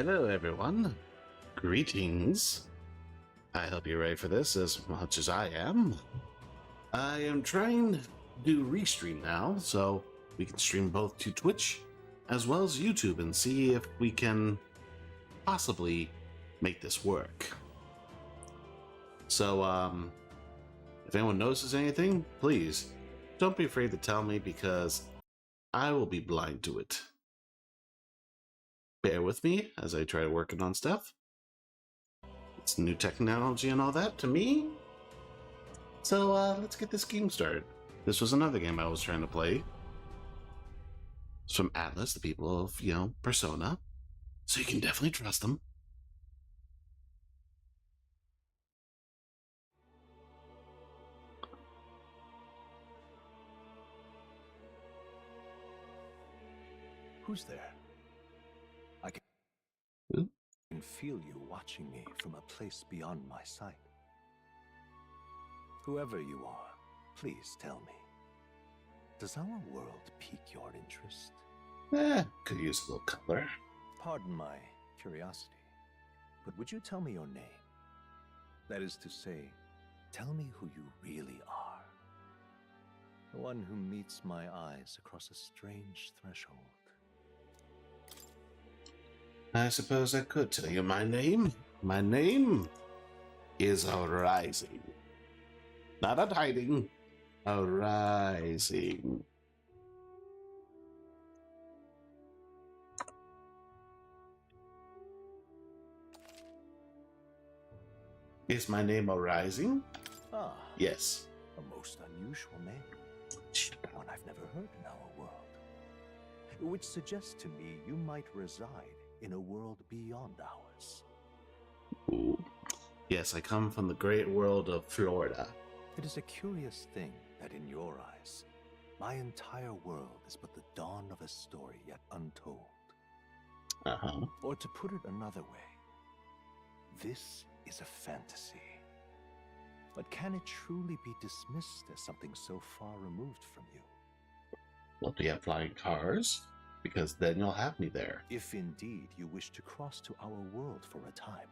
Hello, everyone. Greetings. I hope you're ready for this as much as I am. I am trying to do restream now, so we can stream both to Twitch as well as YouTube and see if we can possibly make this work. So, if anyone notices anything, please don't be afraid to tell me because I will be blind to it. Bear with me as I try working on stuff. It's new technology and all that to me. So let's get this game started. This was another game I was trying to play. It's from Atlas, the people of, Persona. So you can definitely trust them. Who's there? I can feel you watching me from a place beyond my sight. Whoever you are, please tell me. Does our world pique your interest? Could use a little color. Pardon my curiosity, but would you tell me your name? That is to say, tell me who you really are. The one who meets my eyes across a strange threshold. I suppose I could tell you my name. My name is Arisen. Not a hiding, Arisen. Is my name Arisen? Ah. Yes. A most unusual name. One I've never heard in our world. Which suggests to me you might reside in a world beyond ours. Ooh. Yes, I come from the great world of Florida. It is a curious thing that in your eyes, my entire world is but the dawn of a story yet untold. Uh-huh. Or to put it another way, this is a fantasy. But can it truly be dismissed as something so far removed from you? Well, do you have flying cars? Because then you'll have me there. If indeed you wish to cross to our world for a time,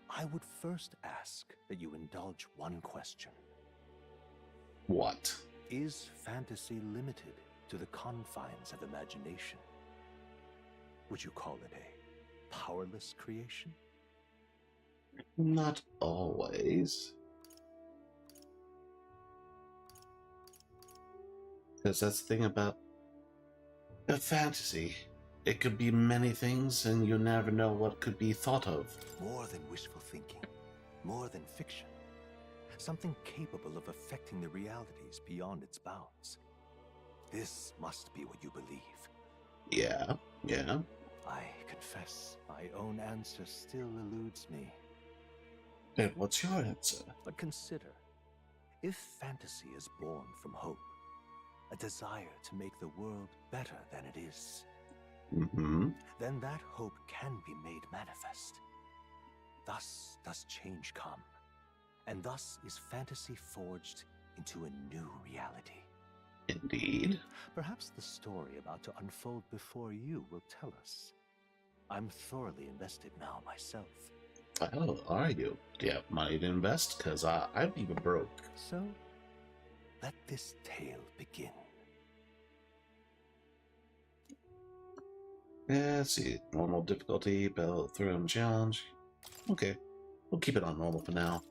I would first ask that you indulge one question. What? Is fantasy limited to the confines of imagination? Would you call it a powerless creation? Not always. Because that's the thing about a fantasy. It could be many things, and you never know what could be thought of. More than wishful thinking, more than fiction. Something capable of affecting the realities beyond its bounds. This must be what you believe. Yeah. I confess, my own answer still eludes me. And what's your answer? But consider, if fantasy is born from hope, a desire to make the world better than it is, then that hope can be made manifest. Thus does change come, and thus is fantasy forged into a new reality. Indeed. Perhaps the story about to unfold before you will tell us. I'm thoroughly invested now myself. Oh, are you? Do you have money to invest? Because I'm even broke. So, let this tale begin. Yeah, let's see. Normal difficulty, battle through challenge. Okay, we'll keep it on normal for now.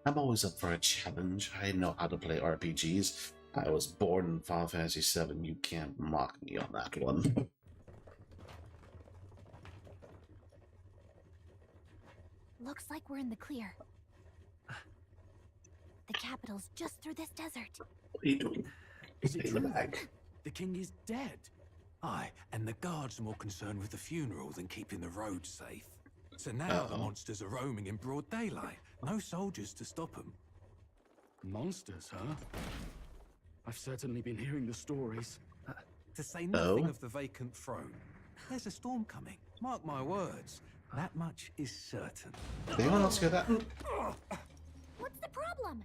I'm always up for a challenge. I know how to play RPGs. I was born in Final Fantasy VII. You can't mock me on that one. Looks like we're in the clear. The capital's just through this desert. What are you doing? Is it In the true? bag. The king is dead. Aye, and the guards are more concerned with the funeral than keeping the roads safe. So now the monsters are roaming in broad daylight. No soldiers to stop them. Monsters, huh? I've certainly been hearing the stories. To say nothing of the vacant throne. There's a storm coming. Mark my words. That much is certain. Did anyone else hear that? What's the problem?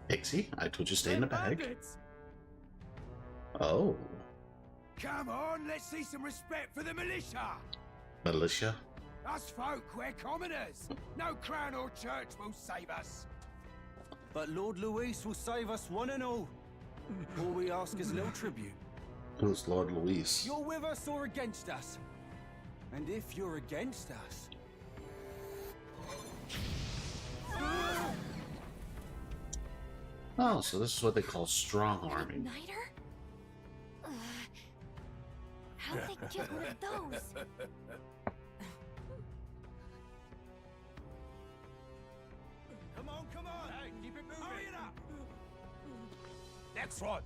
Pixie, I told you stay in the bag. Bandits! Oh. Come on, let's see some respect for the militia! Militia? Us folk, we're commoners. No crown or church will save us. But Lord Luis will save us one and all. All we ask is a little tribute. Who's Lord Luis? You're with us or against us? And if you're against us... Oh, so this is what they call strong arming. Igniter? How'd they get one of those? Come on, come on. Hey, keep it moving. Hurry it up. Next one.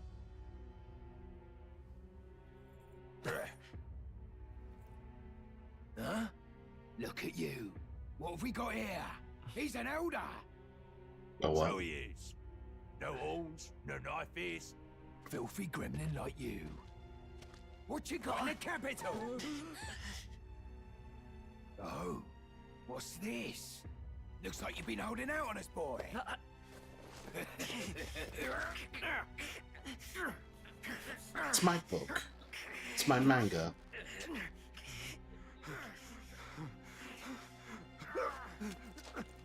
Huh? Look at you. What have we got here? He's an elder. Oh, what? So he is. No horns, no knife is. Filthy gremlin like you. What you got in the capital? Oh, what's this? Looks like you've been holding out on us, boy. It's my book. It's my manga.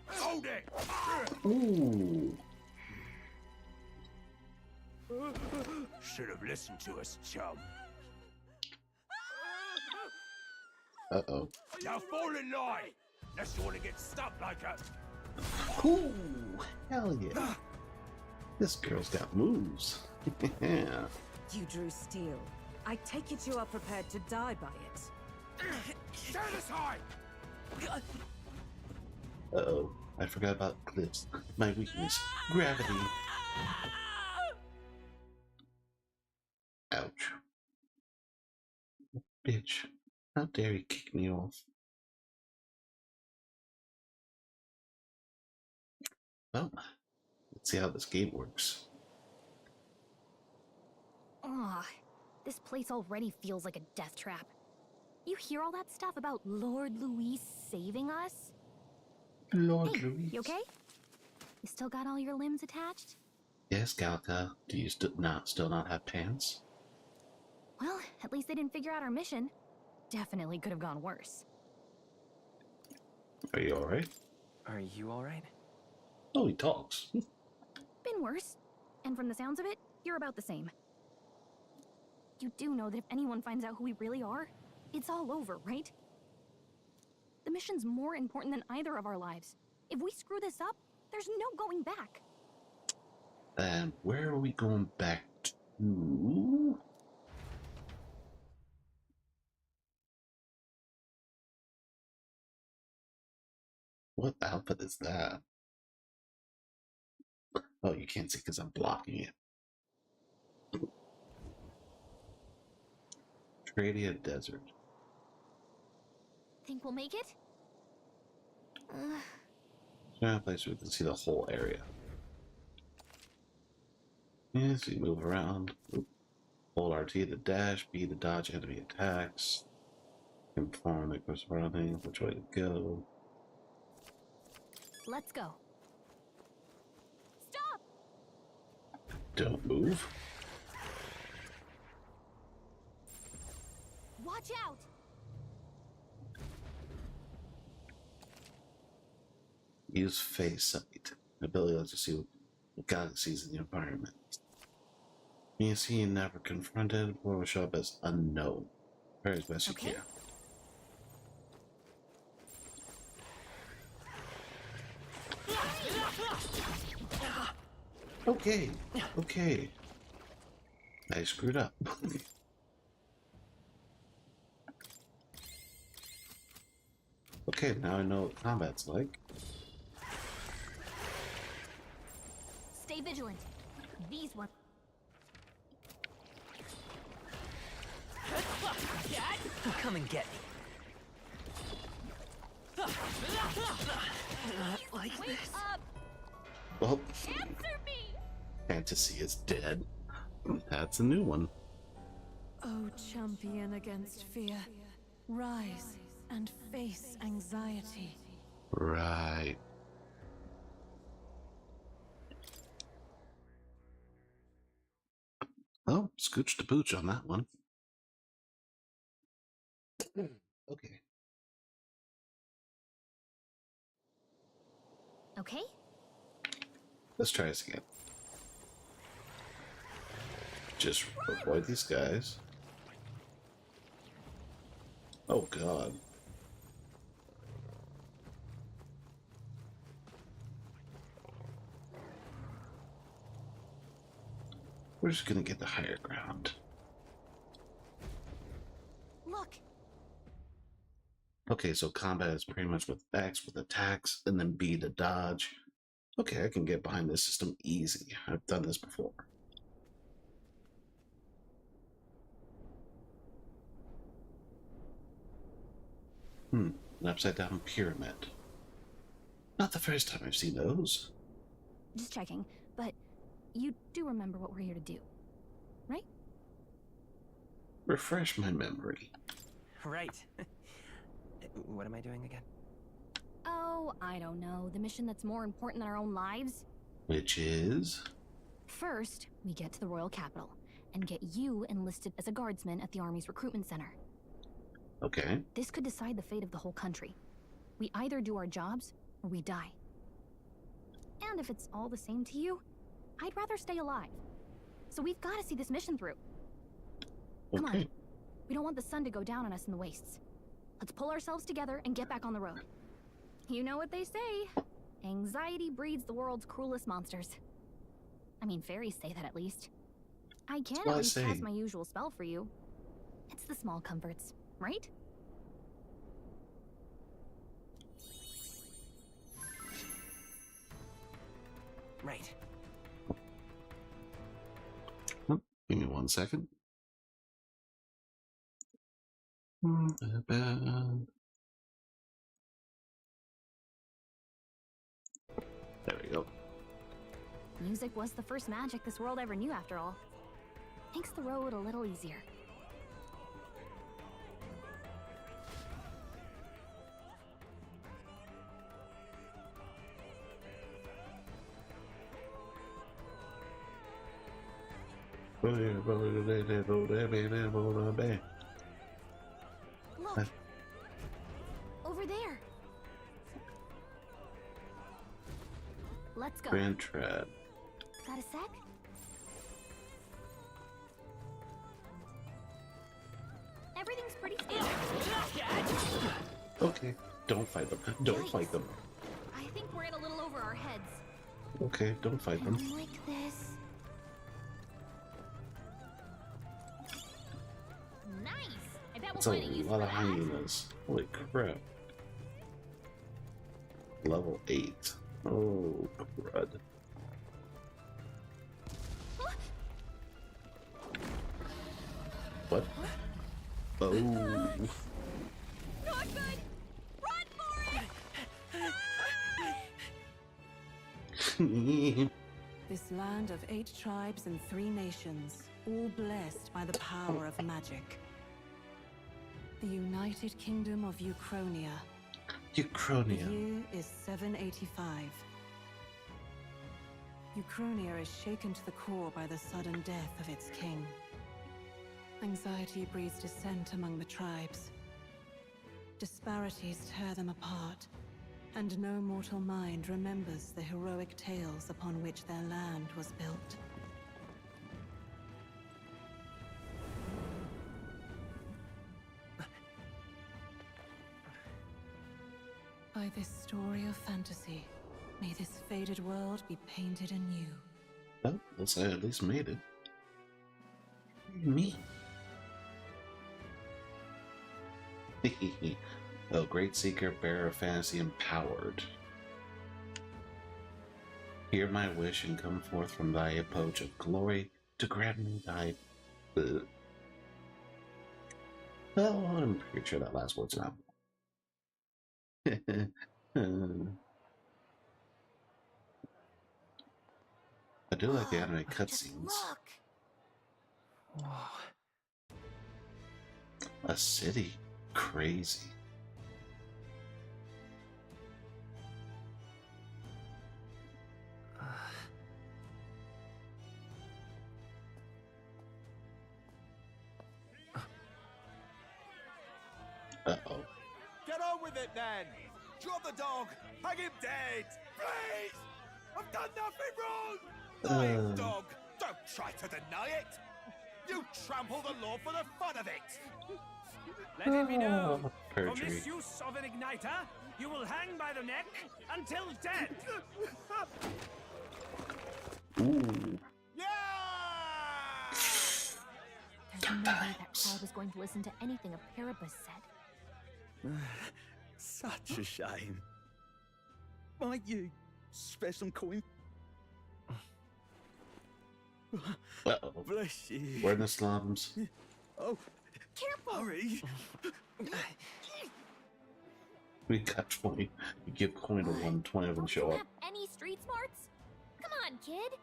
Hold it! Ooh. Should have listened to us, chum. Uh-oh. Now fall in line! Unless you want to get stuck like a... Ooh, hell yeah. This girl's got moves. Yeah. You drew steel. I take it you are prepared to die by it. Stand aside! Uh-oh. I forgot about cliffs. My weakness. Gravity. Ouch. Bitch. How dare you kick me off? Well, let's see how this game works. Ugh, this place already feels like a death trap. You hear all that stuff about Lord Luis saving us? Lord Hey, Luis. you okay? You still got all your limbs attached? Yes, Galka. Do you still not have pants? Well, at least they didn't figure out our mission. Definitely could have gone worse. Are you alright? Are you alright? Oh, he talks. Been worse. And from the sounds of it, you're about the same. You do know that if anyone finds out who we really are, it's all over, right? The mission's more important than either of our lives. If we screw this up, there's no going back. And where are we going back to? What outfit is that? Oh, you can't see because I'm blocking it. Tradia Desert. Think we'll make it? Yeah, a place where we can see the whole area. Yeah, so you move around. Oop. Hold RT to dash, B to dodge enemy attacks. Inform the course of running, which way to go. Let's go. Stop! Don't move. Watch out! Use face sight. The ability lets you see what galaxies in the environment. You see never confronted or will show up as unknown. Very as best you Okay. can. Okay, okay. I screwed up. Okay, now I know what combat's like. Stay vigilant. These ones. Come and get me. Like Wake this. up! Well, Answer me! Fantasy is dead. That's a new one. O champion against fear, rise and face anxiety. Right. Oh, scooch to pooch on that one. Okay. Okay? Let's try this again. Just avoid these guys. Oh god. We're just gonna get the higher ground. Look! Okay, so combat is pretty much with X, with attacks, and then B to dodge. Okay, I can get behind this system easy. I've done this before. An upside down pyramid. Not the first time I've seen those. Just checking, but you do remember what we're here to do, right? Refresh my memory. Right. What am I doing again? Oh, I don't know. The mission that's more important than our own lives? Which is? First, we get to the royal capital and get you enlisted as a guardsman at the army's recruitment center. Okay. This could decide the fate of the whole country. We either do our jobs or we die. And if it's all the same to you, I'd rather stay alive. So we've got to see this mission through. Come on. We don't want the sun to go down on us in the wastes. Let's pull ourselves together and get back on the road. You know what they say. Anxiety breeds the world's cruelest monsters. I mean, fairies say that at least. I can at least cast my usual spell for you. It's the small comforts, right? Right. Give me 1 second. There we go. Music was the first magic this world ever knew, after all. Makes the road a little easier. Look! Over there! Let's go. Grand Trad. Got a sec? Everything's pretty stable. Okay, don't fight them. Don't fight them. I think we're in a little over our heads. Okay, don't fight them. Like this. Nice! I bet That's we'll a find a use lot for of that. hyenas. Holy crap. Level 8. Oh, crud. What? Oh. Not good! Run for it! This land of 8 tribes and 3 nations, all blessed by the power of magic. The United Kingdom of Uchronia. The Uchronia. year is 785. Uchronia is shaken to the core by the sudden death of its king. Anxiety breeds dissent among the tribes. Disparities tear them apart, and no mortal mind remembers the heroic tales upon which their land was built. By this story of fantasy, may this faded world be painted anew. Well, looks like I at least made it. Me. O great seeker, bearer of fantasy, empowered. Hear my wish and come forth from thy approach of glory to grant me thy... Well, I'm pretty sure that last word's not. I do like the anime cutscenes. Look! A city. Crazy. Uh-oh. Get on with it then! Drop the dog! Hang him dead! Please! I've done nothing wrong! Lying dog! Don't try to deny it! You trample the law for the fun of it! Let it be known, for Perjury. misuse of an igniter, you will hang by the neck until dead. Ooh. Yeah! There's no way that crowd was going to listen to anything a Paribus said. Such a shame. Might you spare some coin? Uh-oh. Bless you. We're in the slums. Oh, Careful! hurry. We got 20. You give coin to one, 20 of them Don't show you up. have any street smarts? Come on, kid.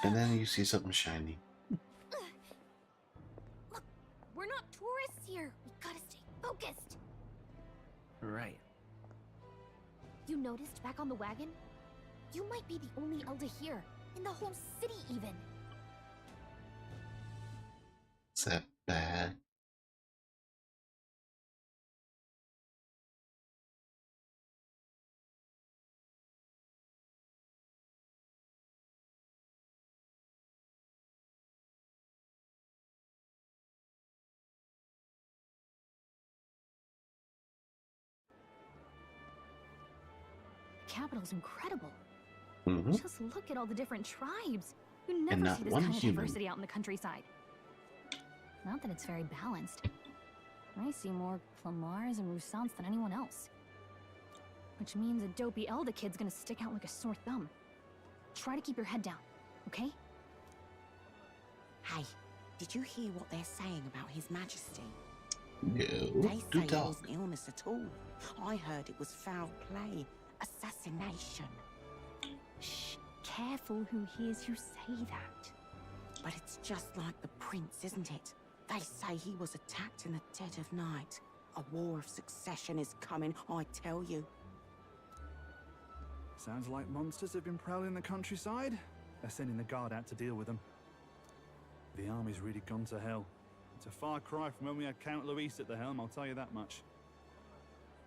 And then you see something shiny. Look, we're not tourists here. We gotta stay focused. Right. You noticed back on the wagon? You might be the only Elder here, in the whole city even. Is that bad? The capital's incredible. Mm-hmm. Just look at all the different tribes. You never not see this one kind of human. diversity out in the countryside. Not that it's very balanced. I see more Clamars and Roussants than anyone else. Which means a dopey Elda kid's gonna stick out like a sore thumb. Try to keep your head down, okay? Hey, did you hear what they're saying about His Majesty? No. They Do say it talk. wasn't illness at all. I heard it was foul play, assassination. Shh, careful who hears you say that. But it's just like the prince, isn't it? They say he was attacked in the dead of night. A war of succession is coming, I tell you. Sounds like monsters have been prowling the countryside. They're sending the guard out to deal with them. The army's really gone to hell. It's a far cry from when we had Count Luis at the helm, I'll tell you that much.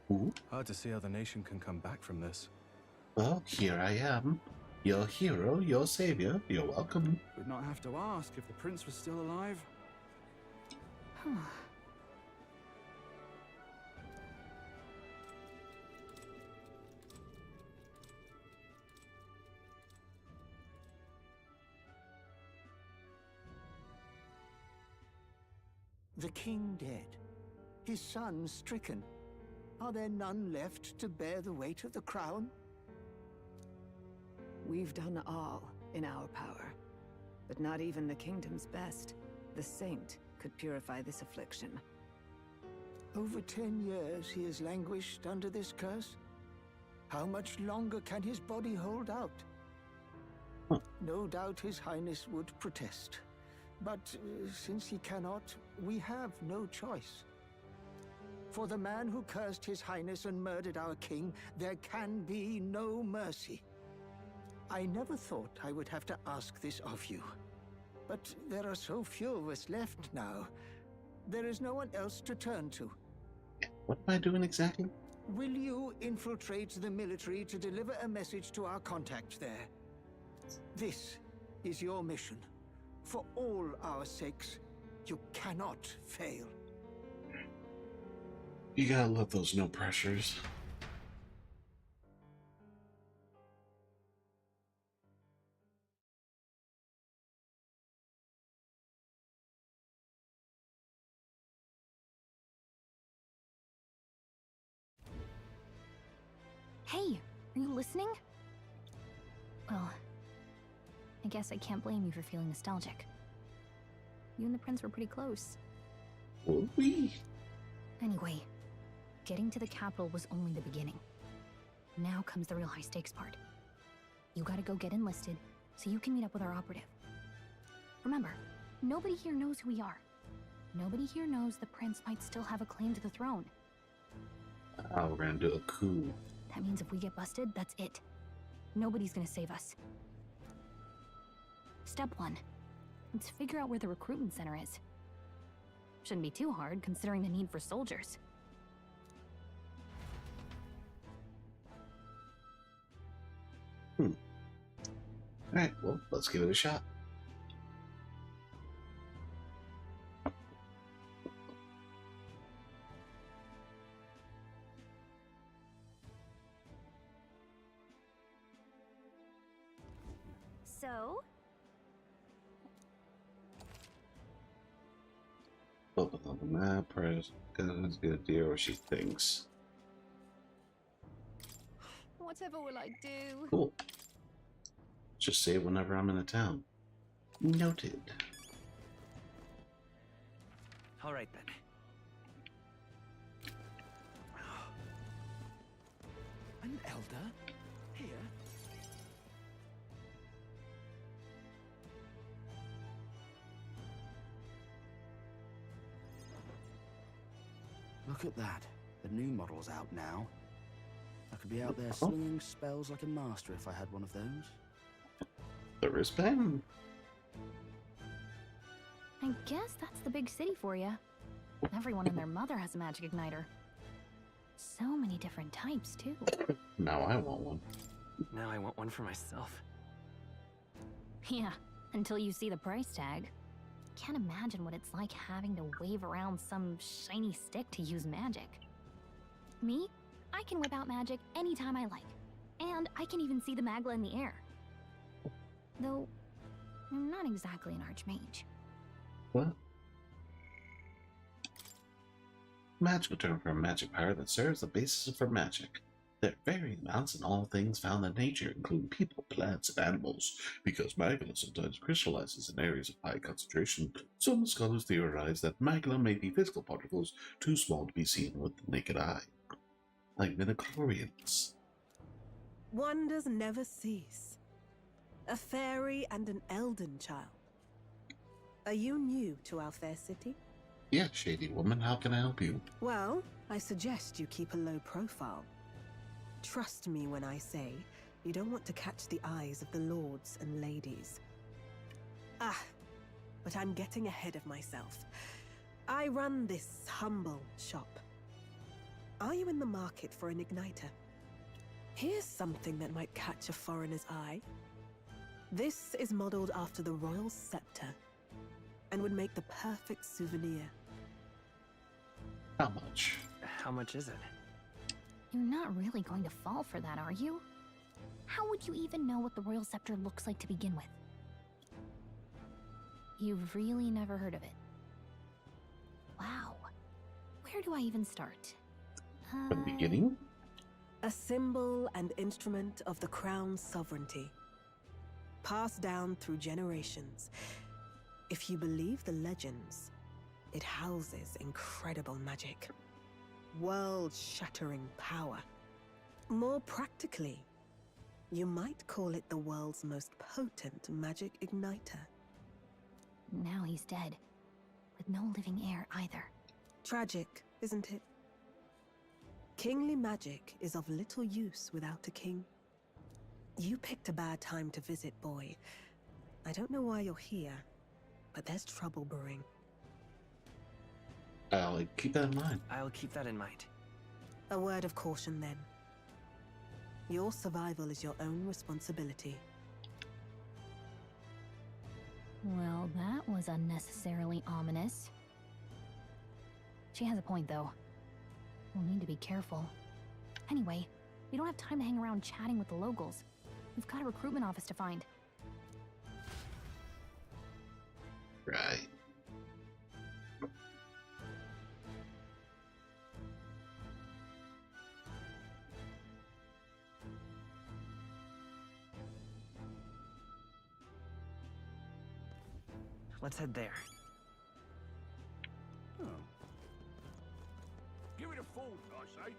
Ooh. Hard to see how the nation can come back from this. Well, here I am. Your hero, your savior. You're welcome. Would not have to ask if the prince was still alive. The king dead, his son stricken. Are there none left to bear the weight of the crown? We've done all in our power, but not even the kingdom's best, the saint, could purify this affliction. Over 10 years he has languished under this curse. How much longer can his body hold out? No doubt His Highness would protest. But since he cannot, we have no choice. For the man who cursed His Highness and murdered our king, there can be no mercy. I never thought I would have to ask this of you. But there are so few of us left now. There is no one else to turn to. What am I doing exactly? Will you infiltrate the military to deliver a message to our contact there? This is your mission. For all our sakes, you cannot fail. You gotta love those no pressures. Hey, are you listening? Well, I guess I can't blame you for feeling nostalgic. You and the prince were pretty close. Were we? Anyway, getting to the capital was only the beginning. Now comes the real high-stakes part. You gotta go get enlisted so you can meet up with our operative. Remember, nobody here knows who we are. Nobody here knows the prince might still have a claim to the throne. Oh, we're gonna do a coup. That means if we get busted, that's it. Nobody's gonna save us. Step 1. Let's figure out where the recruitment center is. Shouldn't be too hard, considering the need for soldiers. Alright, well, let's give it a shot. So? Open on the map, press guns, get a deal what she thinks. Whatever will I do? Cool. Just save whenever I'm in a town. Noted. All right then. An elder? Here? Look at that. The new model's out now. I could be out there slinging spells like a master if I had one of those. The wristband? I guess that's the big city for you. Everyone and their mother has a magic igniter. So many different types, too. Now I want one. Now I want one for myself. Yeah, until you see the price tag. Can't imagine what it's like having to wave around some shiny stick to use magic. Me? I can whip out magic anytime I like. And I can even see the Magla in the air. Though, I'm not exactly an archmage. What? Magical term for a magic power that serves the basis for magic. There are varying amounts in all things found in nature, including people, plants, and animals. Because magma sometimes crystallizes in areas of high concentration, some scholars theorize that magma may be physical particles too small to be seen with the naked eye. Like midichlorians. Wonders never cease. A fairy and an elden child. Are you new to our fair city? Yeah, shady woman, how can I help you? Well, I suggest you keep a low profile. Trust me when I say you don't want to catch the eyes of the lords and ladies. But I'm getting ahead of myself. I run this humble shop. Are you in the market for an igniter? Here's something that might catch a foreigner's eye. This is modeled after the royal scepter and would make the perfect souvenir. How much? How much is it? You're not really going to fall for that, are you? How would you even know what the royal scepter looks like to begin with? You've really never heard of it. Wow. Where do I even start? From the beginning? A symbol and instrument of the crown's sovereignty. Passed down through generations. If you believe the legends, it houses incredible magic. World-shattering power. More practically, you might call it the world's most potent magic igniter. Now he's dead, with no living heir either. Tragic, isn't it? Kingly magic is of little use without a king. You picked a bad time to visit, boy. I don't know why you're here, but there's trouble brewing. I'll keep that in mind. I'll keep that in mind. A word of caution, then. Your survival is your own responsibility. Well, that was unnecessarily ominous. She has a point, though. We'll need to be careful. Anyway, we don't have time to hang around chatting with the locals. We've got a recruitment office to find. Right. Let's head there. Oh. Give it a fold, I say.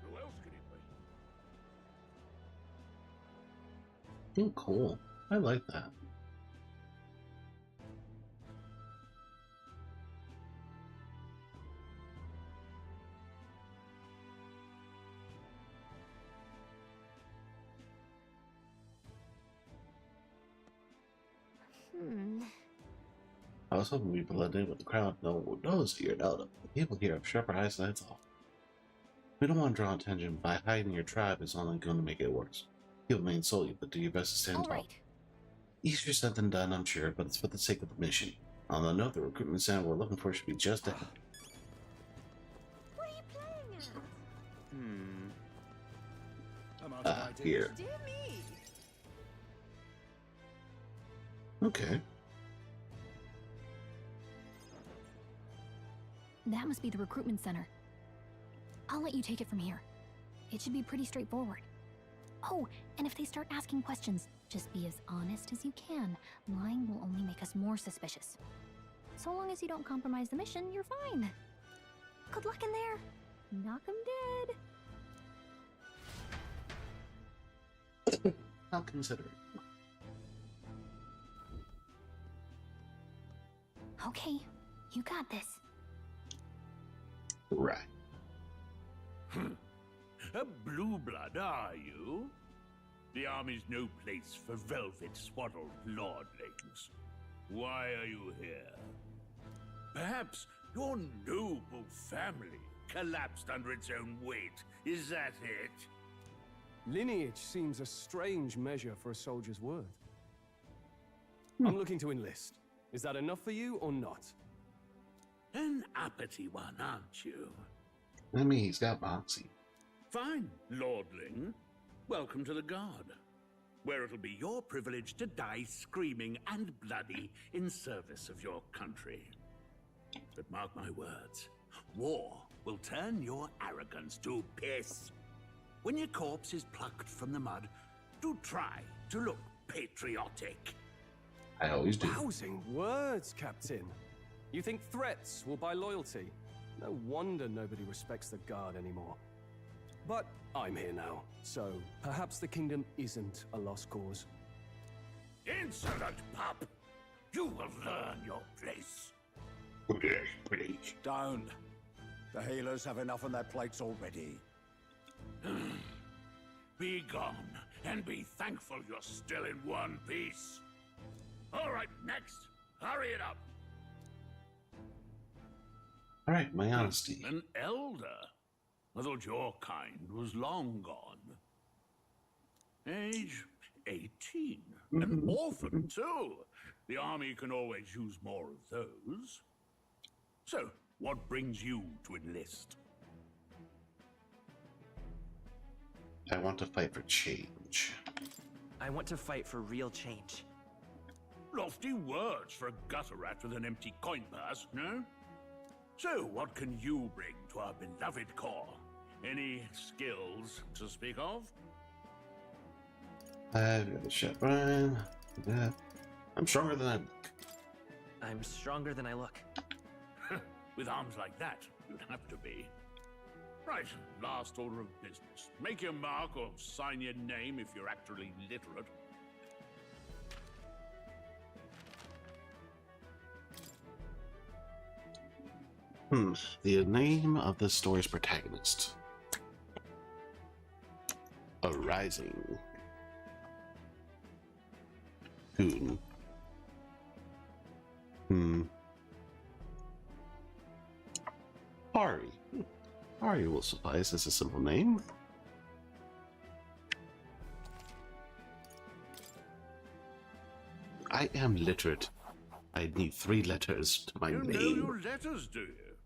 Who else could it be? Oh, cool. I like that. I was hoping we'd blend in with the crowd. No one would notice that you're out. The people here have sharper eyes than I thought. We don't want to draw attention. By hiding your tribe is only going to make it worse. He'll may insult you, but do your best to stand All tall. right. Easier said than done, I'm sure, but it's for the sake of the mission. On the note, the recruitment center we're looking for should be just ahead. What are you playing at? Here. Dear me. Okay. That must be the recruitment center. I'll let you take it from here. It should be pretty straightforward. Oh, and if they start asking questions, just be as honest as you can. Lying will only make us more suspicious. So long as you don't compromise the mission, you're fine. Good luck in there. Knock 'em dead. I'll consider it. Okay, you got this. Right. A blue blood, are you? The army's no place for velvet-swaddled lordlings. Why are you here? Perhaps your noble family collapsed under its own weight. Is that it? Lineage seems a strange measure for a soldier's worth. I'm looking to enlist. Is that enough for you or not? An uppity one, aren't you? I mean, he's got moxie. Fine, lordling. Welcome to the Guard, where it'll be your privilege to die screaming and bloody in service of your country. But mark my words, war will turn your arrogance to piss. When your corpse is plucked from the mud, do try to look patriotic. I always do. Rousing words, Captain. You think threats will buy loyalty? No wonder nobody respects the Guard anymore. But I'm here now, so perhaps the kingdom isn't a lost cause. Insolent pup! You will learn your place. Please. Don't. The healers have enough on their plates already. Be gone, and be thankful you're still in one piece. All right, next. Hurry it up. All right, my honesty. An elder? I thought your kind was long gone. Age 18. An orphan, too. The army can always use more of those. So, what brings you to enlist? I want to fight for change. I want to fight for real change. Lofty words for a gutter rat with an empty coin purse, no? So, what can you bring to our beloved corps? Any skills to speak of? I've got a shot, Brian. Yeah. I'm stronger than I look. I'm stronger than I look. With arms like that, you'd have to be. Right, last order of business. Make your mark or sign your name if you're actually literate. The name of the story's protagonist. Arisen. Hoon. Ari. Ari will suffice as a simple name. I am literate. I need 3 letters to my You know name. your letters, do you?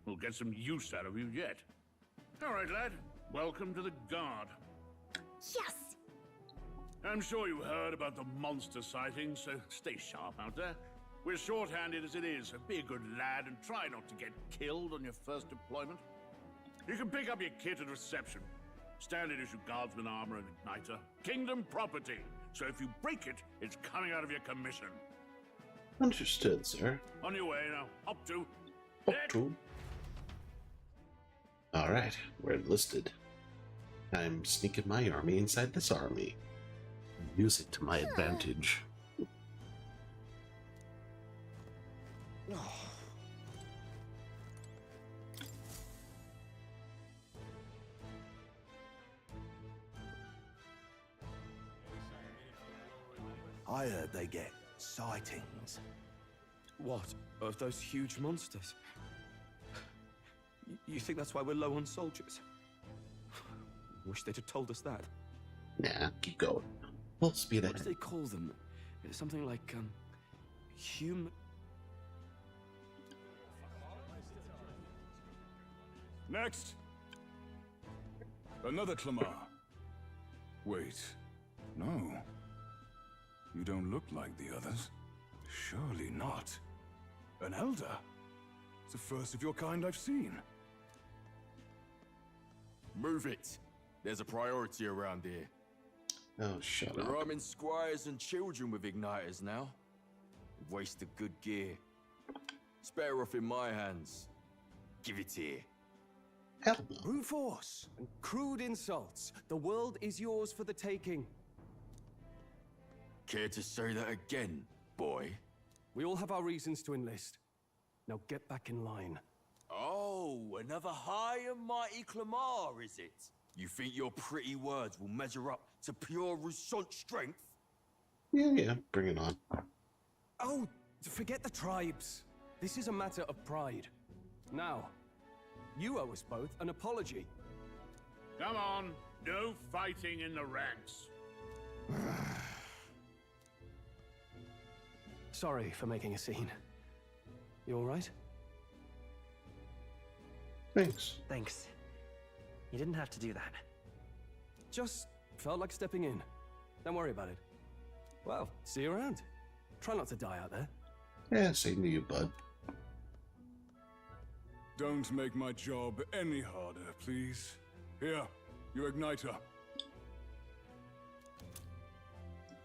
We'll get some use out of you yet. All right, lad. Welcome to the Guard. Yes! I'm sure you heard about the monster sightings, so stay sharp out there. We're short-handed as it is, so be a good lad and try not to get killed on your first deployment. You can pick up your kit at reception. Standard issue guardsman armor and igniter. Kingdom property, so if you break it, it's coming out of your commission. Understood, sir. On your way now. Up to. Up to. Alright, we're enlisted. I'm sneaking my army inside this army. Use it to my advantage. I heard they get sightings. What? Of those huge monsters? You think that's why we're low on soldiers? Wish they'd have told us that. Nah, keep going. Full speed What do ahead. they call them? Something like, human... Next! Another Clamar. Wait. No. You don't look like the others. Surely not. An elder? It's the first of your kind I've seen. Move it. There's a priority around here. Oh, shut We're up. arming squires and children with igniters now. Waste of good gear. It's better off in my hands. Give it here. Hell no. Brute force and crude insults. The world is yours for the taking. Care to say that again, boy? We all have our reasons to enlist. Now get back in line. Oh, another high and mighty Clamar, is it? You think your pretty words will measure up to pure Roussant strength? Yeah, bring it on. Oh, forget the tribes. This is a matter of pride. Now, you owe us both an apology. Come on, no fighting in the ranks. Sorry for making a scene. You all right? Thanks. Thanks. You didn't have to do that. Just felt like stepping in. Don't worry about it. Well, see you around. Try not to die out there. Yeah, same to you, bud. Don't make my job any harder, please. Here, your igniter.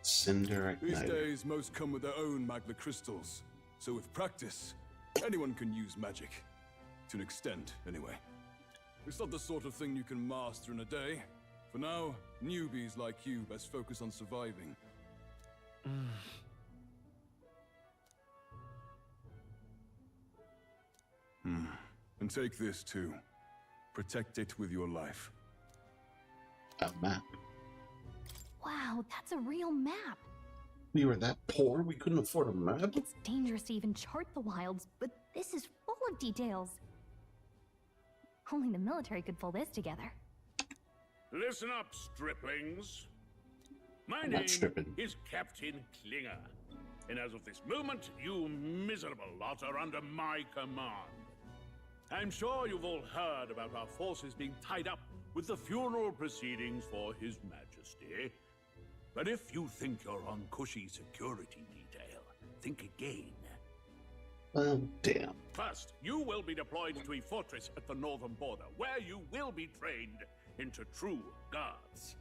Cinder These igniter. days, most come with their own magna crystals. So with practice, anyone can use magic. To an extent, anyway. It's not the sort of thing you can master in a day. For now, newbies like you best focus on surviving. And take this too. Protect it with your life. A map. Wow, that's a real map. We were that poor we couldn't afford a map? It's dangerous to even chart the wilds, but this is full of details. Only the military could pull this together. Listen up, striplings. My I'm not name stripping. is Captain Klinger, and as of this moment, you miserable lot are under my command. I'm sure you've all heard about our forces being tied up with the funeral proceedings for His Majesty. But if you think you're on cushy security detail, think again. Oh, damn. First, you will be deployed to a fortress at the northern border, where you will be trained into true guards.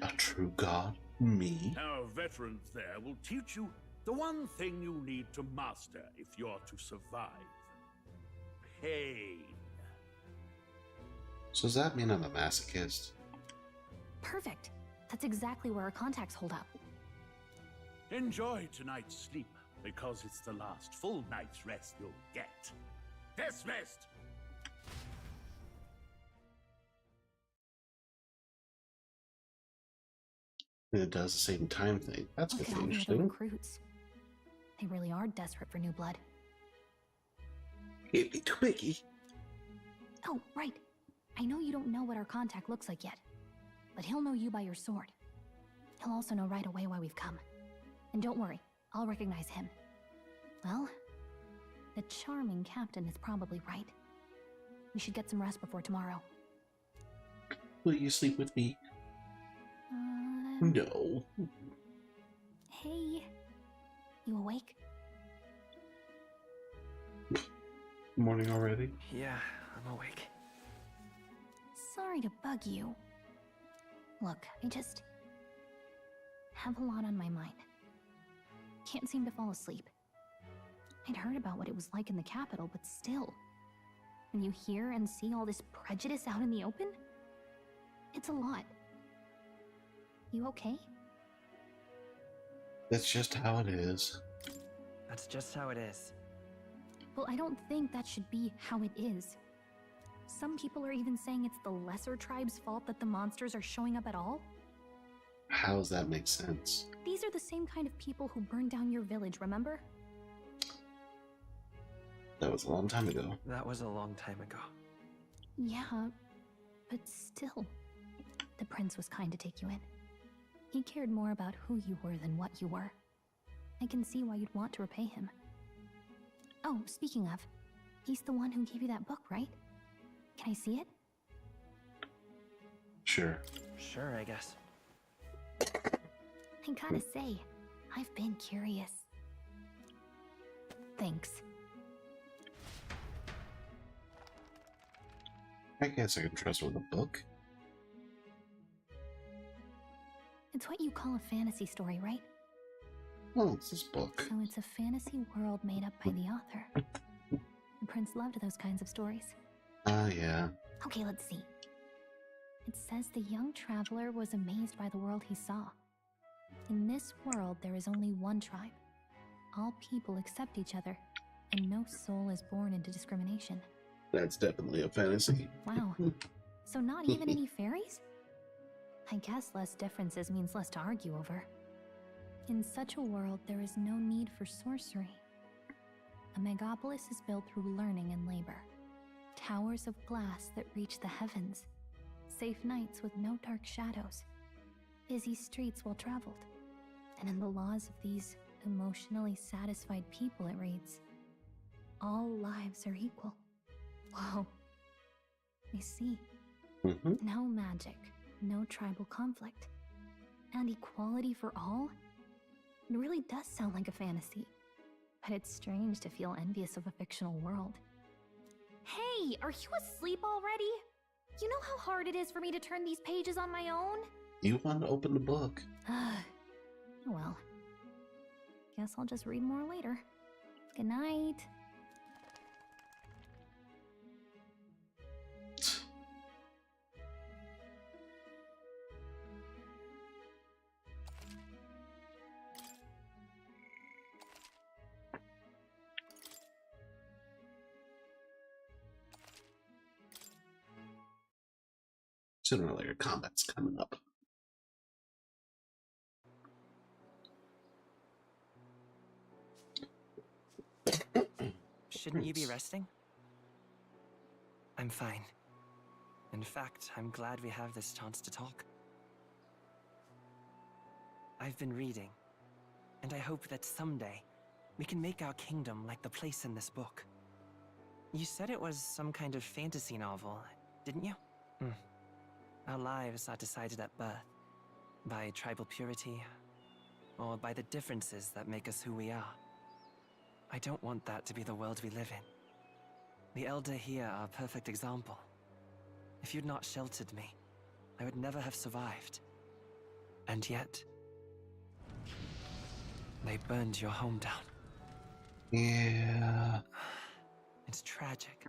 A true god? Me? Our veterans there will teach you the one thing you need to master if you're to survive. Pain. So does that mean I'm a masochist? Perfect. That's exactly where our contacts hold up. Enjoy tonight's sleep, because it's the last full night's rest you'll get. Dismissed! And it does the same time thing. That's Look gonna at be all the other interesting. recruits. They really are desperate for new blood. It'd be twiggy. Oh, right. I know you don't know what our contact looks like yet, but he'll know you by your sword. He'll also know right away why we've come. And don't worry, I'll recognize him. Well, the charming captain is probably right. We should get some rest before tomorrow. Will you sleep with me? No. Hey, you awake? Morning already? Yeah, I'm awake. Sorry to bug you. Look, I just have a lot on my mind. Can't seem to fall asleep. I'd heard about what it was like in the capital, but still. When you hear and see all this prejudice out in the open, it's a lot. You okay? That's just how it is. That's just how it is. Well, I don't think that should be how it is. Some people are even saying it's the lesser tribe's fault that the monsters are showing up at all. How does that make sense? These are the same kind of people who burned down your village, remember? That was a long time ago. That was a long time ago. Yeah, but still. The prince was kind to take you in. He cared more about who you were than what you were. I can see why you'd want to repay him. Oh, speaking of, he's the one who gave you that book, right? Can I see it? Sure. Sure, I guess. I gotta say, I've been curious. Thanks. I guess I can trust with a book. It's what you call a fantasy story, right? Oh, it's this book. So it's a fantasy world made up by the author. The prince loved those kinds of stories. Yeah. Okay, let's see. It says the young traveler was amazed by the world he saw. In this world, there is only one tribe. All people accept each other, and no soul is born into discrimination. That's definitely a fantasy. Wow. So not even any fairies? I guess less differences means less to argue over. In such a world, there is no need for sorcery. A megapolis is built through learning and labor. Towers of glass that reach the heavens. Safe nights with no dark shadows. Busy streets well traveled. And in the laws of these emotionally satisfied people, it reads, all lives are equal. Whoa. I see. No magic, no tribal conflict, and equality for all? It really does sound like a fantasy. But it's strange to feel envious of a fictional world. Hey, are you asleep already? You know how hard it is for me to turn these pages on my own? You want to open the book. Well, guess I'll just read more later. Good night. Sooner or later, combat's coming up. Shouldn't you be resting? I'm fine. In fact, I'm glad we have this chance to talk. I've been reading, and I hope that someday we can make our kingdom like the place in this book. You said it was some kind of fantasy novel, didn't you? Our lives are decided at birth, by tribal purity, or by the differences that make us who we are. I don't want that to be the world we live in. The Elder here are a perfect example. If you'd not sheltered me, I would never have survived. And yet, they burned your home down. Yeah. It's tragic,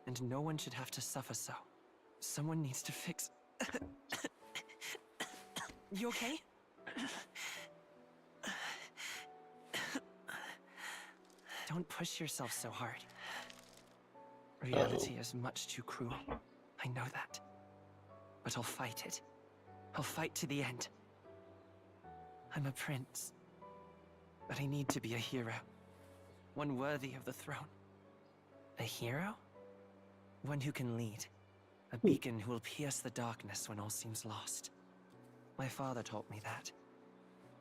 and no one should have to suffer so. Someone needs to fix... You okay? Don't push yourself so hard. Reality is much too cruel. I know that. But I'll fight it. I'll fight to the end. I'm a prince. But I need to be a hero. One worthy of the throne. A hero? One who can lead. A beacon who will pierce the darkness when all seems lost. My father taught me that.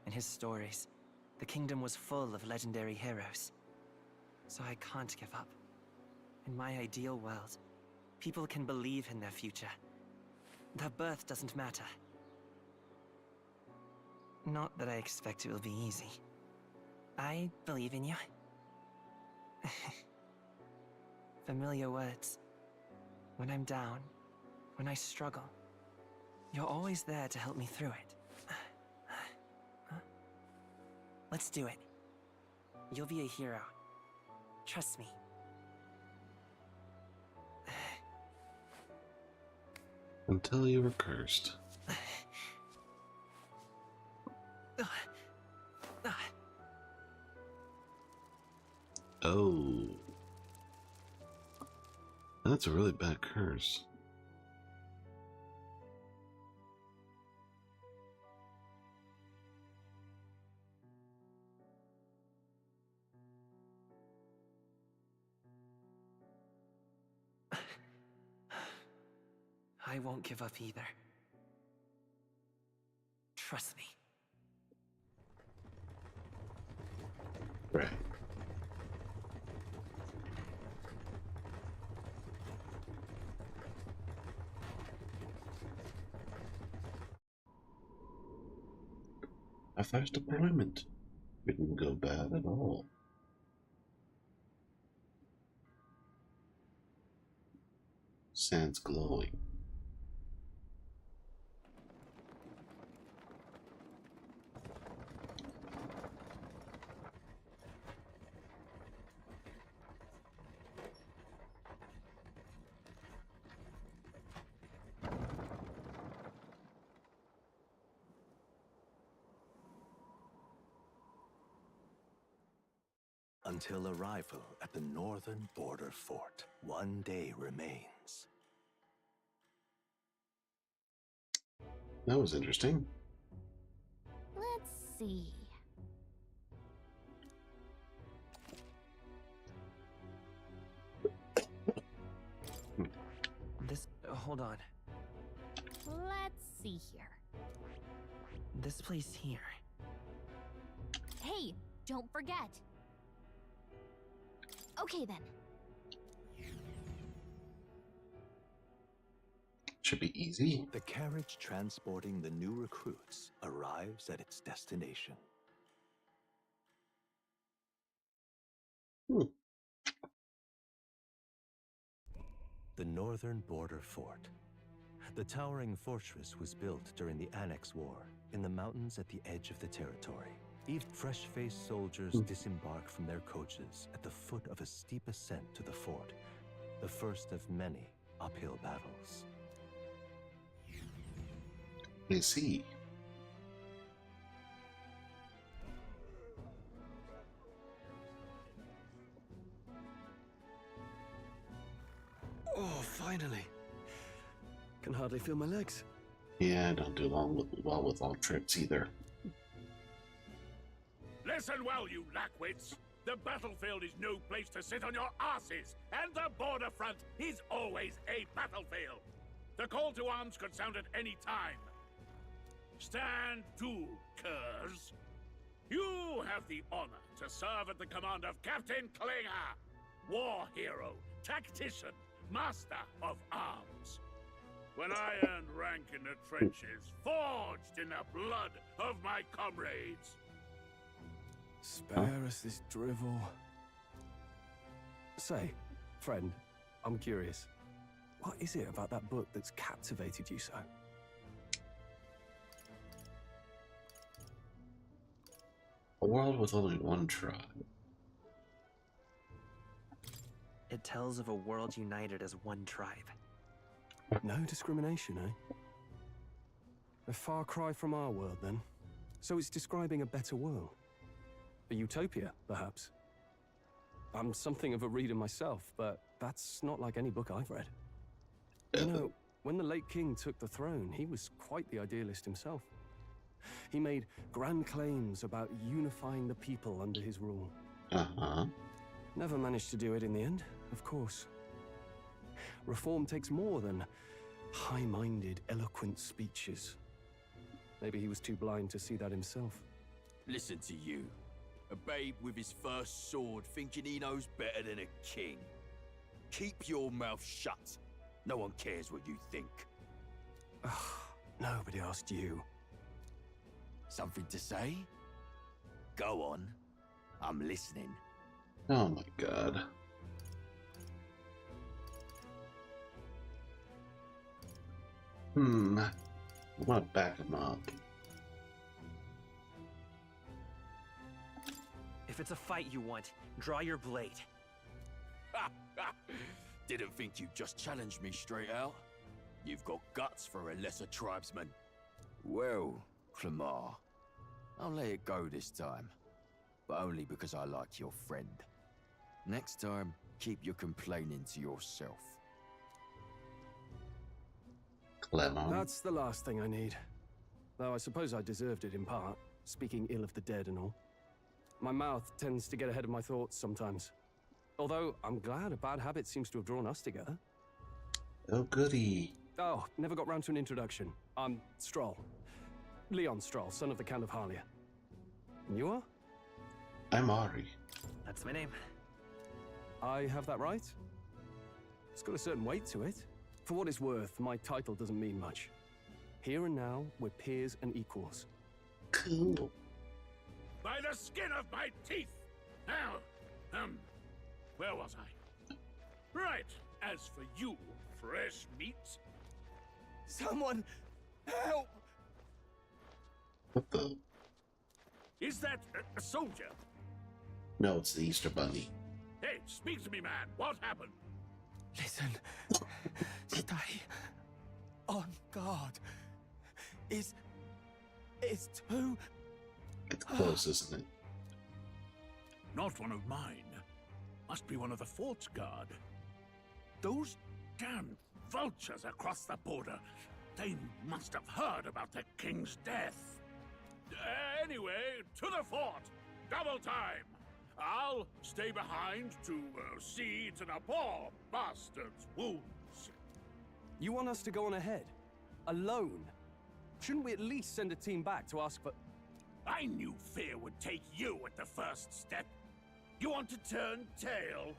In his stories, the kingdom was full of legendary heroes. So I can't give up. In my ideal world, people can believe in their future. Their birth doesn't matter. Not that I expect it will be easy. I believe in you. Familiar words. When I'm down, when I struggle, you're always there to help me through it. Let's do it. You'll be a hero. Trust me. Until you were cursed. Oh. That's a really bad curse. I won't give up either. Trust me. Right. Our first deployment didn't go bad at all. Sands glowing. Until arrival at the northern border fort, one day remains. That was interesting. Let's see. This. Hold on. Let's see here. This place here. Hey, don't forget. Okay then. Should be easy. The carriage transporting the new recruits arrives at its destination. The northern border fort. The towering fortress was built during the Annex War in the mountains at the edge of the territory. Even fresh-faced soldiers disembark from their coaches at the foot of a steep ascent to the fort, the first of many uphill battles. I see. Oh, finally. Can hardly feel my legs. Yeah, I don't do well with long trips either. Listen well, you lackwits. The battlefield is no place to sit on your asses, and the border front is always a battlefield. The call to arms could sound at any time. Stand to, curs. You have the honor to serve at the command of Captain Klinger, war hero, tactician, master of arms. When I earned rank in the trenches, forged in the blood of my comrades. Spare us this drivel. Say, friend, I'm curious. What is it about that book that's captivated you so? A world with only one tribe. It tells of a world united as one tribe. No discrimination, eh? A far cry from our world, then. So it's describing a better world. A utopia, perhaps. I'm something of a reader myself, but that's not like any book I've read. You know, when the late king took the throne, he was quite the idealist himself. He made grand claims about unifying the people under his rule. Never managed to do it in the end, of course. Reform takes more than high-minded, eloquent speeches. Maybe he was too blind to see that himself. Listen to you. A babe with his first sword thinking he knows better than a king. Keep your mouth shut. No one cares what you think. Nobody asked you. Something to say? Go on. I'm listening. Oh my god. I want to back him up. If it's a fight you want, draw your blade. Didn't think you'd just challenge me straight out. You've got guts for a lesser tribesman. Well, Clemar, I'll let it go this time. But only because I like your friend. Next time, keep your complaining to yourself. Clemar. That's the last thing I need. Though I suppose I deserved it in part, speaking ill of the dead and all. My mouth tends to get ahead of my thoughts sometimes. Although, I'm glad a bad habit seems to have drawn us together. Oh, goody. Oh, never got round to an introduction. I'm Stroll. Leon Stroll, son of the Count of Harlia. And you are? I'm Ari. That's my name. I have that right? It's got a certain weight to it. For what it's worth, my title doesn't mean much. Here and now, we're peers and equals. Cool. By the skin of my teeth! Now, where was I? Right, as for you, fresh meat. Someone, help! What the? Is that a soldier? No, it's the Easter Bunny. Hey, speak to me, man. What happened? Listen, stay on guard. It's too... It's close, isn't it? Not one of mine. Must be one of the fort's guard. Those damn vultures across the border. They must have heard about the king's death. Anyway, to the fort. Double time. I'll stay behind to see to the poor bastard's wounds. You want us to go on ahead? Alone? Shouldn't we at least send a team back to ask for... I knew fear would take you at the first step. You want to turn tail?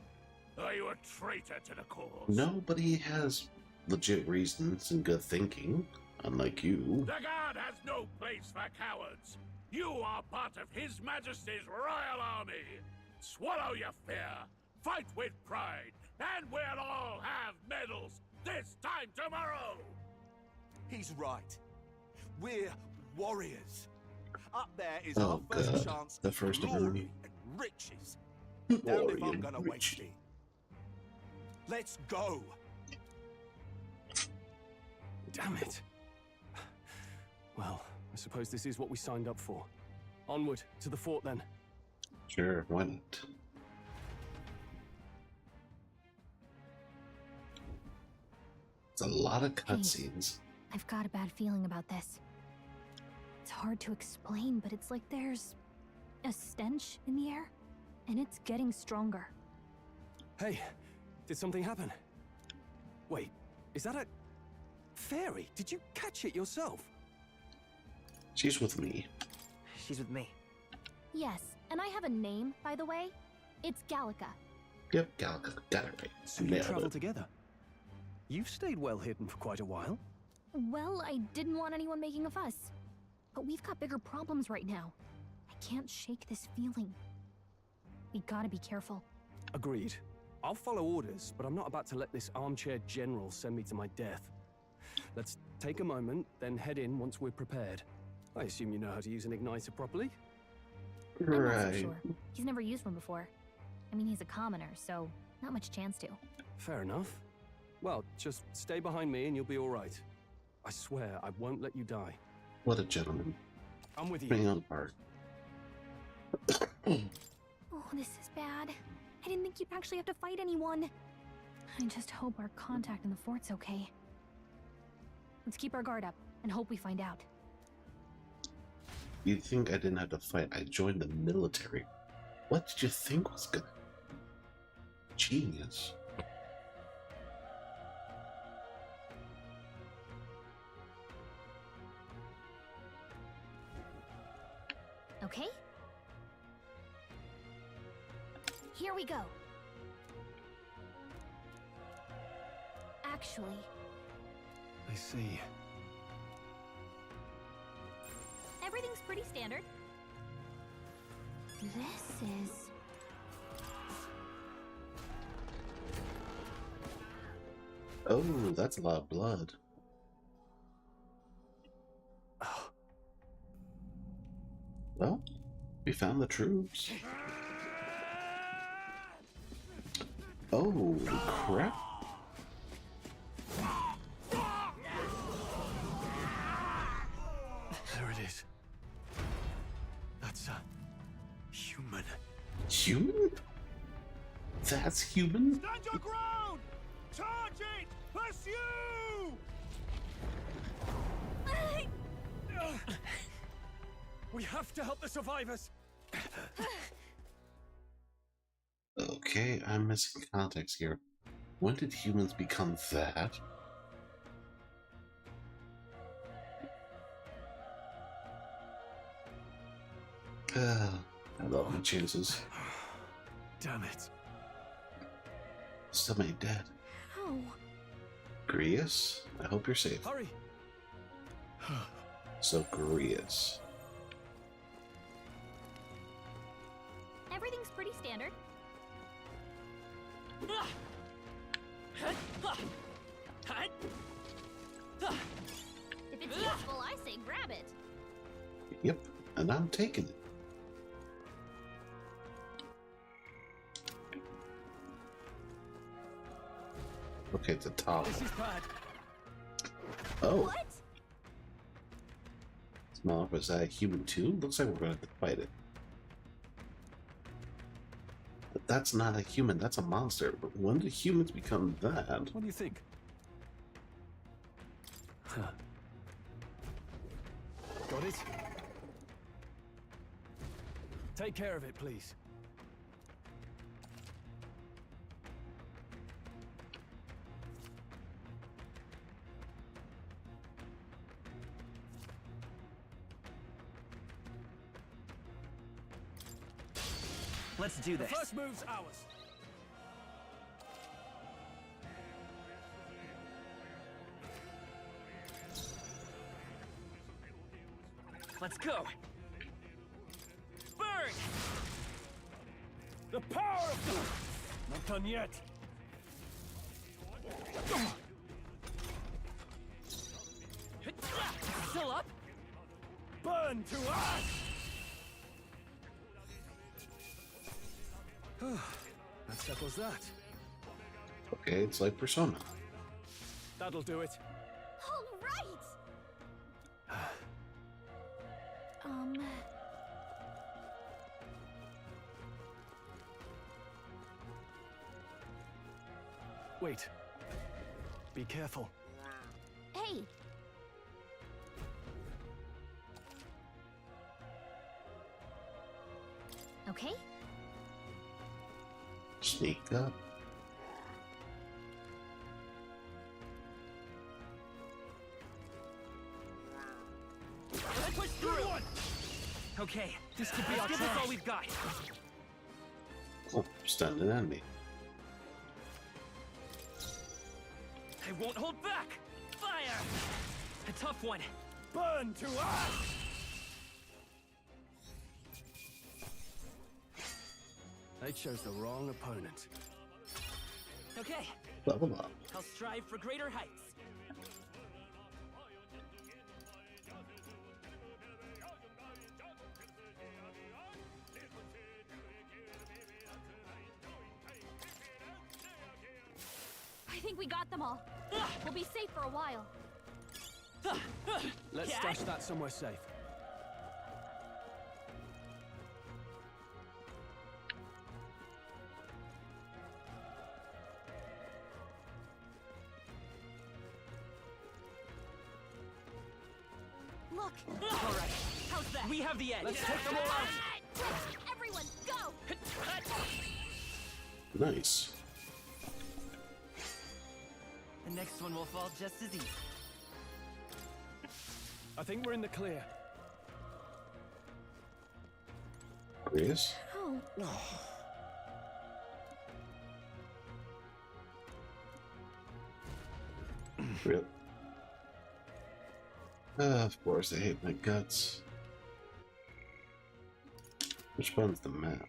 Are you a traitor to the cause? No, but he has legit reasons and good thinking, unlike you. The Guard has no place for cowards. You are part of His Majesty's Royal Army. Swallow your fear, fight with pride, and we'll all have medals this time tomorrow. He's right. We're warriors. Up there is Oh, our first God. chance The at first of glory them. and riches. Damned if Glory I'm and gonna waste it. Let's go. Damn it. Well, I suppose this is what we signed up for. Onward, to the fort then. Sure, why not? It's a lot of cutscenes. I've got a bad feeling about this. It's hard to explain, but it's like there's a stench in the air, and it's getting stronger. Hey, did something happen? Wait, is that a... fairy? Did you catch it yourself? She's with me. She's with me. Yes, and I have a name, by the way. It's Gallica. Yep, Gallica got it right. So you Nailed travel it. together? You've stayed well hidden for quite a while. Well, I didn't want anyone making a fuss. But we've got bigger problems right now. I can't shake this feeling. We gotta be careful. Agreed. I'll follow orders, but I'm not about to let this armchair general send me to my death. Let's take a moment, then head in once we're prepared. I assume you know how to use an igniter properly? I'm not so Right. sure. He's never used one before. I mean, he's a commoner, so not much chance to. Fair enough. Well, just stay behind me and you'll be all right. I swear I won't let you die. What a gentleman. I'm with you. Bring on part. Oh, this is bad. I didn't think you'd actually have to fight anyone. I just hope our contact in the fort's okay. Let's keep our guard up and hope we find out. You think I didn't have to fight? I joined the military. What did you think was gonna... Genius. Okay? Here we go. Actually, I see. everything's pretty standard. This is... Oh, that's a lot of blood. Well, we found the troops. Oh, crap. There it is. That's a human. Human? That's human? Stand your ground! Charge it! Pursue! We have to help the survivors! Okay, I'm missing context here. When did humans become that? I love my chances. Damn it. So many dead. Oh. Grius, I hope you're safe. Hurry. So Grius. Everything's pretty standard. If it's useful, I say grab it. Yep, and I'm taking it. Okay, it's a top. This is bad. Oh. What? Small, was that a human too? Looks like we're going to have to fight it. But that's not a human, that's a monster. But when did humans become that? What do you think? Huh. Got it? Take care of it, please. Let's do this. The first move's ours. Let's go. Burn! The power of... Not done yet. Still up? Burn to us! That settles that. Okay, it's like Persona. That'll do it. All right. Wait. Be careful. Hey. Okay. Sneak up. Let's push through. Okay, this could be our chance. All we've got. Oh, stunned an enemy. I won't hold back. Fire! A tough one. Burn to us! They chose the wrong opponent. Okay. Level up. I'll strive for greater heights. I think we got them all. We'll be safe for a while. Let's stash that somewhere safe. Look. All right. How's that? We have the edge. Let's take them all out. Everyone, go! Nice. The next one will fall just as easy. I think we're in the clear. Grius? Oh. Really? Of course, I hate my guts. Which one's the map?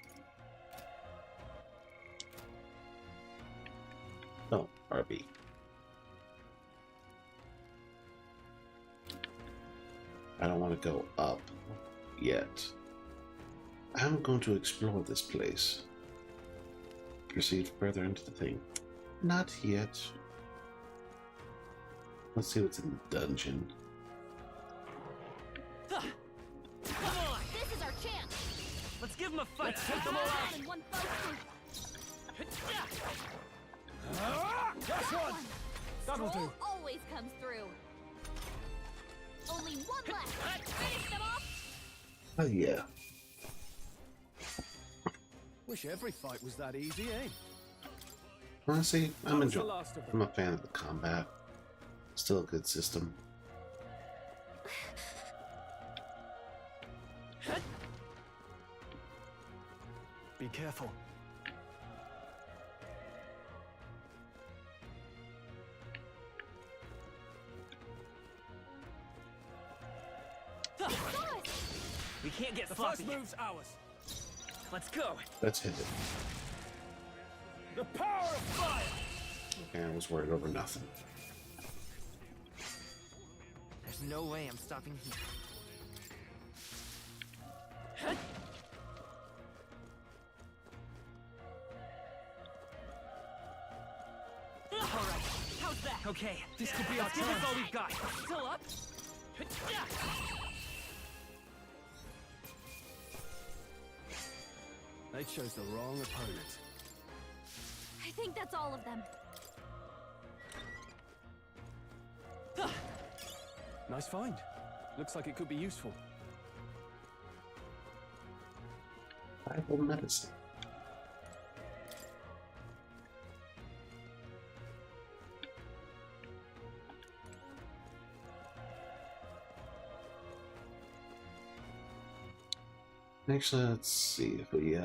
Oh, RB. I don't want to go up yet. I'm going to explore this place. Proceed further into the thing. Not yet. Let's see what's in the dungeon. Come on! This is our chance! Let's give them a fight! Let's take them all out! In one fell swoop. That's one! That'll Stroll do. always comes through. Only one left. Finish them off. Oh yeah. Wish every fight was that easy, eh? Honestly, I'm enjoying. I'm a fan of the combat. Still a good system. Be careful. We can't get the sloppy. first move's ours. Let's go. Let's hit it. The power of fire. And I was worried over nothing. There's no way I'm stopping here. Alright, how's that? Okay, This could be our let's give this time. all we've got. Still up? They chose the wrong opponent. I think that's all of them. Nice find. Looks like it could be useful. Bible medicine. Actually, let's see if we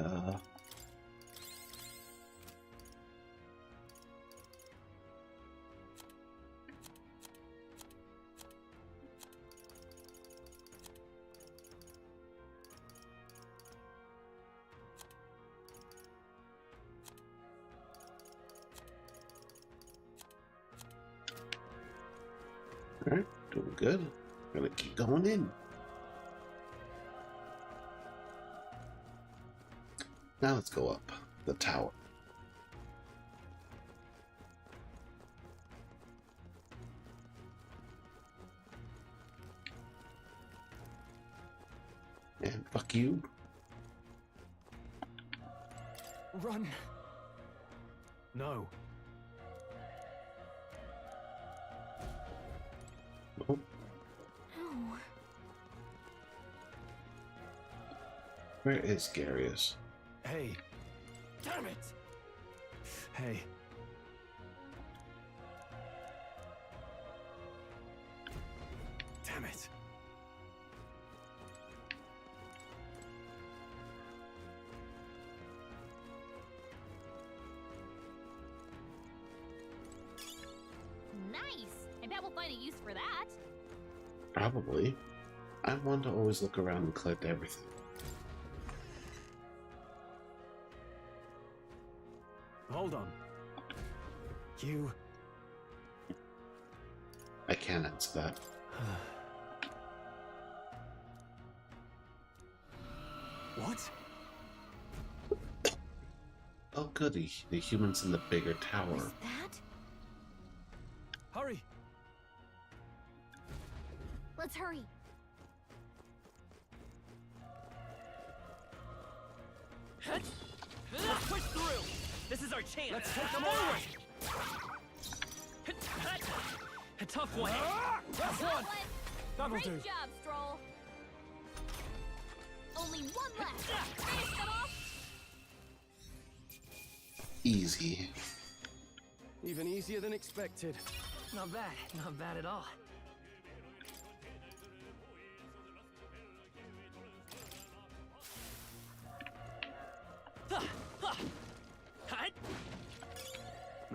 Alright, doing good. Gonna keep going in. Now let's go up the tower. And fuck you. Run. No. Oh. Oh. Where is Garius? Hey. Damn it. Hey. Damn it. Nice! I bet we'll find a use for that. Probably. I want to always look around and collect everything. Hold on. You... I can't answer that. What? Oh goody, the humans in the bigger tower. That? Hurry! Let's hurry. Let's push through. This is our chance. Let's take them away. A tough one. That's one. That'll Great do. job, Stroll. Only one left. Finish them off. Easy. Even easier than expected. Not bad. Not bad at all.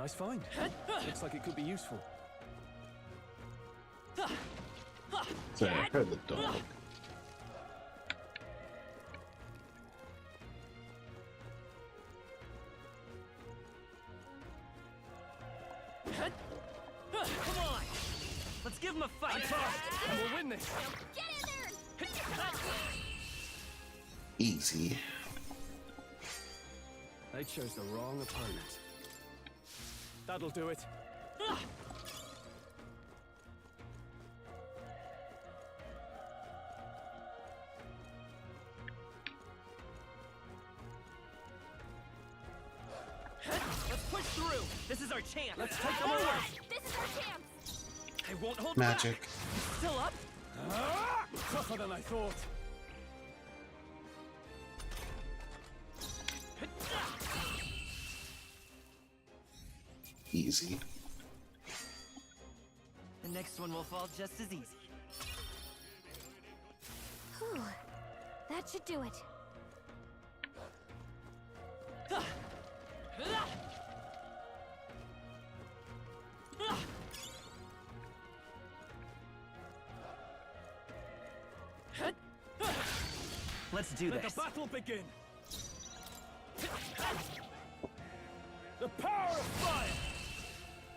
Nice find. Looks like it could be useful. Sorry, I heard the dog. Come on. Let's give him a fight. And we'll win this. Get in there. Easy. They chose the wrong opponent. That'll do it. Let's push through. This is our chance. Let's take them away. This is our chance. I won't hold Magic. back. Still up? Tougher than I thought. Easy. The next one will fall just as easy. Whew. That should do it. Let's do Let this. the battle begin. The power of fire.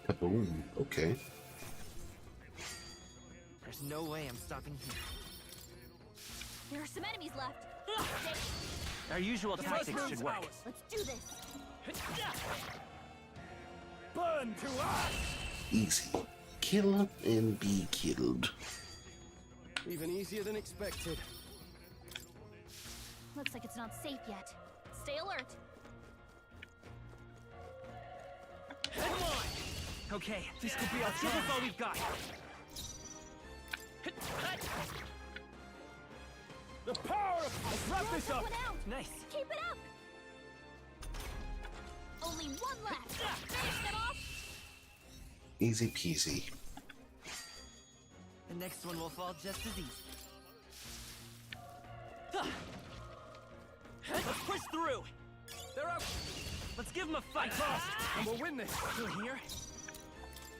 Kaboom. Okay. There's no way I'm stopping here. There are some enemies left. Our usual The tactics first should room's work. ours. Let's do this. Burn to ash. Easy. Kill and be killed. Even easier than expected. Looks like it's not safe yet. Stay alert. Come on! Okay, this could be our chance. This is all we've got. The power of... Let's wrap this up. One out. Nice. Keep it up. Only one left. Finish them off. Easy peasy. The next one will fall just as easy. Let's push through. They're out. Let's give them a fight. And we'll win this. Still here?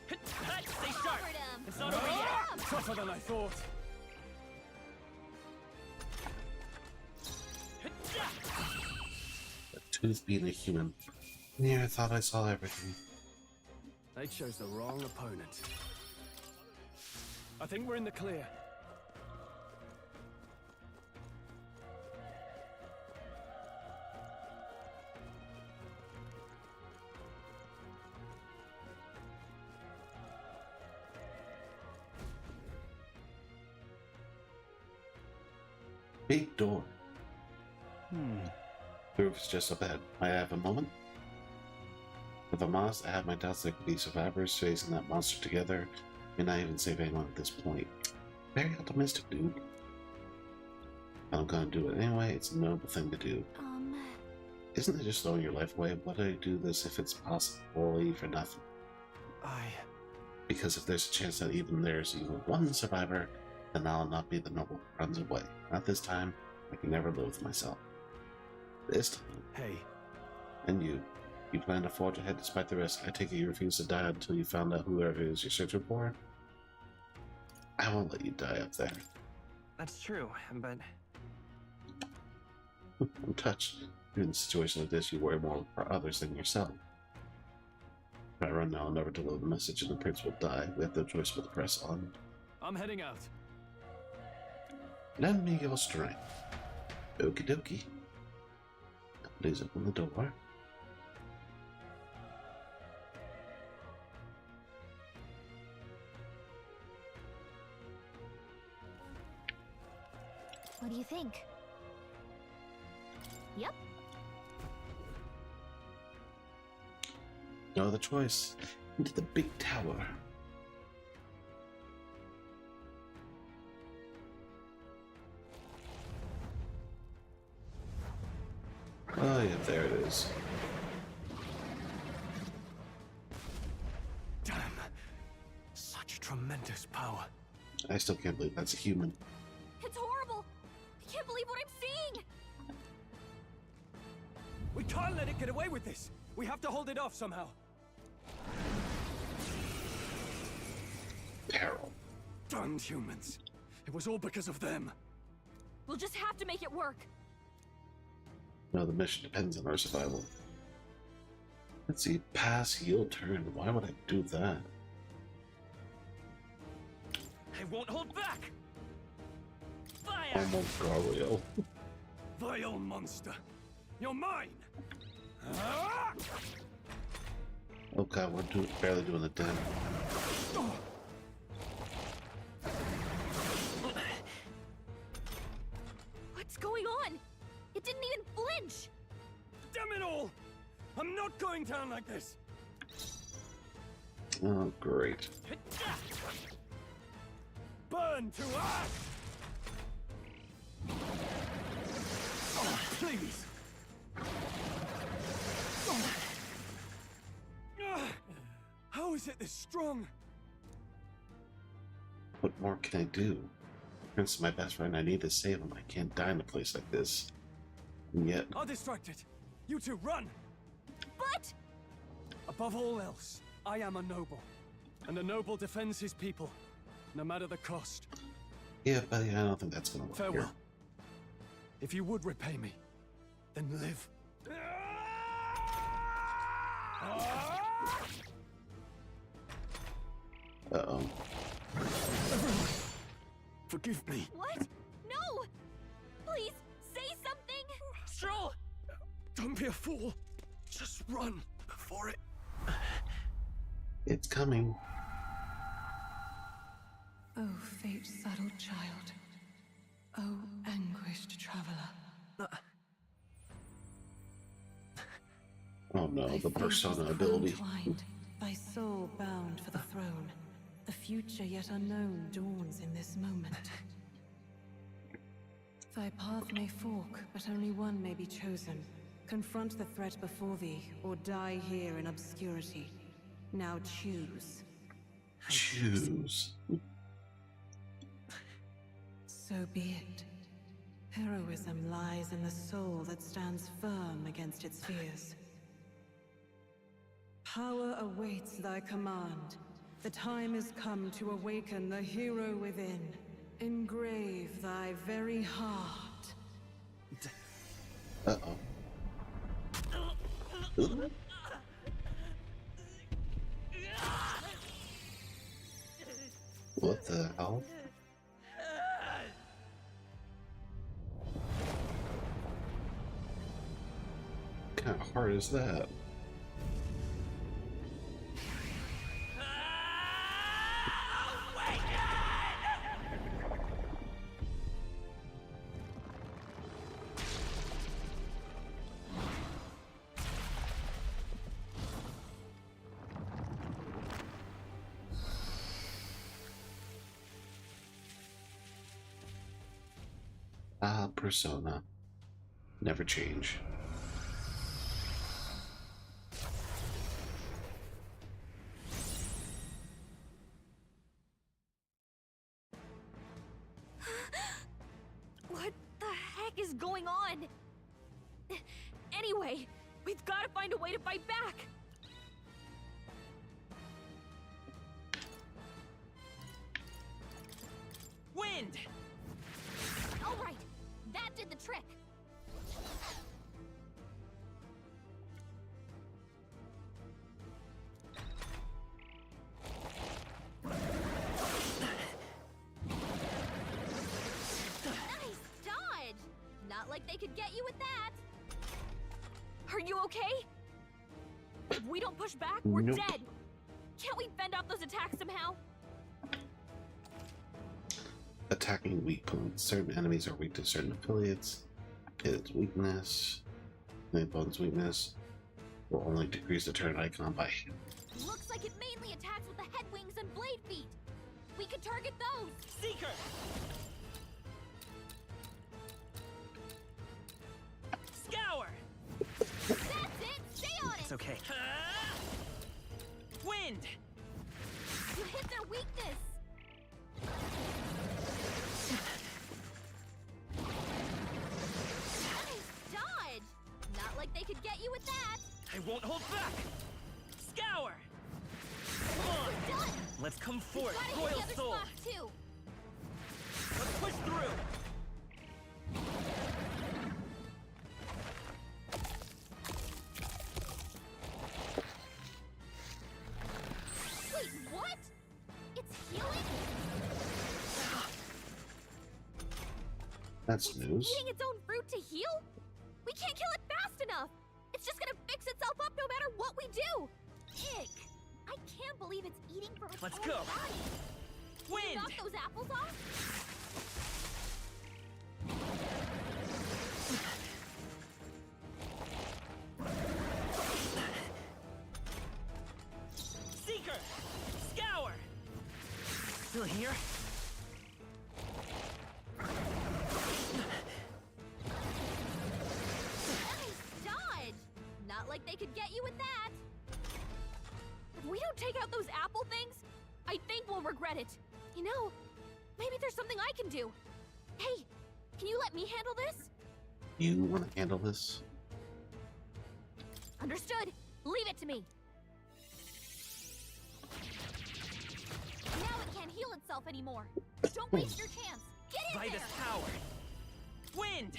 Stay sharp. Covered 'em. It's not over yet. Tougher than I thought. A tooth being a human. Yeah, I thought I saw everything. They chose the wrong opponent. I think we're in the clear. Big door. The roof is just so bad. I have a moment. If I'm honest, I have my doubts there could be survivors facing that monster together. May not even save anyone at this point. Very optimistic, dude. But I'm gonna do it anyway. It's a noble thing to do. Isn't it just throwing your life away? Why do I do this if it's possibly for nothing? Because if there's a chance that even there's even one survivor, then I'll not be the noble who runs away. Not this time. I can never live with myself. This time. Hey. And you. You plan to forge ahead despite the risk. I take it you refuse to die until you found out whoever it is you're searching for? I won't let you die up there. That's true, but... I'm touched. In a situation like this, you worry more for others than yourself. If I run now, I'll never deliver the message and the prince will die. We have no choice but to press on. I'm heading out. Lend me your strength. Okie dokie. Please open the door. What do you think? Yep. No other choice. Into the big tower. Oh yeah, there it is. Damn. Such tremendous power. I still can't believe that's a human. It's horrible. I can't believe what I'm seeing. We can't let it get away with this. We have to hold it off somehow. Peril. Damned humans. It was all because of them. We'll just have to make it work. No, the mission depends on our survival. Let's see, pass, heal, turn. Why would I do that? I won't hold back. Fire! Almost Gargoyle. Vile monster. You're mine. Oh god, we're barely doing the damage. What's going on? It didn't even flinch. Damn it all! I'm not going down like this. Oh, great. Burn to ash! Oh, please. How is it this strong? What more can I do? Prince is my best friend. I need to save him. I can't die in a place like this. And yet... I'll distract it. You two, run! But... Above all else, I am a noble. And a noble defends his people, no matter the cost. Yeah, buddy, I don't think that's gonna work. Farewell. Here. If you would repay me, then live. Uh-oh. Everyone, forgive me. What? No! Please, say something! Stroll! Don't be a fool. Just run before it... It's coming. Oh, fate-saddled child. Oh, anguished traveler. Oh no, the persona ability. Thy soul bound for the throne. The future yet unknown dawns in this moment. Thy path may fork, but only one may be chosen. Confront the threat before thee, or die here in obscurity. Now choose. Choose. So be it. Heroism lies in the soul that stands firm against its fears. Power awaits thy command. The time is come to awaken the hero within. Engrave thy very heart. Uh-oh. What the hell? What kind of heart is that? Persona. Never change. What the heck is going on? Anyway, we've got to find a way to fight back. Wind! All right, that did the trick. Nice dodge! Not like they could get you with that. Are you okay? If we don't push back, we're Nope. dead. Can't we fend off those attacks somehow? Attacking weak points. Certain enemies are weak to certain affiliates. Its weakness, the opponent's weakness, will only decrease the turn icon by. Looks like it mainly attacks with the head wings and blade feet. We could target those. Seeker! Scour! That's it. Stay on it. It's okay. Wind! You hit their weakness. Nice dodge. Not like they could get you with that. I won't hold back! Scour! Come on! Done. Let's come We've forth, gotta hit Royal the other Soul! spot too. Let's push through! Wait, what? It's healing? That's news. Eating its own fruit to heal? We can't kill it fast enough. It's just gonna fix itself up no matter what we do. Ick. I can't believe it's eating from its Let's own go. body. Can you Wind! knock those apples off? Seeker! Scour! Still here? Nice dodge. Not like they could get you with that. If we don't take out those apple things, I think we'll regret it. You know, maybe there's something I can do. Hey, can you let me handle this? You want to handle this? Understood. Leave it to me. Now it can't heal itself anymore. Don't waste your chance. Get in By there. this power! Wind!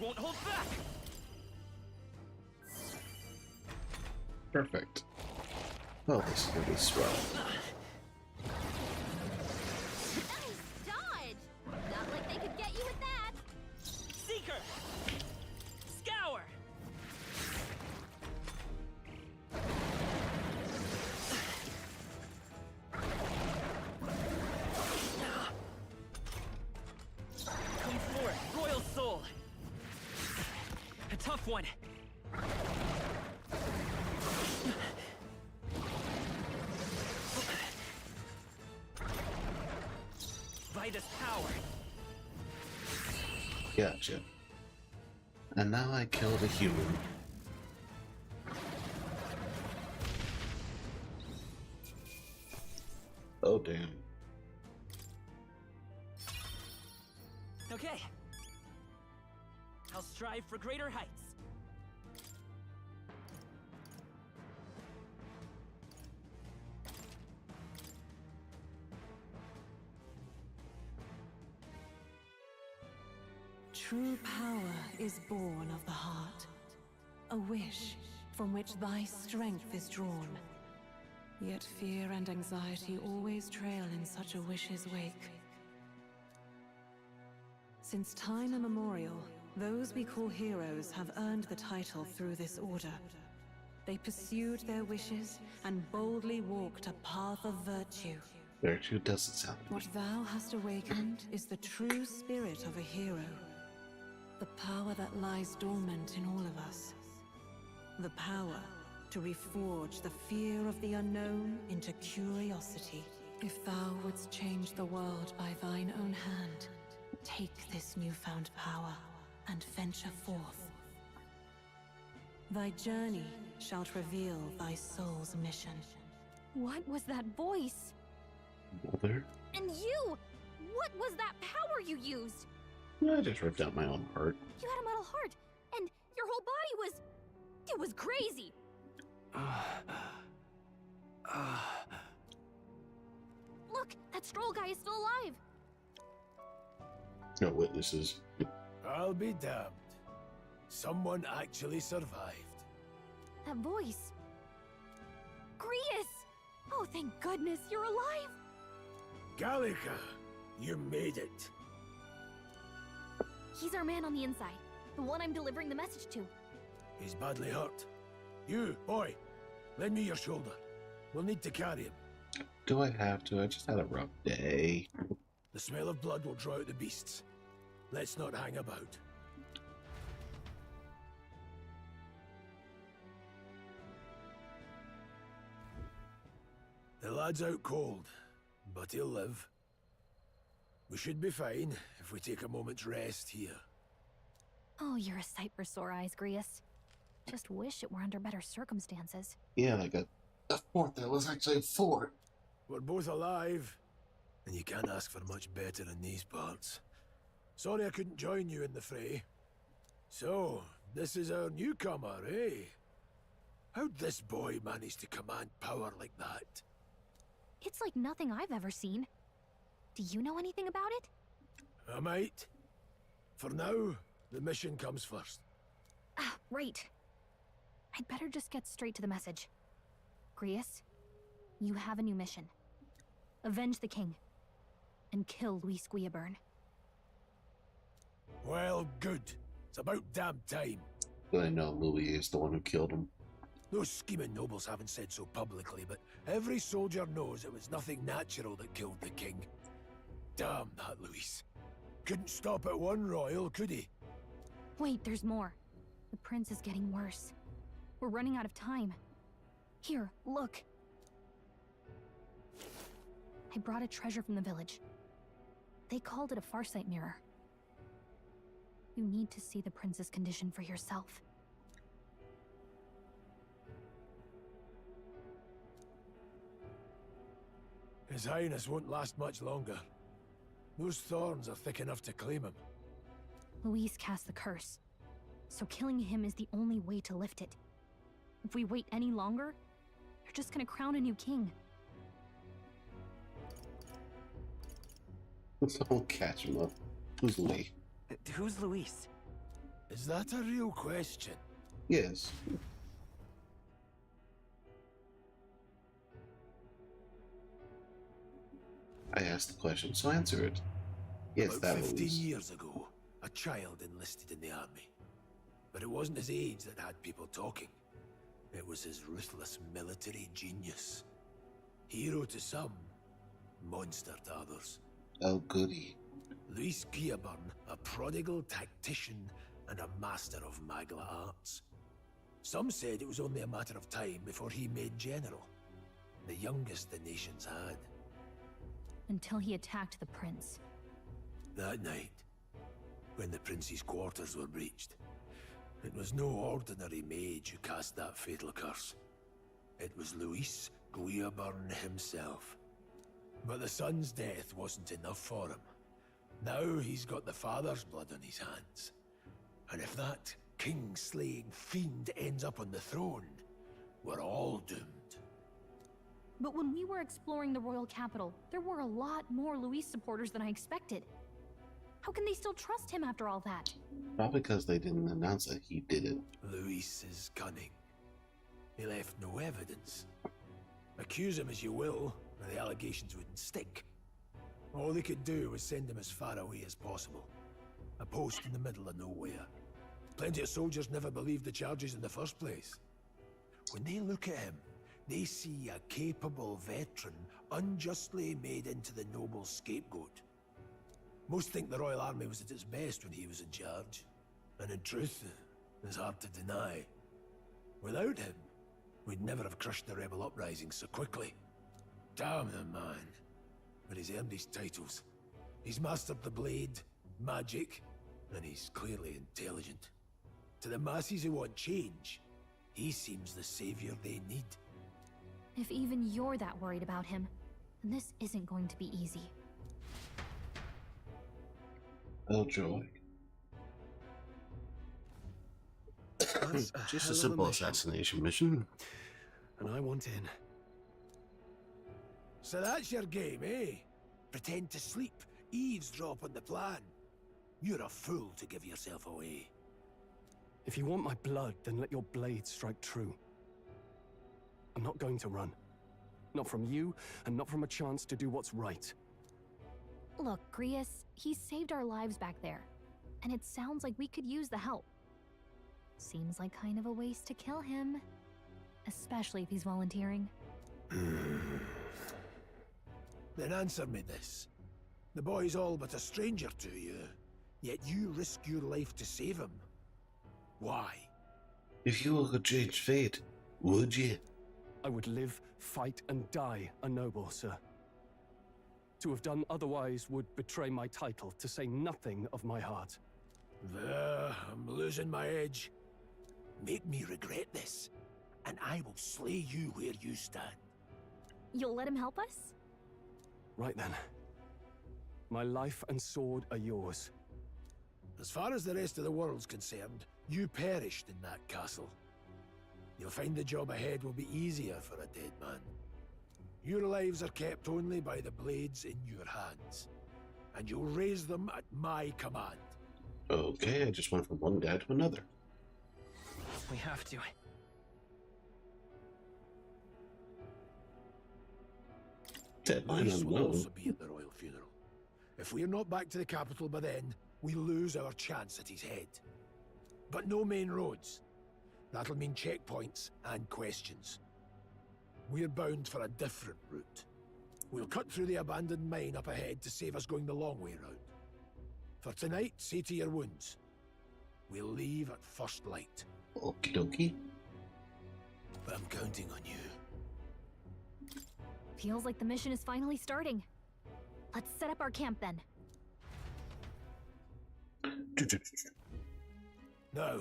won't hold back! Perfect. Oh, this is gonna be swell. Nice dodge! Not like they could get you with that! Seeker! Scour! Come forth, Royal Soul! A tough one! By this power! Gotcha. And now I killed a human. Oh, damn. Okay. I'll strive for greater heights. True power is born of the heart, a wish from which thy strength is drawn. Yet fear and anxiety always trail in such a wish's wake. Since time immemorial, those we call heroes have earned the title through this order. They pursued their wishes and boldly walked a path of virtue. Virtue doesn't sound good. What thou hast awakened is the true spirit of a hero. The power that lies dormant in all of us. The power to reforge the fear of the unknown into curiosity. If thou wouldst change the world by thine own hand, take this newfound power and venture forth. Thy journey shalt reveal thy soul's mission. What was that voice? Mother? And you! What was that power you used? I just ripped out my own heart. You had a metal heart, and your whole body was... It was crazy! Look, that Stroll guy is still alive! No witnesses. I'll be damned. Someone actually survived. That voice... Grius! Oh, thank goodness, you're alive! Gallica, you made it. He's our man on the inside, the one I'm delivering the message to. He's badly hurt. You, boy, lend me your shoulder. We'll need to carry him. Do I have to? I just had a rough day. The smell of blood will draw out the beasts. Let's not hang about. The lad's out cold, but he'll live. We should be fine if we take a moment's rest here. Oh, you're a sight for sore eyes, Grius. Just wish it were under better circumstances. Yeah, like a fort that was actually a fort. We're both alive, and you can't ask for much better in these parts. Sorry I couldn't join you in the fray. So, this is our newcomer, eh? How'd this boy manage to command power like that? It's like nothing I've ever seen. Do you know anything about it? I might. For now, the mission comes first. Ah, right. I'd better just get straight to the message. Grius, you have a new mission. Avenge the king. And kill Luis Guillaburn. Well, good. It's about damn time. I know Louis is the one who killed him. Those scheming nobles haven't said so publicly, but every soldier knows it was nothing natural that killed the king. Damn that Luis. Couldn't stop at one royal, could he? Wait, there's more. The prince is getting worse. We're running out of time. Here, look. I brought a treasure from the village. They called it a farsight mirror. You need to see the prince's condition for yourself. His Highness won't last much longer. Those thorns are thick enough to claim him. Luis cast the curse, so killing him is the only way to lift it. If we wait any longer, you're just gonna crown a new king. Someone catch him up. Who's Lee? Who's Luis? Is that a real question? Yes. I asked the question, so answer it. Yes, About that 15 was. years ago, a child enlisted in the army. But it wasn't his age that had people talking. It was his ruthless military genius. Hero to some, monster to others. Oh, goody. Luis Guillaburn, a prodigal tactician and a master of magla arts. Some said it was only a matter of time before he made general, the youngest the nations had. Until he attacked the prince. That night, when the prince's quarters were breached, it was no ordinary mage who cast that fatal curse. It was Luis Guillaburn himself. But the son's death wasn't enough for him. Now he's got the father's blood on his hands. And if that king-slaying fiend ends up on the throne, we're all doomed. But when we were exploring the royal capital, there were a lot more Luis supporters than I expected. How can they still trust him after all that? Probably because they didn't announce that he did it. Luis is cunning. He left no evidence. Accuse him as you will, the allegations wouldn't stick. All they could do was send him as far away as possible. A post in the middle of nowhere. Plenty of soldiers never believed the charges in the first place. When they look at him, they see a capable veteran unjustly made into the noble scapegoat. Most think the Royal Army was at its best when he was in charge. And in truth, it's hard to deny. Without him, we'd never have crushed the rebel uprising so quickly. Damn the man. But he's earned his titles. He's mastered the blade, magic, and he's clearly intelligent. To the masses who want change, he seems the savior they need. If even you're that worried about him, then this isn't going to be easy. Oh, joy. Just a simple assassination mission. And I want in. So that's your game, eh? Pretend to sleep, eavesdrop on the plan. You're a fool to give yourself away. If you want my blood, then let your blade strike true. I'm not going to run. Not from you, and not from a chance to do what's right. Look, Grius, he saved our lives back there. And it sounds like we could use the help. Seems like kind of a waste to kill him. Especially if he's volunteering. Then answer me this. The boy's all but a stranger to you, yet you risk your life to save him. Why? If you could change fate, would you? I would live, fight, and die a noble, sir. To have done otherwise would betray my title, to say nothing of my heart. There, I'm losing my edge. Make me regret this, and I will slay you where you stand. You'll let him help us? Right then. My life and sword are yours. As far as the rest of the world's concerned, you perished in that castle. You'll find the job ahead will be easier for a dead man. Your lives are kept only by the blades in your hands, and you'll raise them at my command. Okay, I just went from one guy to another. We have to. Deadline Luis will unknown. also be at the royal funeral. If we're not back to the capital by then, we lose our chance at his head. But no main roads. That'll mean checkpoints and questions. We're bound for a different route. We'll cut through the abandoned mine up ahead to save us going the long way round. For tonight, see to your wounds. We'll leave at first light. Okie dokie. But I'm counting on you. Feels like the mission is finally starting. Let's set up our camp then. Now,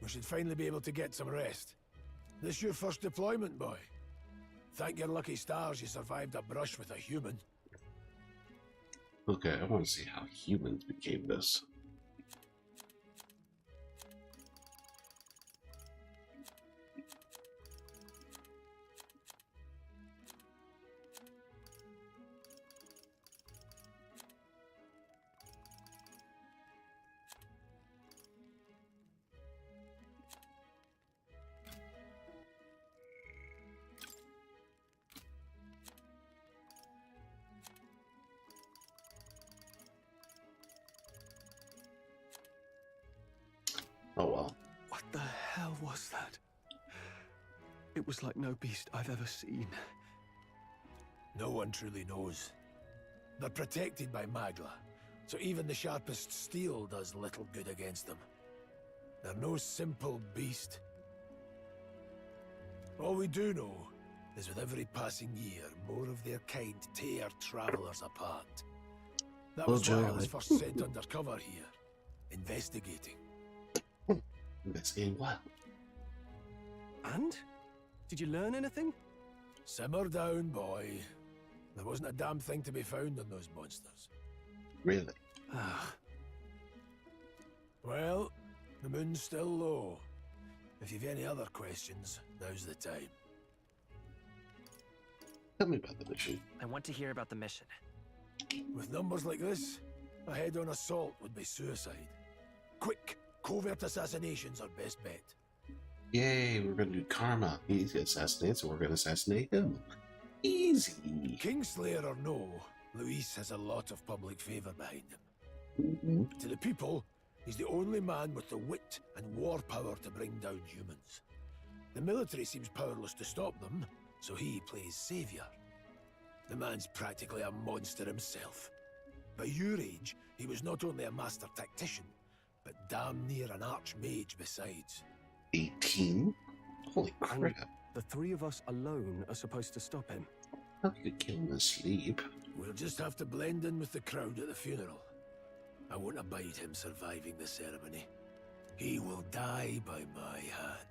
we should finally be able to get some rest. This your first deployment, boy? Thank your lucky stars you survived a brush with a human. Okay, I want to see how humans became this. was that? It was like no beast I've ever seen. No one truly knows. They're protected by Magla, so even the sharpest steel does little good against them. They're no simple beast. All we do know is with every passing year, more of their kind tear travelers apart. That was why I was first sent undercover here, investigating. Investigating what? And? Did you learn anything? Simmer down, boy. There wasn't a damn thing to be found on those monsters. Really? Well, the moon's still low. If you've any other questions, now's the time. Tell me about the mission. I want to hear about the mission. With numbers like this, a head-on assault would be suicide. Quick, covert assassinations are best bet. Yay, we're gonna do karma. He assassinates, so we're gonna assassinate him. Easy. Kingslayer or no, Luis has a lot of public favor behind him. To the people, he's the only man with the wit and war power to bring down humans. The military seems powerless to stop them, so he plays savior. The man's practically a monster himself. By your age, he was not only a master tactician, but damn near an archmage besides. 18? Holy crap. And the three of us alone are supposed to stop him. How could you kill him asleep? We'll just have to blend in with the crowd at the funeral. I won't abide him surviving the ceremony. He will die by my hand.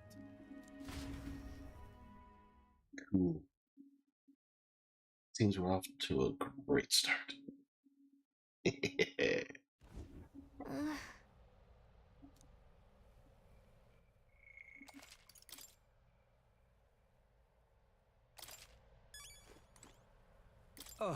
Cool. Seems we're off to a great start. Huh?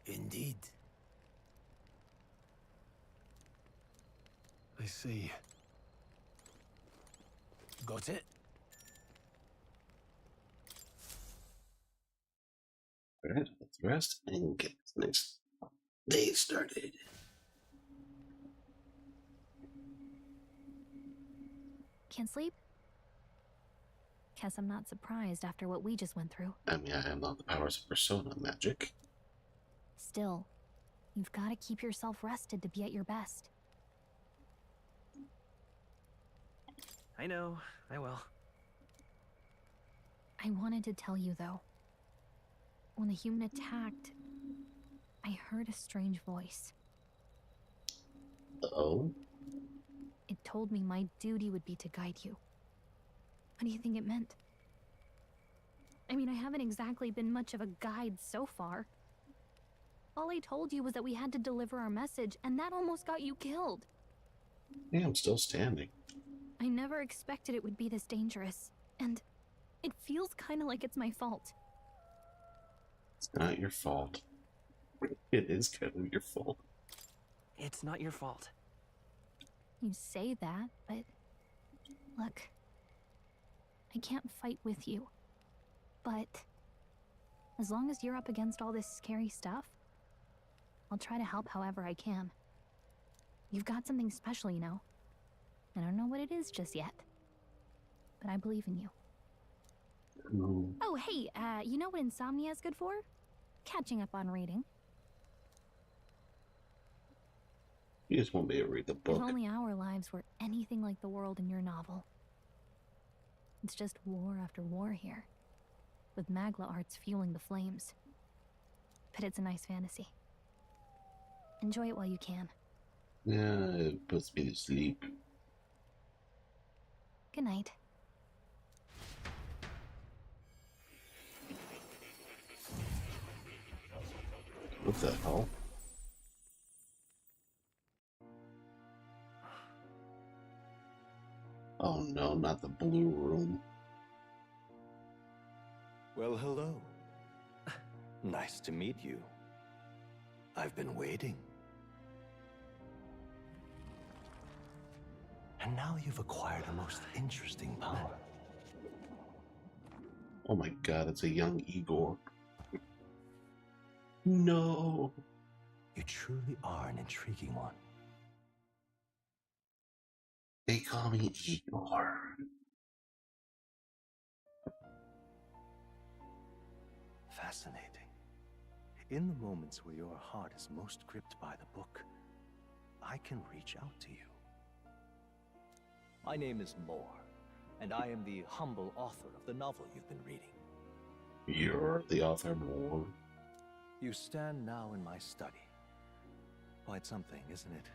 Indeed. I see. Got it? Alright, let's rest and get this next day started. Can't sleep? Guess I'm not surprised after what we just went through. I mean, I have not the powers of persona magic. Still, you've got to keep yourself rested to be at your best. I know, I will. I wanted to tell you, though. When the human attacked, I heard a strange voice. Oh? It told me my duty would be to guide you. What do you think it meant? I mean, I haven't exactly been much of a guide so far. All I told you was that we had to deliver our message, and that almost got you killed. Yeah, I'm still standing. I never expected it would be this dangerous, and it feels kind of like it's my fault. It's not your fault. It is kind of your fault. It's not your fault. You say that, but look, I can't fight with you. But as long as you're up against all this scary stuff, I'll try to help however I can. You've got something special, you know. I don't know what it is just yet, but I believe in you. Ooh. Oh, hey, you know what insomnia is good for? Catching up on reading. You just won't be able to read the book. If only our lives were anything like the world in your novel. It's just war after war here, with Magla arts fueling the flames. But it's a nice fantasy. Enjoy it while you can. Yeah, it puts me to sleep. Good night. What the hell? Oh no, not the blue room. Well, hello. Nice to meet you. I've been waiting. And now you've acquired a most interesting power. Oh my god, it's a young Igor. No. You truly are an intriguing one. They call me Igor. Fascinating. In the moments where your heart is most gripped by the book, I can reach out to you. My name is Moore, and I am the humble author of the novel you've been reading. You're the author, Moore. You stand now in my study. Quite something, isn't it?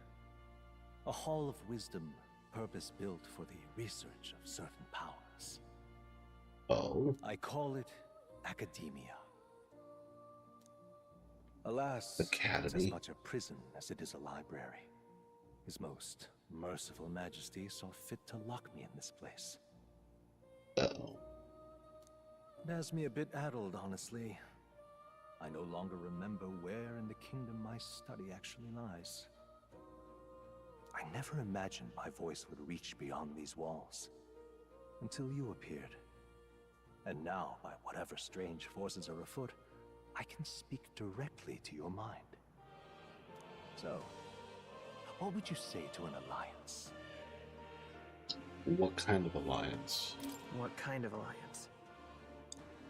A hall of wisdom, purpose-built for the research of certain powers. Oh? I call it academia. Alas, Academy. it's as much a prison as it is a library. His most merciful majesty saw fit to lock me in this place. Uh-oh. It has me a bit addled, honestly. I no longer remember where in the kingdom my study actually lies. I never imagined my voice would reach beyond these walls, until you appeared. And now, by whatever strange forces are afoot, I can speak directly to your mind. So, what would you say to an alliance? What kind of alliance? What kind of alliance?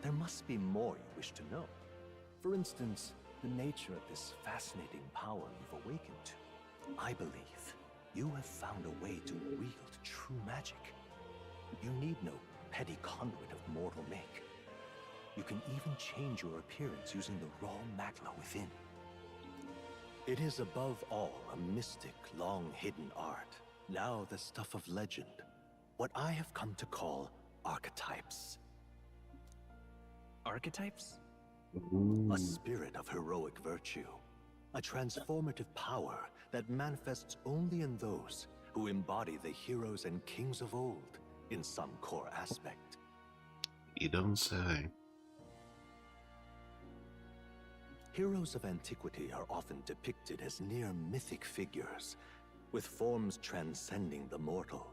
There must be more you wish to know. For instance, the nature of this fascinating power you've awakened to. I believe you have found a way to wield true magic. You need no petty conduit of mortal make. You can even change your appearance using the raw magma within. It is above all a mystic, long-hidden art, now the stuff of legend, what I have come to call archetypes. Archetypes? A spirit of heroic virtue. A transformative power that manifests only in those who embody the heroes and kings of old in some core aspect. You don't say. Heroes of antiquity are often depicted as near mythic figures, with forms transcending the mortal.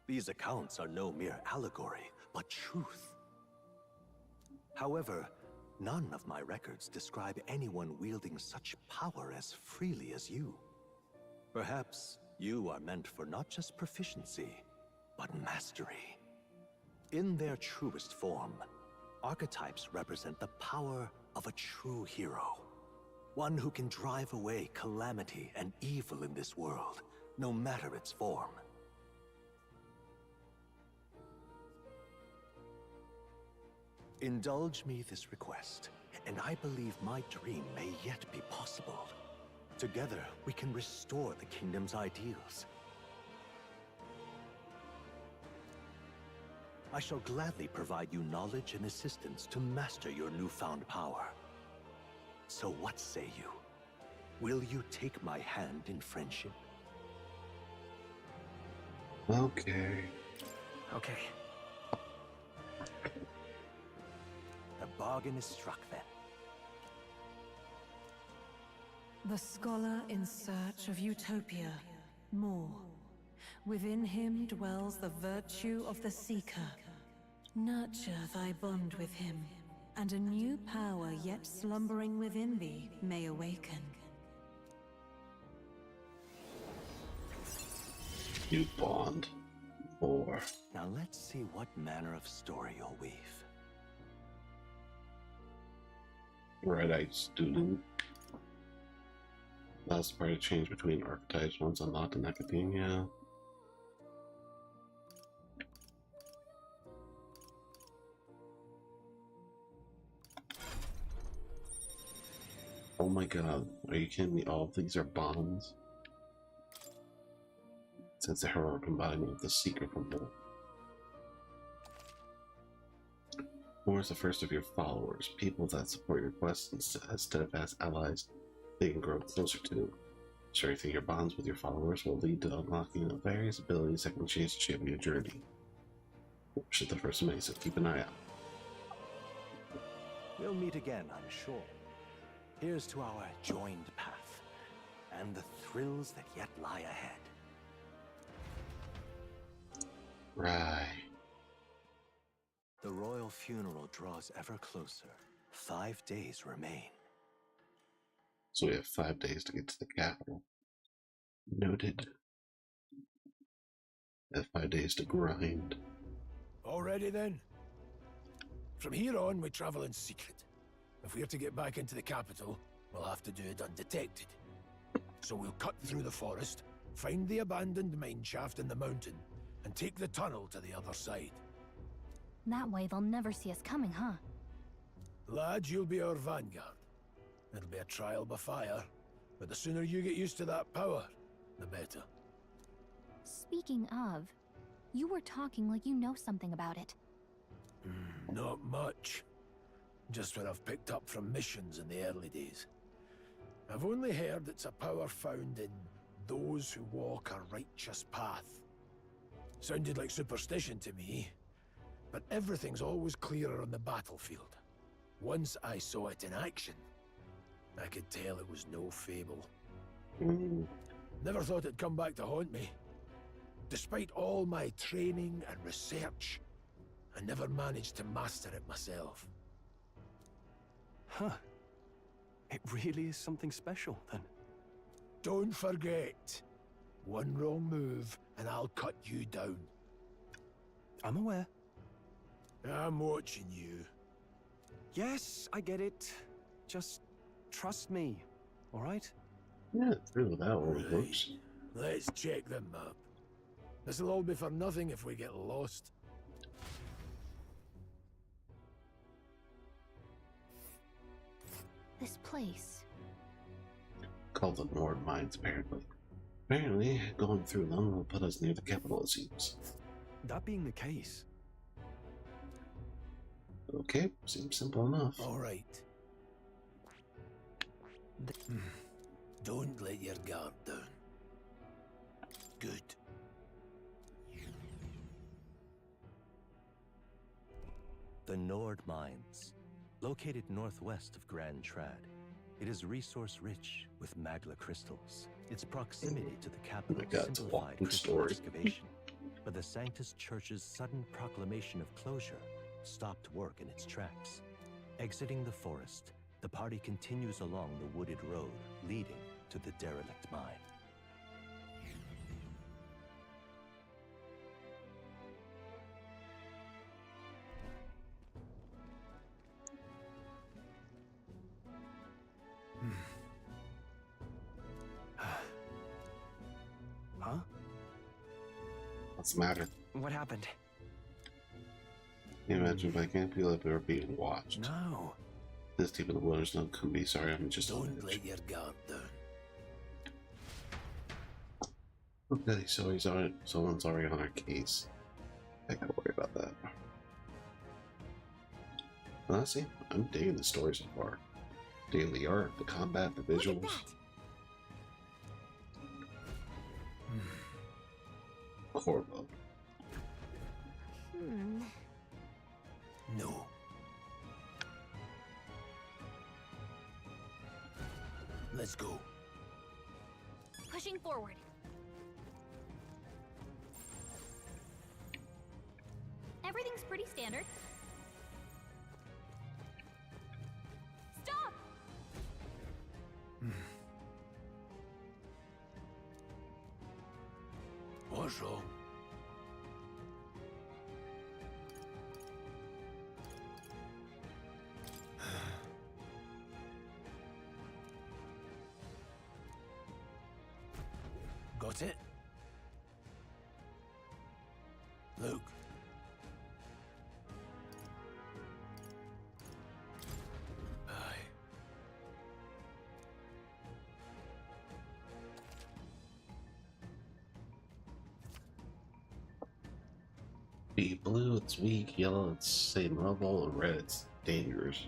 These accounts are no mere allegory, but truth. However, none of my records describe anyone wielding such power as freely as you. Perhaps you are meant for not just proficiency, but mastery. In their truest form, archetypes represent the power of a true hero. One who can drive away calamity and evil in this world, no matter its form. Indulge me this request, and I believe my dream may yet be possible. Together, we can restore the kingdom's ideals. I shall gladly provide you knowledge and assistance to master your newfound power. So what say you? Will you take my hand in friendship? Okay. Okay. The bargain is struck then. The scholar in search of utopia, more. Within him dwells the virtue of the seeker. Nurture thy bond with him, and a new power yet slumbering within thee may awaken. You bond more. Now let's see what manner of story you'll weave. Red-eyed student. Last part of change between archetypes once unlocked in academia. Oh my god, are you kidding me? All of these are bonds? Since the heroic embodiment of the Seeker from Wolf. Moore is the first of your followers, people that support your quest as steadfast allies they can grow closer to. Strengthening your bonds with your followers will lead to unlocking of various abilities that can change the shape of your journey. Should the first many, so keep an eye out. We'll meet again, I'm sure. Here's to our joined path, and the thrills that yet lie ahead. Right. The royal funeral draws ever closer. 5 days remain. So we have 5 days to get to the capital. Noted. We have 5 days to grind. Already then? From here on, we travel in secret. If we're to get back into the capital, we'll have to do it undetected. So we'll cut through the forest, find the abandoned mine shaft in the mountain, and take the tunnel to the other side. That way they'll never see us coming, huh? Lad, you'll be our vanguard. It'll be a trial by fire, but the sooner you get used to that power, the better. Speaking of, you were talking like you know something about it. Not much. Just what I've picked up from missions in the early days. I've only heard it's a power found in those who walk a righteous path. Sounded like superstition to me, but everything's always clearer on the battlefield. Once I saw it in action, I could tell it was no fable. Never thought it'd come back to haunt me. Despite all my training and research, I never managed to master it myself. Huh. It really is something special, then. Don't forget, one wrong move and I'll cut you down. I'm aware. I'm watching you. Yes, I get it. Just trust me, all right? Yeah, true, that one works. Let's check the map. This'll all be for nothing if we get lost. This place. Called the Nord Mines, apparently. Apparently, going through them will put us near the capital, it seems. That being the case. Okay, seems simple enough. All right. Don't let your guard down. Good. The Nord Mines, located northwest of Grand Trad. It is resource-rich with magla crystals. Its proximity to the capital simplified crystal excavation, but the Sanctus Church's sudden proclamation of closure stopped work in its tracks. Exiting the forest, the party continues along the wooded road leading to the derelict mine. Huh? What's the matter? What happened? Can you imagine if I can't feel like we were being watched? No. This deep in the wilderness, no, couldn't be. Sorry, I'm just. Don't let your guard down. Okay, so someone's already on our case. I gotta worry about that. Honestly, I'm digging the story so far. Digging the art, the combat, the visuals. Corvo. No. Let's go. Pushing forward. Everything's pretty standard. Stop! What's wrong? Got it? Luke. Aye. Be blue, it's weak. Yellow, it's same level. And red, it's dangerous.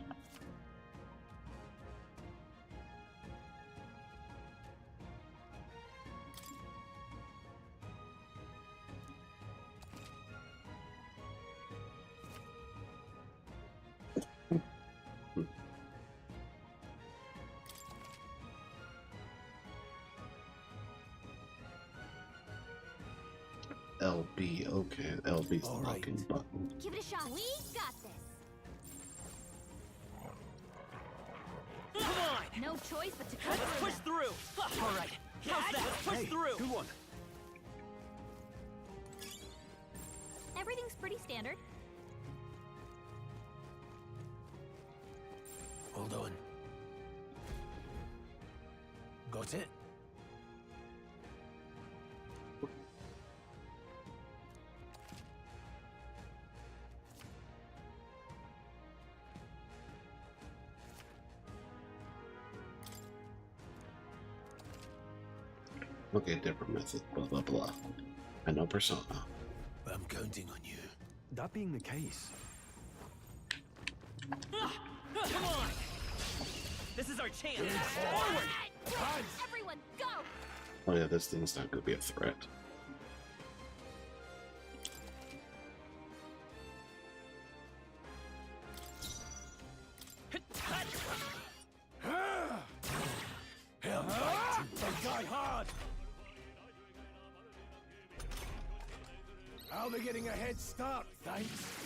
LB. Okay, LB's the locking button. Give it a shot. We got this. Come on! No choice but to cut Let's push through! All right, how's that? Let's push through! Good one. Everything's pretty standard. Hold on. Got it? Okay, different method, blah blah blah. I know Persona. I'm counting on you. That being the case, Come on! This is our chance! Forward! Everyone, go! Oh yeah, this thing's not gonna be a threat. Hell, they die hard. I'll be getting a head start, thanks.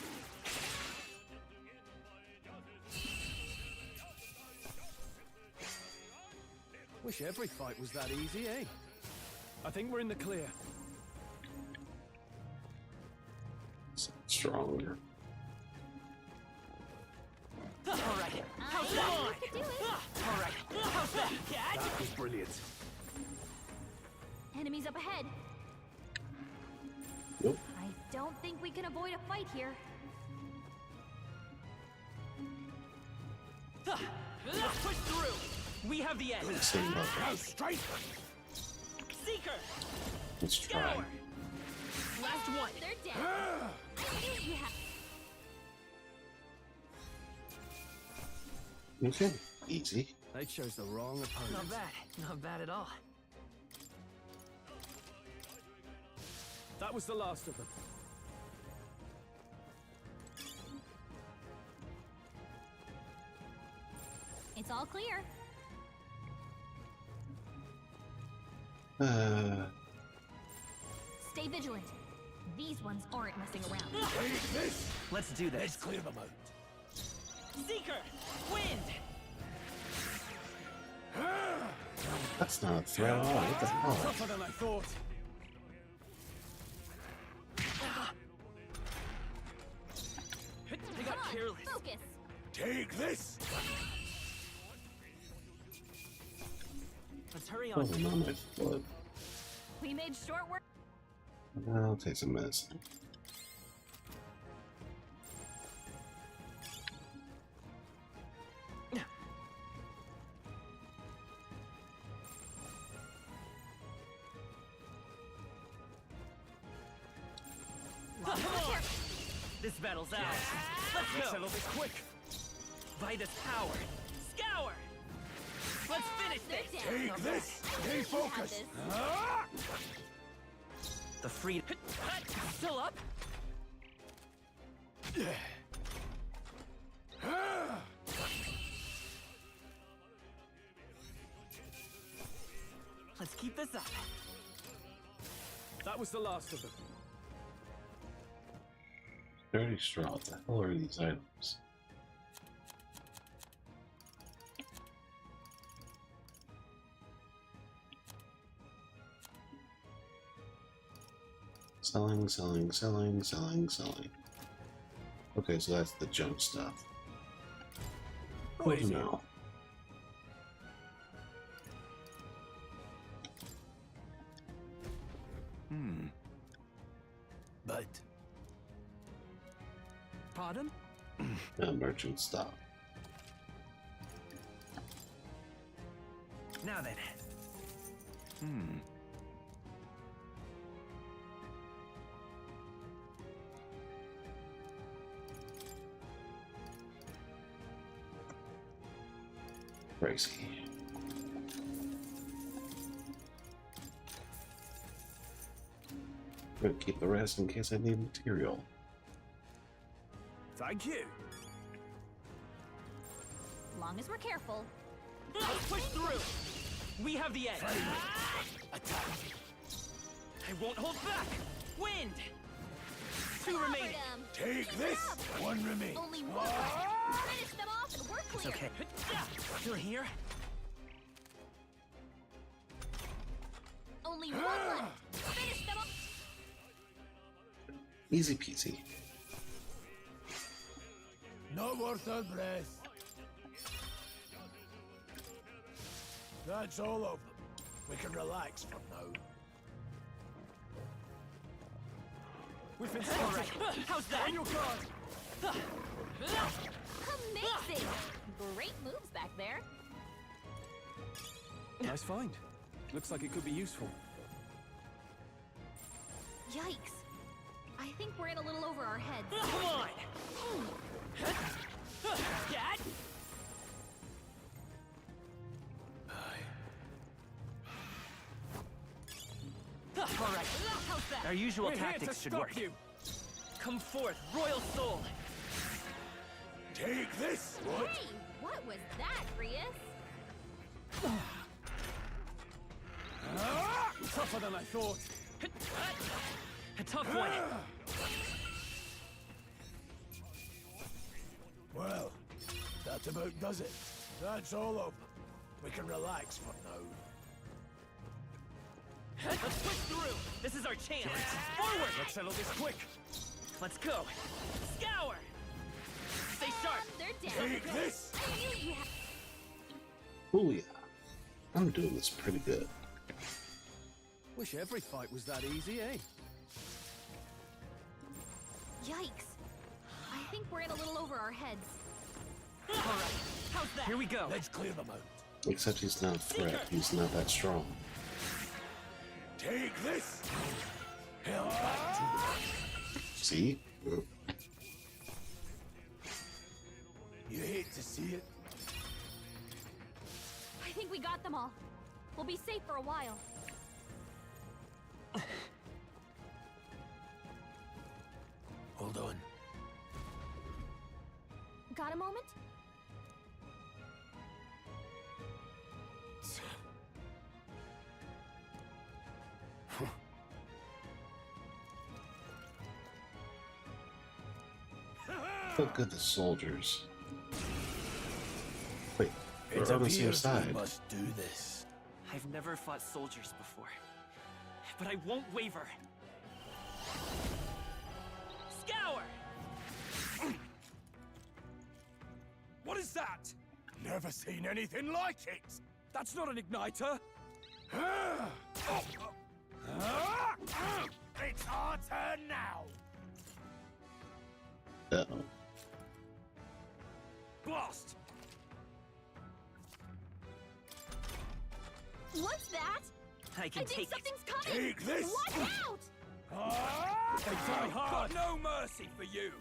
wish every fight was that easy, eh? I think we're in the clear. Stronger. All right, how's that? All right, how's that? That was brilliant. Enemies up ahead. Nope. I don't think we can avoid a fight here. Let's push through. We have the edge. Go straight. Seeker. Let's try. Last one. They're dead. I knew you had. Okay, easy. They chose the wrong opponent. Not bad. Not bad at all. That was the last of them. It's all clear. Stay vigilant. These ones aren't messing around. Let's do this. Let's clear them out. Seeker! Wind! That's not a threat at all. What the hell? Tougher than I thought. They got careless. Focus. Take this. Let's hurry on. Oh, not my blood. We made short work. I'll take some medicine. Come on! This battle's ours. Let's go. Settle this quick. By this power. Scour! Let's finish this! Take this. Stay focused. The freedom. Still up? Let's keep this up. That was the last of them. Dirty straw. What the hell are these items? Selling, selling, selling, selling, selling. Okay, so that's the junk stuff. Oh no. But Pardon? Merchant stop. Now then. Crazy. I'm gonna keep the rest in case I need material. Thank you. Long as we're careful. Let's push through. We have the edge. Attack. I won't hold back. Wind! 2 remaining. Take this! One remains. Only one left. Finish them off and we're It's clear. okay. You're here? Only one left. Finish them off. Easy peasy. Not worth our breath. That's all of them. We can relax for now. We've been spotted. How's that? On your guard. Amazing. Great moves back there. Nice find. Looks like it could be useful. Yikes. I think we're in a little over our heads. Come on! Dad? All right. How's that? Our usual We're here tactics to should stop work. you. Come forth, Royal Soul! Take this! What? Hey, what was that, Rias? Tougher than I thought. A tough one. Well, that about does it. That's all of them. We can relax for now. Let's push through! This is our chance! Forward! Let's settle this quick. Let's go! Scour! Stay sharp! They're down. Take this! I knew you had... Oh yeah. I'm doing this pretty good. Wish every fight was that easy, eh? Yikes. I think we're in a little over our heads. All right, how's that? Here we go. Let's clear them out. Except he's not a threat. He's not that strong. Take this! Hell back to See? you hate to see it. I think we got them all. We'll be safe for a while. Hold on. Got a moment? Look at the soldiers. Wait, It we're on the same appears we side. must do this. I've never fought soldiers before, but I won't waver. Scour! What is that? Never seen anything like it! That's not an igniter. It's our turn now! Uh-oh. Blast! What's that? I can I think take something's coming! Take this! Watch out! They try hard! Got no mercy for you.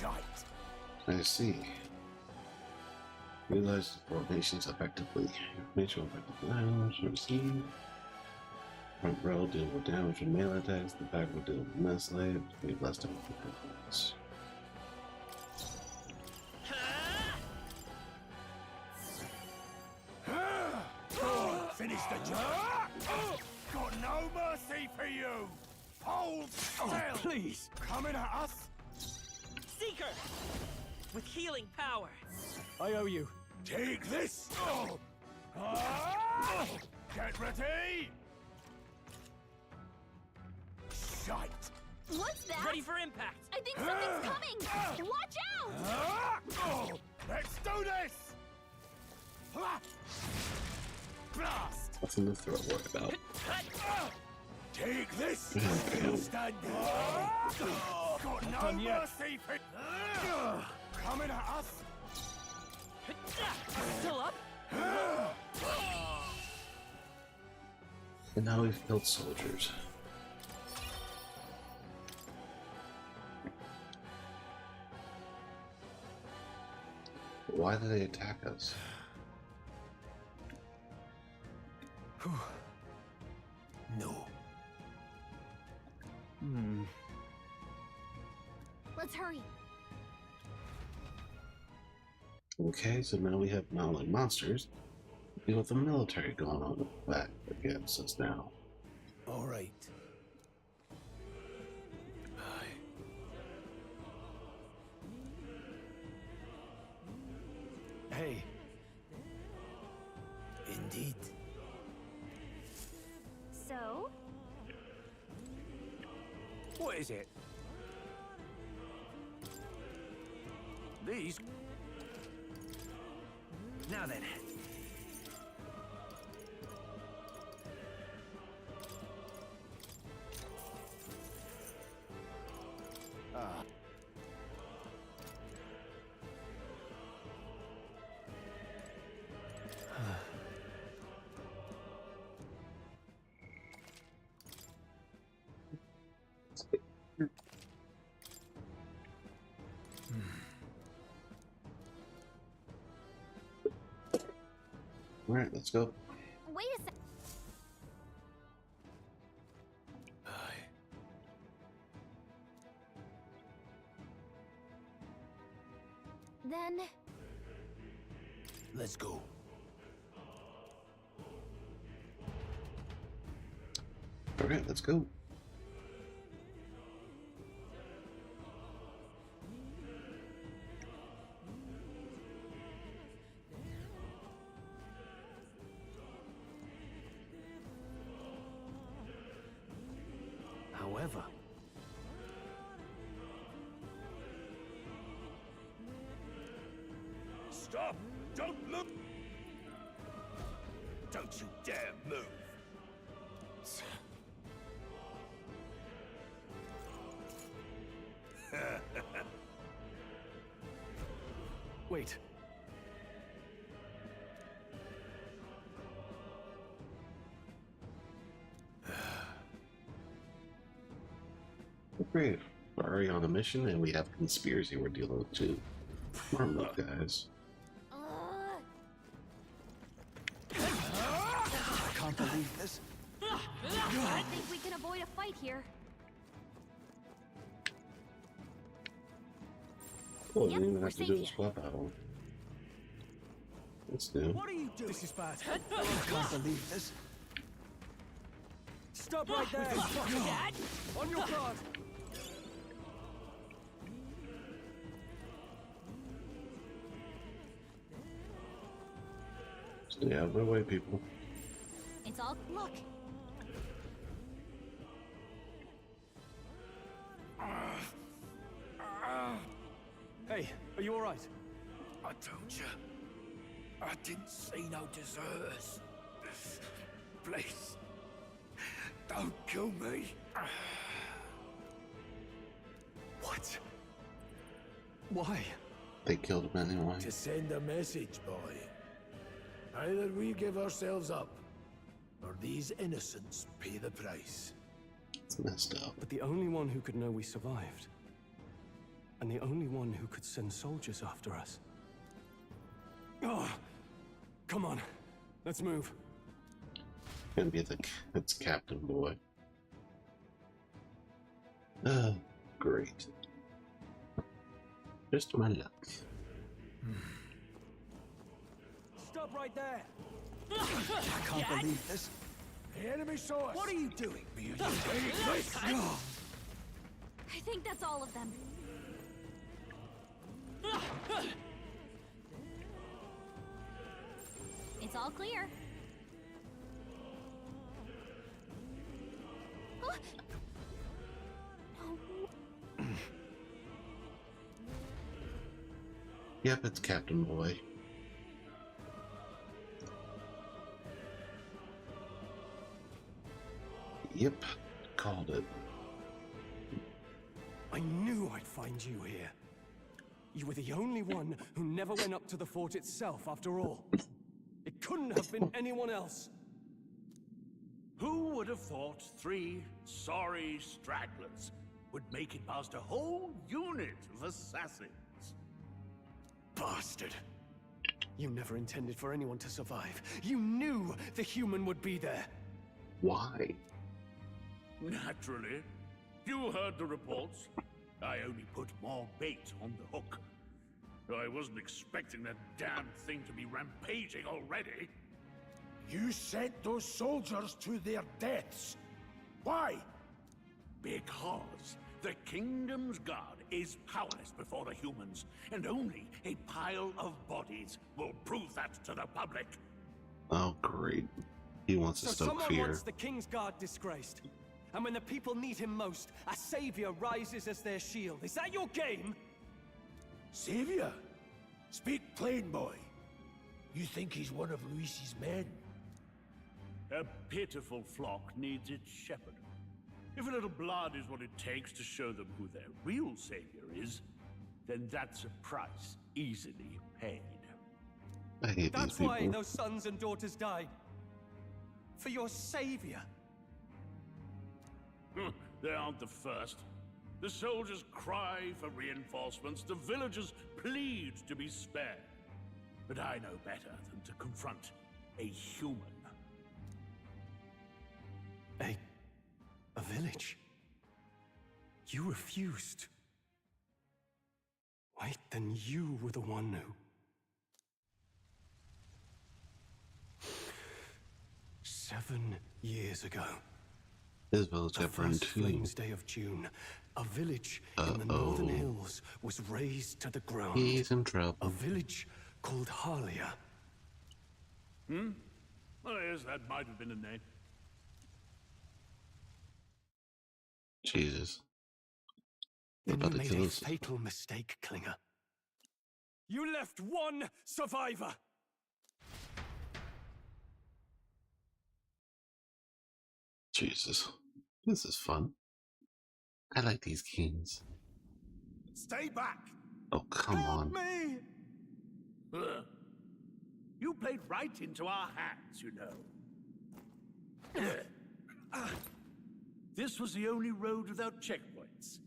Shite! I see. Realize the formations effectively. Information effectively. Receive. Front row deal with damage from melee attacks. The back row deal with melee. Be less damage from performance. Finish the job! Got no mercy for you! Hold still! Please. Coming at us? Seeker! With healing power. I owe you. Take this! Get ready! Shite! What's that? Ready for impact. I think something's coming! Watch out! Let's do this! Blast! Nothing to throw worry about. Take this! Okay. Stand Got no done yet. mercy for coming at us! Still up? And now we've killed soldiers. Why did they attack us? No. Let's hurry. Okay, so now we have not only monsters, deal with the military going on back against us now. All right. Hey. Indeed. So? What is it? These? Now then. All right, let's go. Wait a sec. Then Let's go. All right, let's go. However, Stop! Don't look! Don't you dare move! Wait. Great. We're already on a mission, and we have conspiracy we're dealing with too. Come on, guys. I can't believe this. I think we can avoid a fight here. Well, Yep, we didn't we're have to safe do a here. squad battle. That's new. what are you doing? This is bad. I can't believe this. Stop right there! Dad? On your guard! Stay out of my way, people. It's all look. Hey, are you all right? I told you. I didn't see no deserters. Please. Don't kill me. What? Why? They killed him anyway. To send a message, boy. Either we give ourselves up, or these innocents pay the price. It's messed up. But the only one who could know we survived, and the only one who could send soldiers after us. Oh, come on, let's move. Gonna be it's Captain Boy. Oh, great. Just my luck. Stop right there! I can't believe this. The enemy saw us. What are you doing? I think that's all of them. It's all clear. No. Yep, it's Captain Boy. Yep, called it. I knew I'd find you here. You were the only one who never went up to the fort itself, after all. It couldn't have been anyone else. Who would have thought 3 sorry stragglers would make it past a whole unit of assassins? Bastard. You never intended for anyone to survive. You knew the human would be there. Why? Naturally. You heard the reports. I only put more bait on the hook. I wasn't expecting that damn thing to be rampaging already. You sent those soldiers to their deaths. Why? Because the kingdom's guard is powerless before the humans, and only a pile of bodies will prove that to the public. Oh, great. He wants to So stoke someone fear. wants the King's Guard disgraced. And when the people need him most, a savior rises as their shield. Is that your game? Savior? Speak plain, boy. You think he's one of Luis's men? A pitiful flock needs its shepherd. If a little blood is what it takes to show them who their real savior is, then that's a price easily paid. I hate That's these why people. those sons and daughters died. For your savior. They aren't the first. The soldiers cry for reinforcements, the villagers plead to be spared. But I know better than to confront a human. A village? You refused. Wait, then you were the one who... 7 years ago. This village got burned First too. Flames Day of June, a village in the northern hills was razed to the ground. He's in trouble. A village called Harlia. Well, yes, that might have been a name. Jesus. Then About you to made kill a us. fatal mistake, Klinger. You left one survivor. Jesus. This is fun. I like these kings. Stay back! Oh, come on. Me! Ugh. You played right into our hands, you know. This was the only road without checkpoints.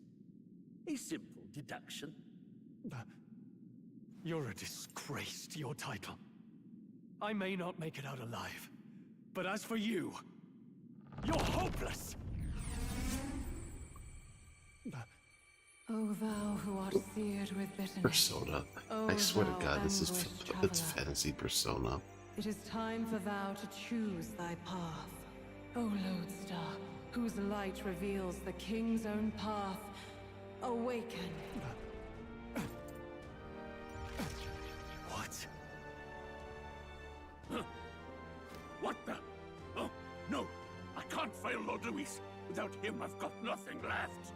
A simple deduction. You're a disgrace to your title. I may not make it out alive, but as for you, you're hopeless! O thou who art seared with bitterness. Persona. O I swear to thou God, this is ambushed it's traveler. fantasy Persona. It is time for thou to choose thy path. O lodestar, whose light reveals the king's own path, awaken. What? What the? Oh, no! I can't fail Lord Luis. Without him, I've got nothing left.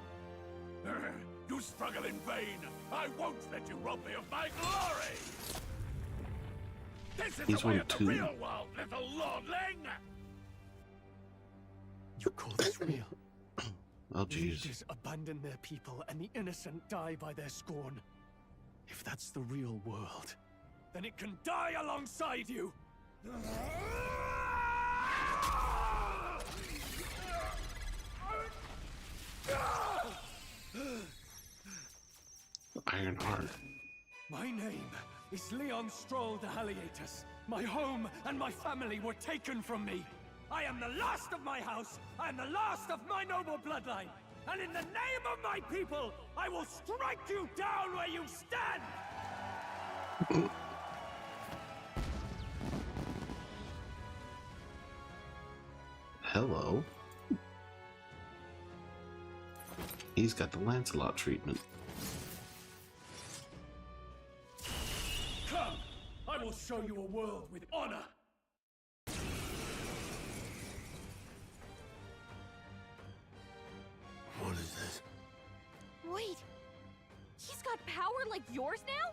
You struggle in vain. I won't let you rob me of my glory! This is He's the way one of the too. real world, little lordling! You call this real? Oh, jeez. Leaders abandon their people and the innocent die by their scorn. If that's the real world, Then it can die alongside you! Iron Heart. My name is Leon Stroll de Haliatus. My home and my family were taken from me. I am the last of my house. I am the last of my noble bloodline. And in the name of my people, I will strike you down where you stand! Hello. He's got the Lancelot treatment. Come! I will show you a world with honor! What is this? Wait, he's got power like yours now?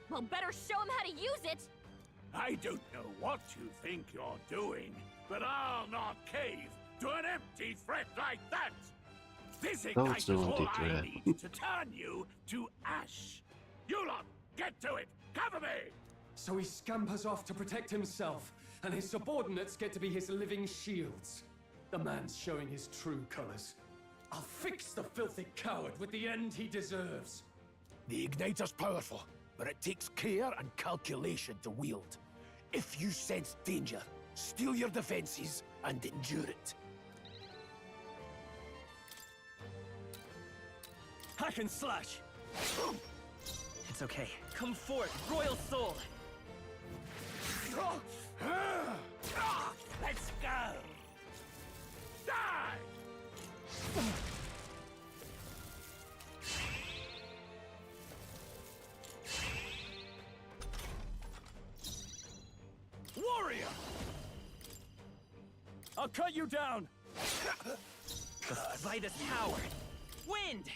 Well, better show him how to use it! I don't know what you think you're doing, but I'll not cave to an empty threat like that! This No, ignite it's is no all empty I threat. need to turn you to ash. You lot, get to it! Cover me! so he scampers off to protect himself, and his subordinates get to be his living shields. The man's showing his true colors. I'll fix the filthy coward with the end he deserves. The Igniter's powerful, but it takes care and calculation to wield. If you sense danger, steel your defenses and endure it. Hack and slash! It's okay. Come forth, royal soul! Let's go! Die! Warrior! I'll cut you down! The slightest power. Wind!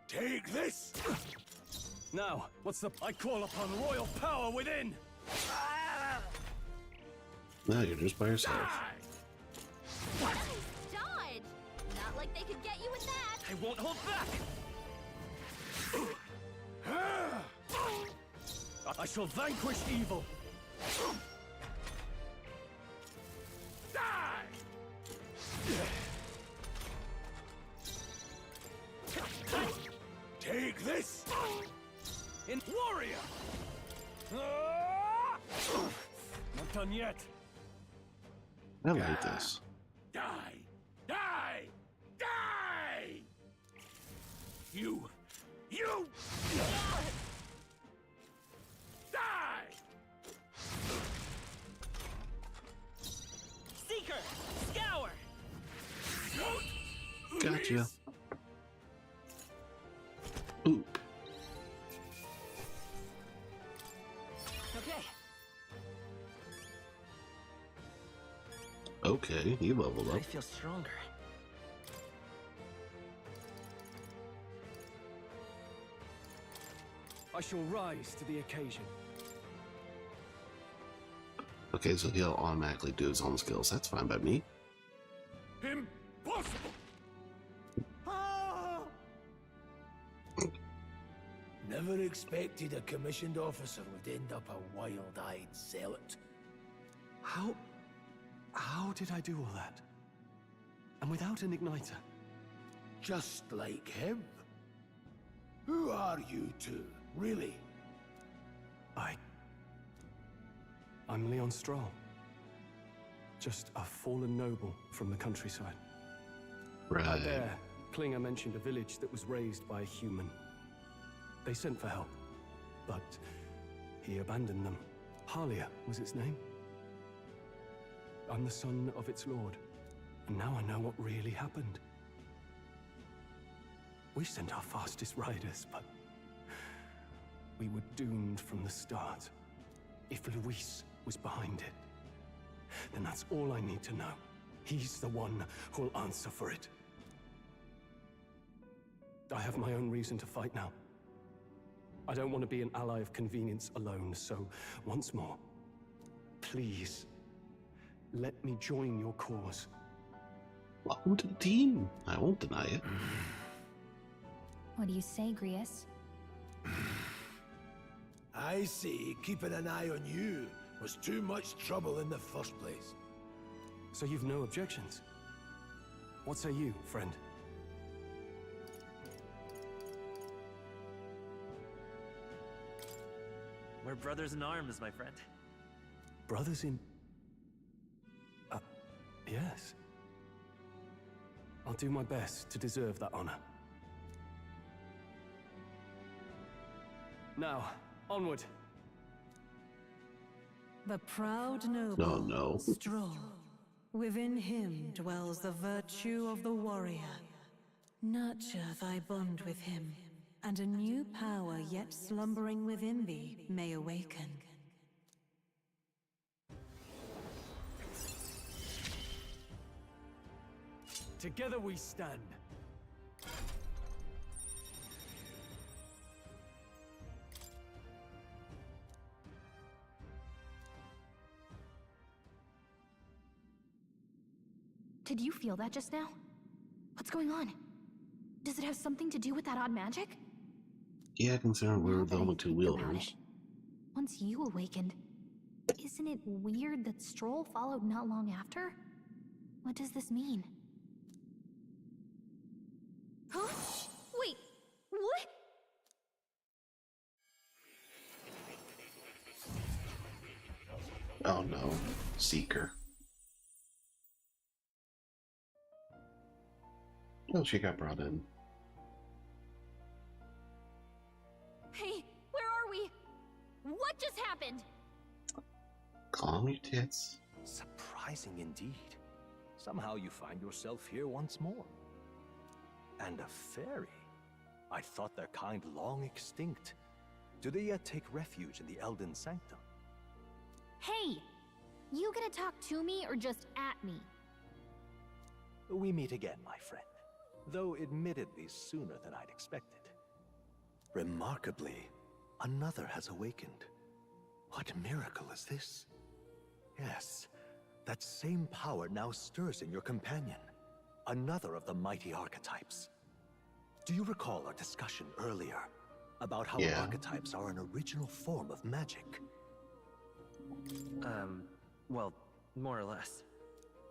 Take this! Now, what's the... I call upon royal power within! Now you're just by yourself. Nice dodge! Not like they could get you with that! I won't hold back! I shall vanquish evil! Die! Take this! In warrior! Not done yet. I like this. Die! Die! Die! You! Die! Seeker! Scour! Gotcha. Oop. Okay. Okay, he leveled up. I feel stronger. I shall rise to the occasion. Okay, so he'll automatically do his own skills. That's fine by me. Impossible! Never expected a commissioned officer would end up a wild-eyed zealot. How did I do all that? And without an igniter? Just like him. Who are you two, really? I'm Leon Stroll. Just a fallen noble from the countryside. Right. There, Klinger mentioned a village that was raised by a human. They sent for help, but he abandoned them. Halia was its name. I'm the son of its lord, and now I know what really happened. We sent our fastest riders, but we were doomed from the start. If Luis was behind it, then that's all I need to know. He's the one who'll answer for it. I have my own reason to fight now. I don't want to be an ally of convenience alone, so once more, please, let me join your cause. Welcome to the team. I won't deny it. What do you say, Grius? I see keeping an eye on you was too much trouble in the first place. So you've no objections? What say you, friend? We're brothers in arms, my friend. Brothers in... yes. I'll do my best to deserve that honor. Now, onward. The proud noble, Oh, no. Stroll. Within him dwells the virtue of the warrior. Nurture thy bond with him, and a new power yet slumbering within thee may awaken. Together we stand. Did you feel that just now? What's going on? Does it have something to do with that odd magic? Yeah, considering we're the only two wielders. Once you awakened, isn't it weird that Stroll followed not long after? What does this mean? Huh? Wait, what? Oh no, Seeker. Oh, she got brought in. Hey, where are we? What just happened? Calm your tits. Surprising indeed. Somehow you find yourself here once more. And a fairy? I thought their kind long extinct. Do they yet take refuge in the Elden Sanctum? Hey! You gonna talk to me or just at me? We meet again, my friend. Though admittedly sooner than I'd expected. Remarkably, another has awakened. What miracle is this? Yes, that same power now stirs in your companion. Another of the mighty archetypes. Do you recall our discussion earlier about how archetypes are an original form of magic? Well, more or less.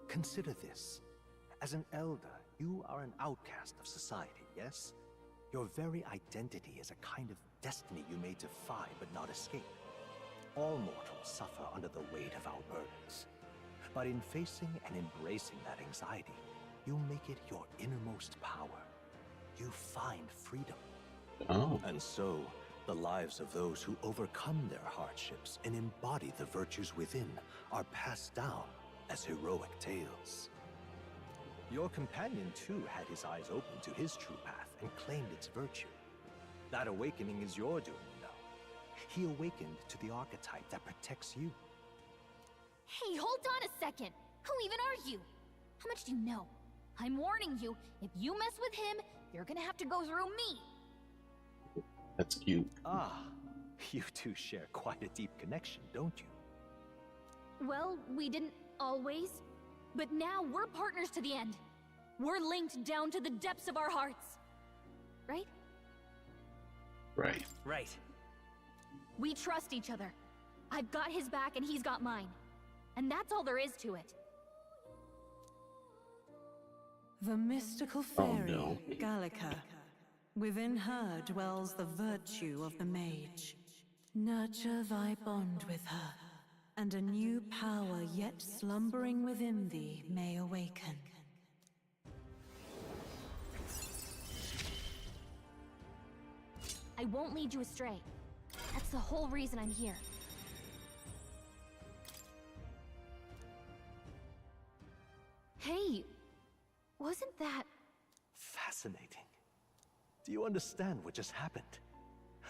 Consider this. As an elder, you are an outcast of society, yes? Your very identity is a kind of destiny you may defy but not escape. All mortals suffer under the weight of our burdens. But in facing and embracing that anxiety, you make it your innermost power. You find freedom. Oh. And so, the lives of those who overcome their hardships and embody the virtues within are passed down as heroic tales. Your companion too had his eyes open to his true path and claimed its virtue. That awakening is your doing, you know. He awakened to the archetype that protects you. Hey, hold on a second! Who even are you? How much do you know? I'm warning you, if you mess with him, you're gonna have to go through me! That's cute. Ah, you two share quite a deep connection, don't you? Well, we didn't always. But now we're partners to the end. We're linked down to the depths of our hearts. Right? Right. Right. We trust each other. I've got his back and he's got mine. And that's all there is to it. The mystical fairy, Gallica. Within her dwells the virtue of the mage. Nurture thy bond with her, and a new power yet slumbering within thee may awaken. I won't lead you astray. That's the whole reason I'm here. Hey, wasn't that... Fascinating. Do you understand what just happened?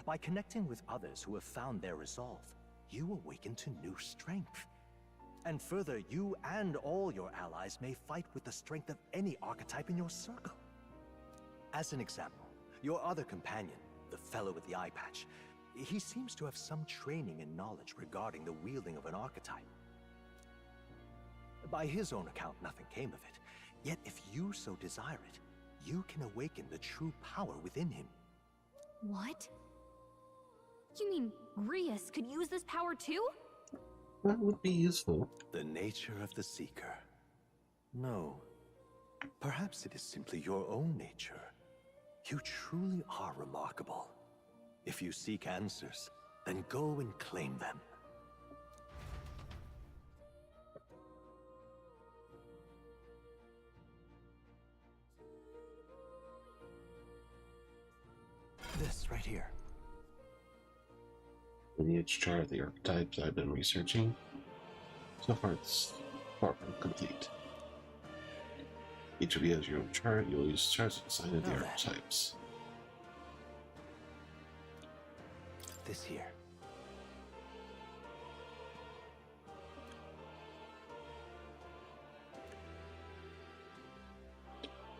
By connecting with others who have found their resolve, you awaken to new strength. And further, you and all your allies may fight with the strength of any archetype in your circle. As an example, your other companion, the fellow with the eye patch, he seems to have some training and knowledge regarding the wielding of an archetype. By his own account, nothing came of it. Yet if you so desire it, you can awaken the true power within him. What? You mean Grius could use this power too? That would be useful. The nature of the Seeker. No. Perhaps it is simply your own nature. You truly are remarkable. If you seek answers, then go and claim them. This right here. Lineage chart of the archetypes I've been researching. So far it's far from complete. Each of you has your own chart. You'll use charts to assign to the archetypes. This here.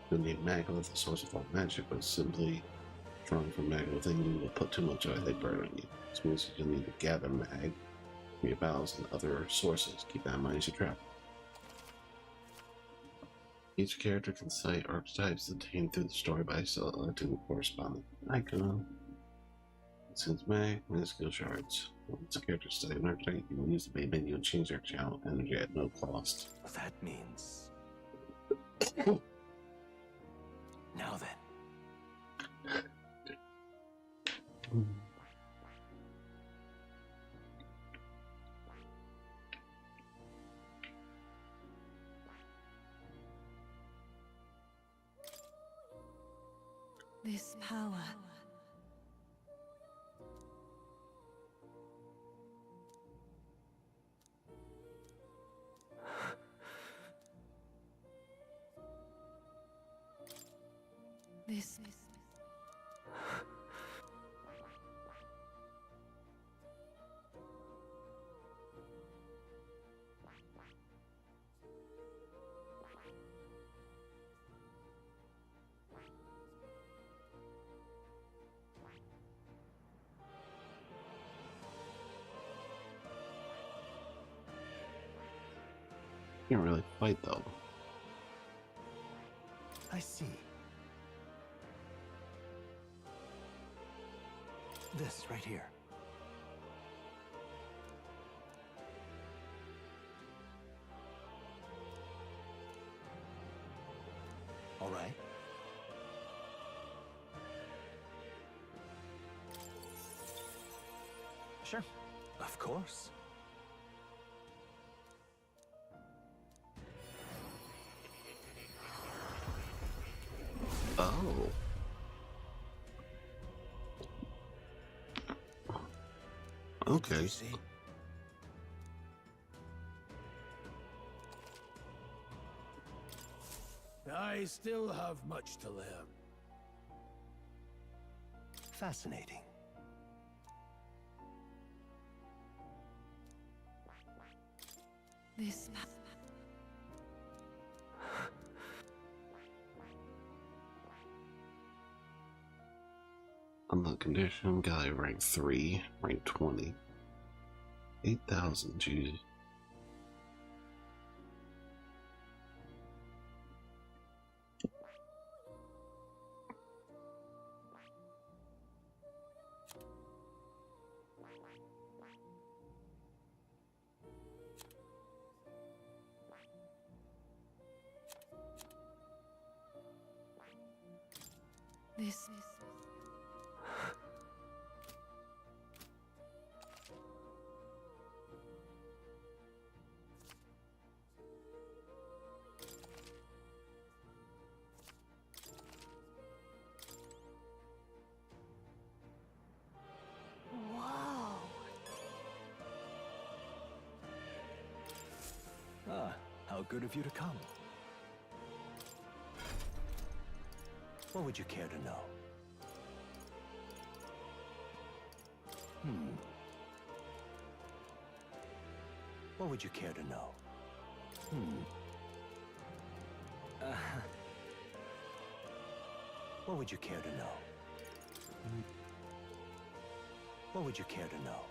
You'll need Magma, the source of all magic, but simply drawing from Mag within you will put too much of it, they burn on you. This means you'll need to gather Mag from your battles and other sources. Keep that in mind as you travel. Each character can cite archetypes obtained through the story by selecting the corresponding icon. Since Mag and skill shards. Once a character study an archetype, you can use the main menu and change their channel energy at no cost. That means... Now then. This power. Can't really fight though. I see. This right here. All right. Sure. Of course. Oh. Okay. I still have much to learn. Fascinating. This Unlock condition, guy rank 3, rank 20. 8,000, Jesus. This. Whoa. Ah, how good of you to come. What would you care to know? What would you care to know? What would you care to know? What would you care to know?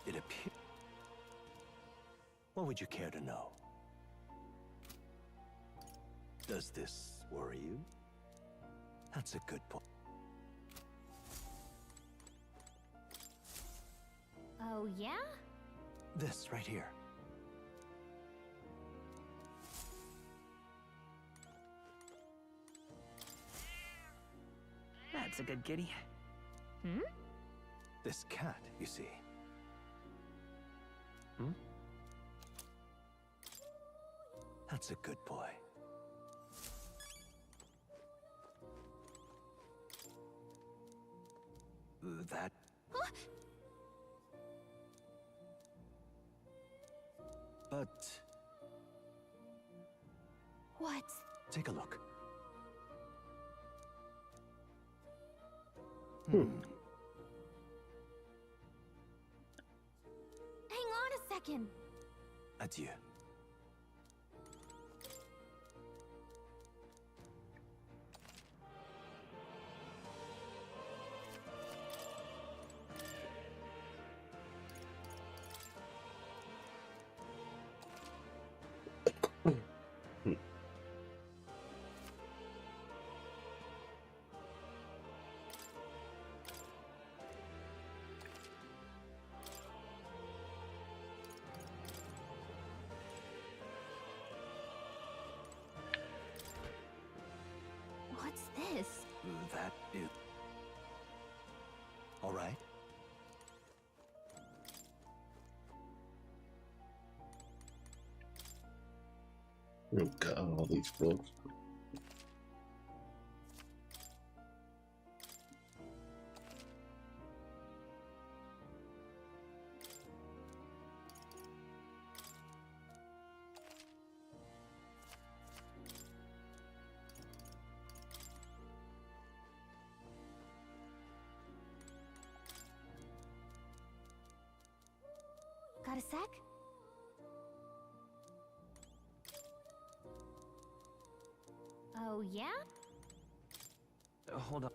It appears. What would you care to know? Does this worry you? That's a good point. Oh, yeah? This right here. That's a good kitty. Hmm? This cat, you see. That's a good boy. That... Huh? But... What? Take a look. Hang on a second. Adieu. What's this? That is... All right. Oh god, all these books. Got a sec? Oh, yeah? Hold on.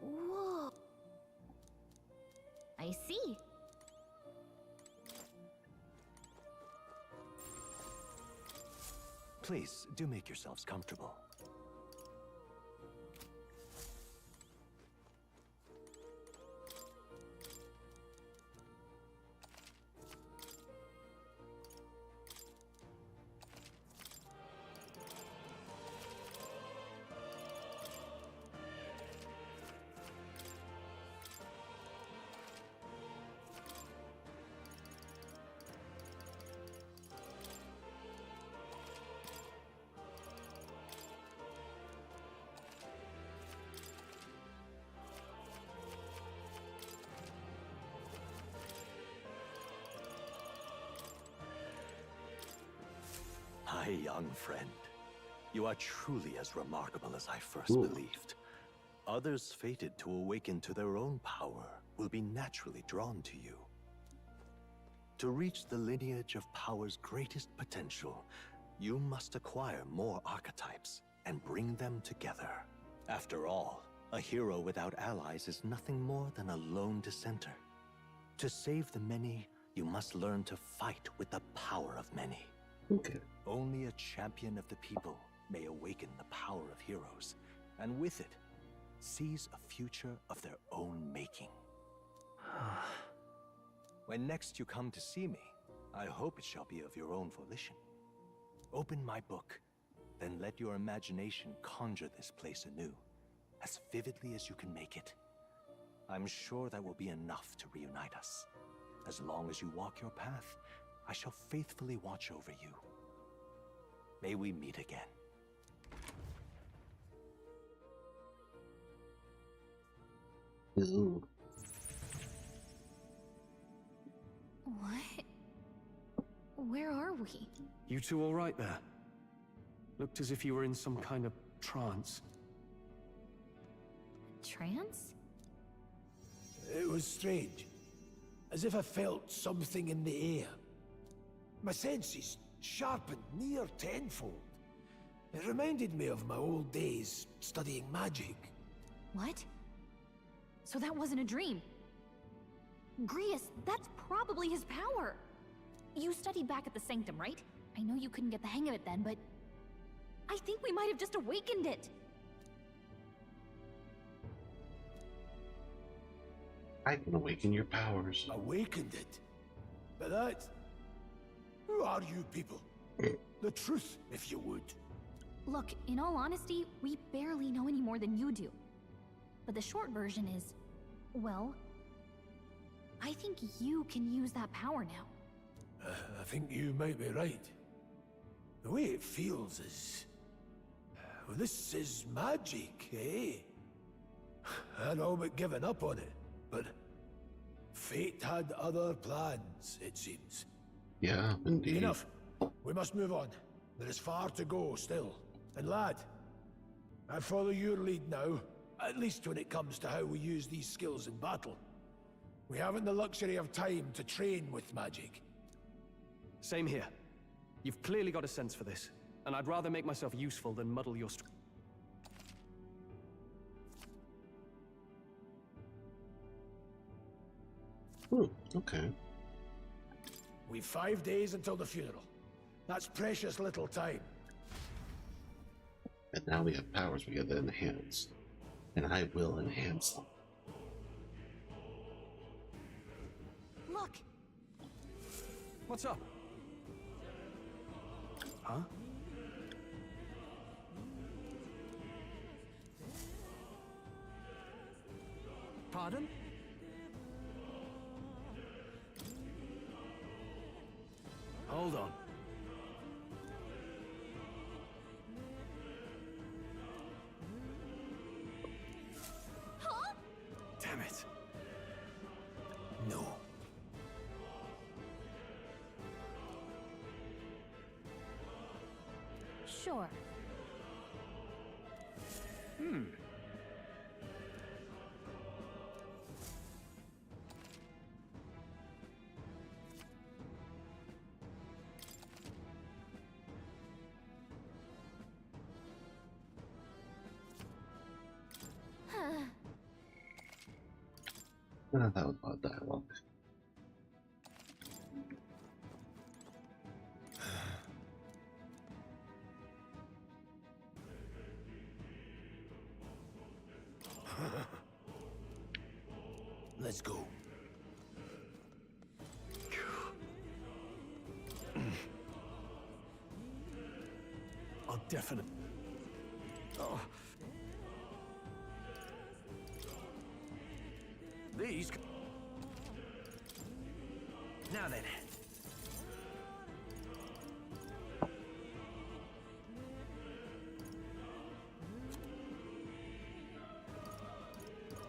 Whoa. I see. Please, do make yourselves comfortable. My young friend, you are truly as remarkable as I first believed. Others fated to awaken to their own power will be naturally drawn to you. To reach the lineage of power's greatest potential, you must acquire more archetypes and bring them together. After all, a hero without allies is nothing more than a lone dissenter. To save the many, you must learn to fight with the power of many. Okay. Only a champion of the people may awaken the power of heroes, and with it, seize a future of their own making. When next you come to see me, I hope it shall be of your own volition. Open my book, then let your imagination conjure this place anew, as vividly as you can make it. I'm sure that will be enough to reunite us. As long as you walk your path, I shall faithfully watch over you. May we meet again. Ooh. What? Where are we? You two all right there? Looked as if you were in some kind of trance. Trance? It was strange. As if I felt something in the air. My senses sharpened near tenfold. It reminded me of my old days studying magic. What? So that wasn't a dream. Grius, that's probably his power. You studied back at the Sanctum, right? I know you couldn't get the hang of it then, but I think we might have just awakened it. I can awaken your powers. Awakened it? But that... Who are you people? The truth, if you would. Look, in all honesty, we barely know any more than you do. But the short version is, well, I think you can use that power now. I think you might be right. The way it feels is... Well, this is magic, eh? I'd all but given up on it, but fate had other plans, it seems. Yeah, indeed. Enough. We must move on. There is far to go still. And lad, I follow your lead now, at least when it comes to how we use these skills in battle. We haven't the luxury of time to train with magic. Same here. You've clearly got a sense for this, and I'd rather make myself useful than muddle your Okay. We've 5 days until the funeral. That's precious little time. And now we have powers we got to enhance. And I will enhance them. Look! What's up? Huh? Pardon? Hold on. Huh? Damn it. No. Sure. That was about dialogue. go. I'll definitely... Oh. These... Now then.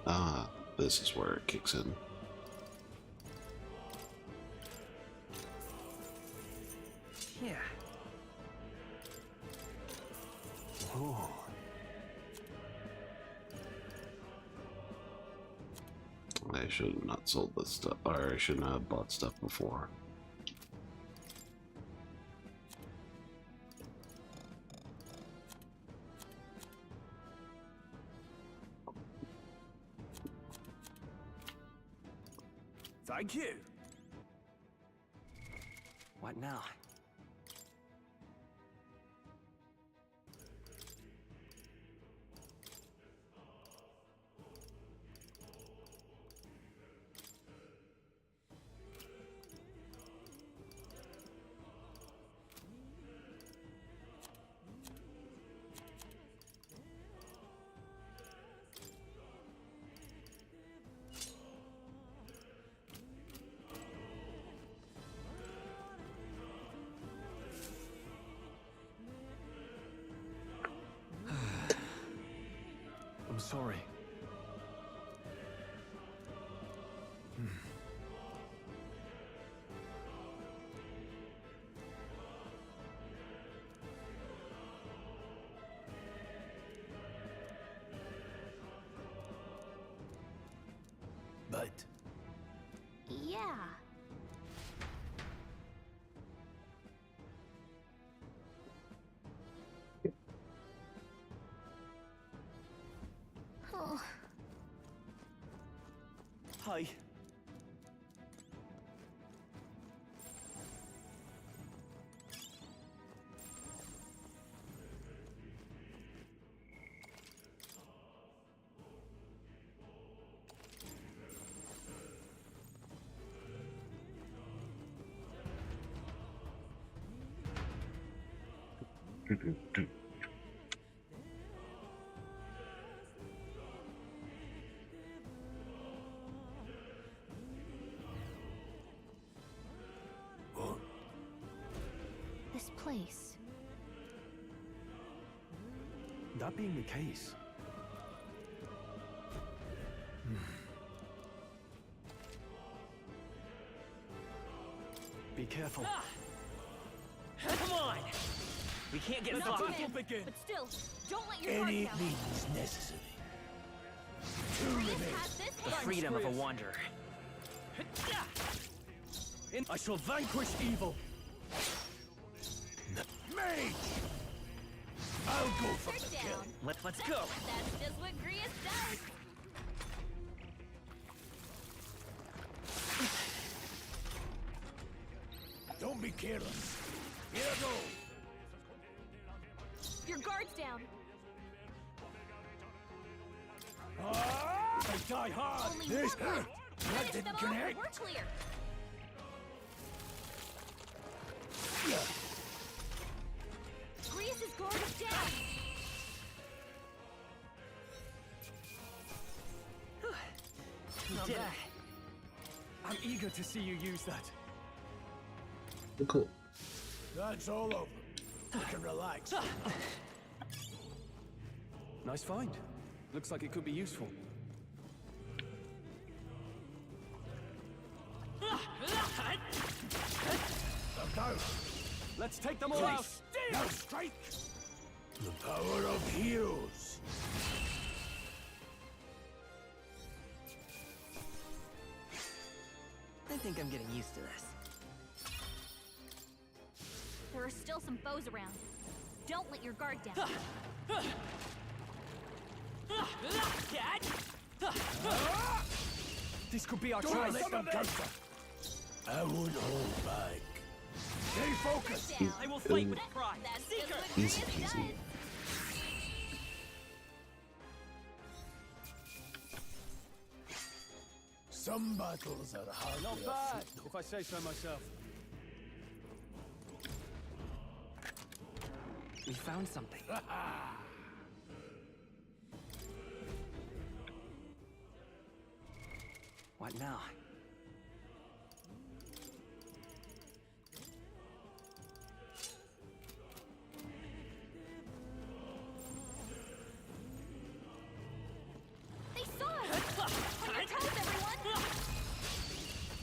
Ah, this is where it kicks in. Yeah. Oh. I should have not sold this stuff, or I shouldn't have bought stuff before. Thank you. What now? I'm sorry. But Yeah. Oh. Hi. This place. That being the case, be careful. Come on! We can't get Not far. to begin. But still, don't let your any guard down. means necessary. The freedom of a wanderer. I shall vanquish evil. Mage! I'll go for the kill. Let's go. That's just what Grius does. Don't be careless. Here I go. Your guard's down. I die hard. Only This one left. that Finish them didn't off, connect. We're clear. Grius's guard is down. Not bad. I'm eager to see you use that. Cool. That's all over. You can relax. Nice find. Looks like it could be useful. Let's take them all out. Now strike. The power of heroes. I think I'm getting used to this. There are still some foes around. Don't let your guard down. This could be our Don't chance. let them counter. I won't hold back. Stay focused. I will fight with pride. Seeker! Easy peasy. Some battles are hardly Not a bad, footnote. if I say so myself. We found something. What now? They saw us! On your toes, everyone!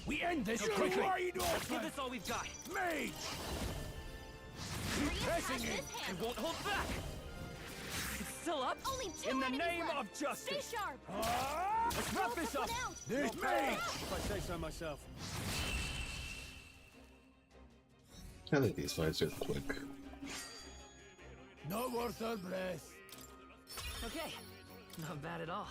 We end this You quickly. wide Let's give open! this all we've got. Mage! Keep pressing it! I won't hold back. It's still up. Only 2 In the enemies name left. of justice. Stay sharp! Let's wrap this up. This Not bad, mage! if I say so myself. I think these fights are quick. Not worth our breath. Okay, not bad at all.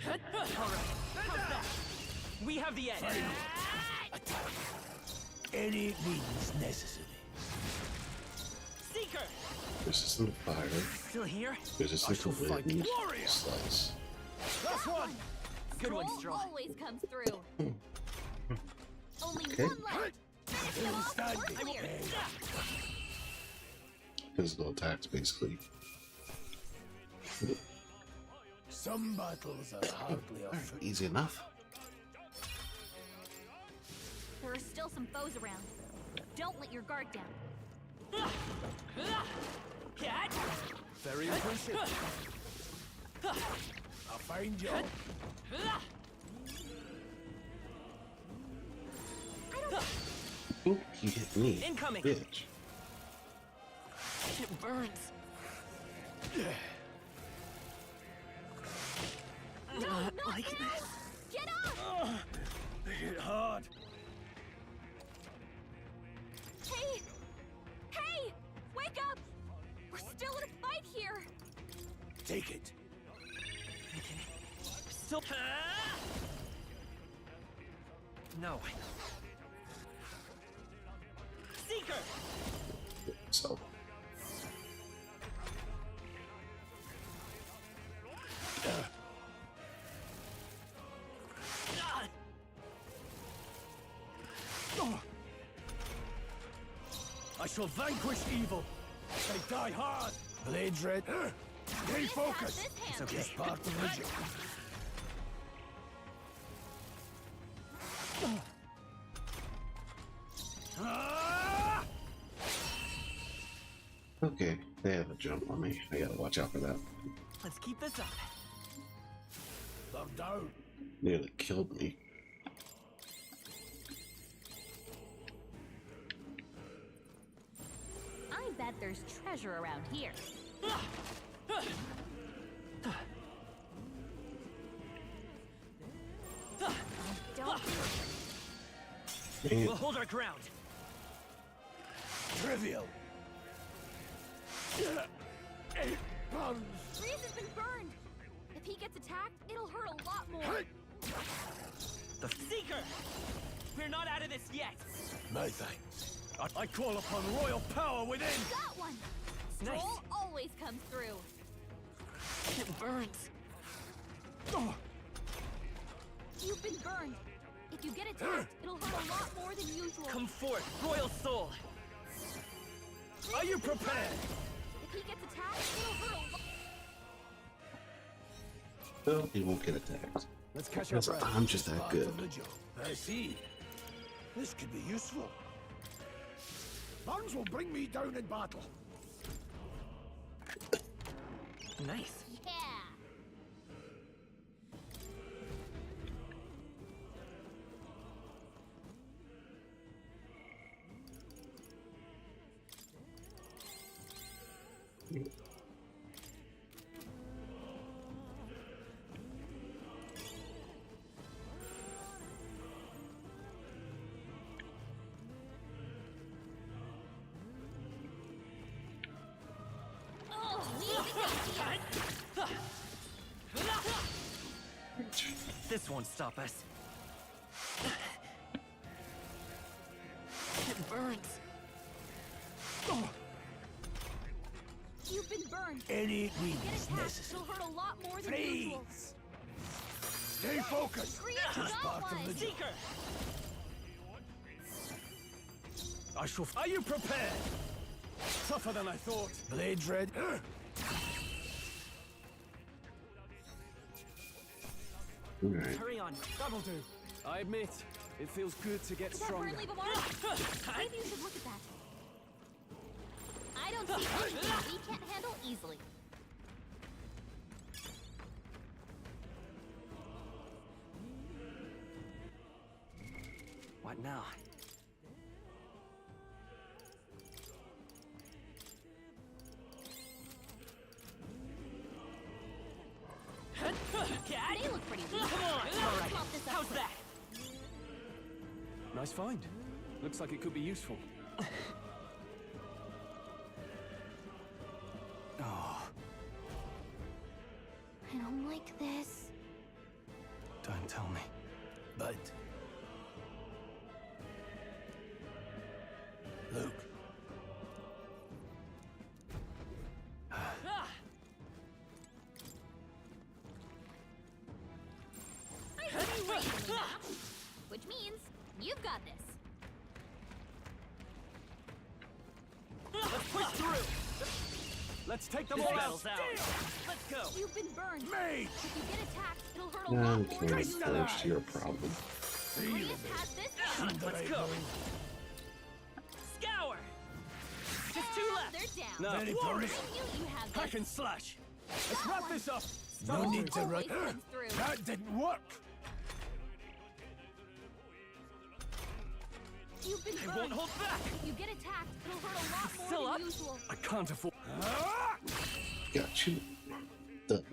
All right, how's that? We have the edge. Attack. Any means necessary. Seeker, Resistant to fire. still here? Resistant to wind. Warrior. Slice. That's one! Good one, Troll Straw. always comes through. Only Okay. one left. Finish them off, we're clear. Physical attacks, basically. Some battles are hardly a footnote. Easy enough. There are still some foes around. Don't let your guard down. Cat. Very impressive. A fine job. Oop, he hit me. Incoming. Bitch. It burns. No, Not not like now! this. Get up! They hit hard. Hey! Hey! Wake up! We're still in a fight here! Take it. Still. No. Seeker. So. I shall vanquish evil. They die hard. Blades red. Stay This focused. has this hand. Just part of the job. Okay, they have a jump on me. I gotta watch out for that. Let's keep this up. They're down. Nearly killed me. I bet there's treasure around here. Don't Dang it. We'll hold our ground. Trivial. It burns. Reese has been burned. If he gets attacked, it'll hurt a lot more. The Seeker. We're not out of this yet. My thanks. I call upon royal power within. Got one. Nice. Stroll always comes through. It burns. You've been burned. If you get attacked, it'll hurt a lot more than usual. Come forth, Royal Soul. Are you prepared? If he gets attacked, it'll hurt a lot. Well, he won't get attacked. Let's catch our Because breath. I'm just that Part good. of the job. I see. This could be useful. Burns will bring me down in battle. Nice. Yeah. This won't stop us. It burns. You've been burned. Any Get means attacked. necessary. It'll hurt a lot more than Freeze. usual. Stay focused. Scream It's got part of one. the job. Seeker! I shall. Are you prepared? Tougher than I thought. Blades red. Alright. Hurry on, that'll do. I admit, it feels good to get Does that stronger. burn leave a mark? Maybe you should look at that. I don't see anything we can't handle easily. What now? They look pretty weak. Come on! Let's All right. swap this up How's quick. that? Nice find. Looks like it could be useful. Oh, I don't like this. don't tell me. But Luke, Ah! I see you ready, Lena. Which means you've got this. Let's push through! Let's take them This all out! battle's ours. Let's go! You've been burned. Mage! If you get attacked, it'll hurt a lot more Okay, than usual. first, your problem. Rhys has this. Let's go! Scour! Just two left! They're down. No. Very I promising. knew you had Hack this. and slash! Let's wrap this up! No need to run. Always comes through. That didn't work. You've been I burned. won't hold back! If you get attacked, it'll hurt a lot Still more up? than usual. I can't afford. Got you. Done.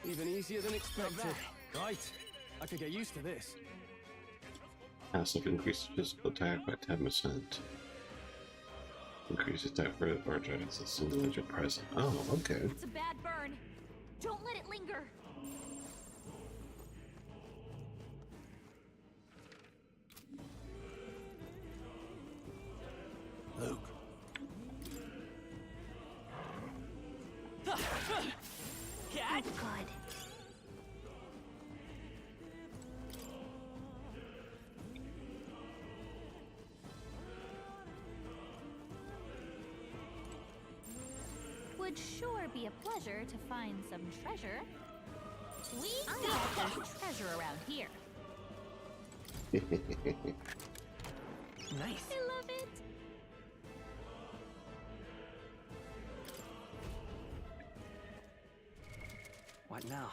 Even easier than expected. Right. I could get used to this. Passive increases physical attack by 10%. Increases attack for projects as soon as you're present. Oh, okay. It's a bad burn. Don't let it linger. Luke, Cat! Good. Would sure be a pleasure to find some treasure. We got there's treasure around here. Nice. I love it. What now?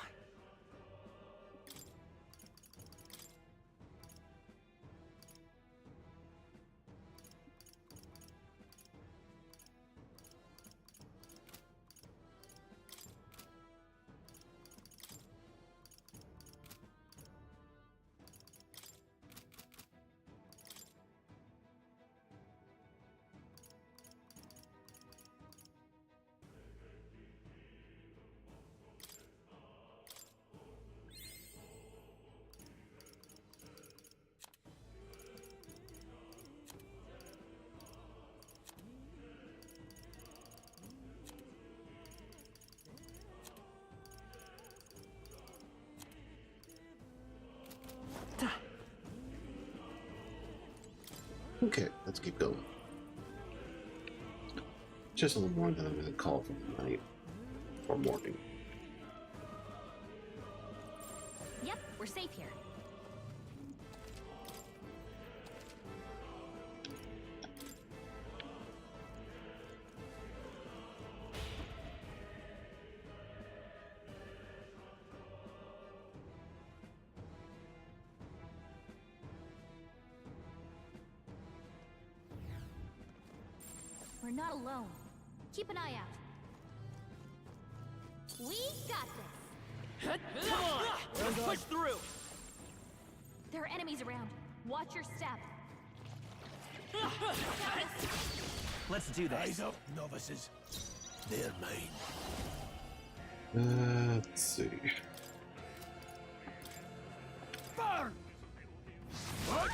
Okay, let's keep going. Just a little more than I'm going to call for the night or morning. Yep, we're safe here. We're not alone. Keep an eye out. We got this. Come on! Let's push through! There are enemies around. Watch your step. Let's do this. eyes up, novices. They're mine. Let's see. Burn! What?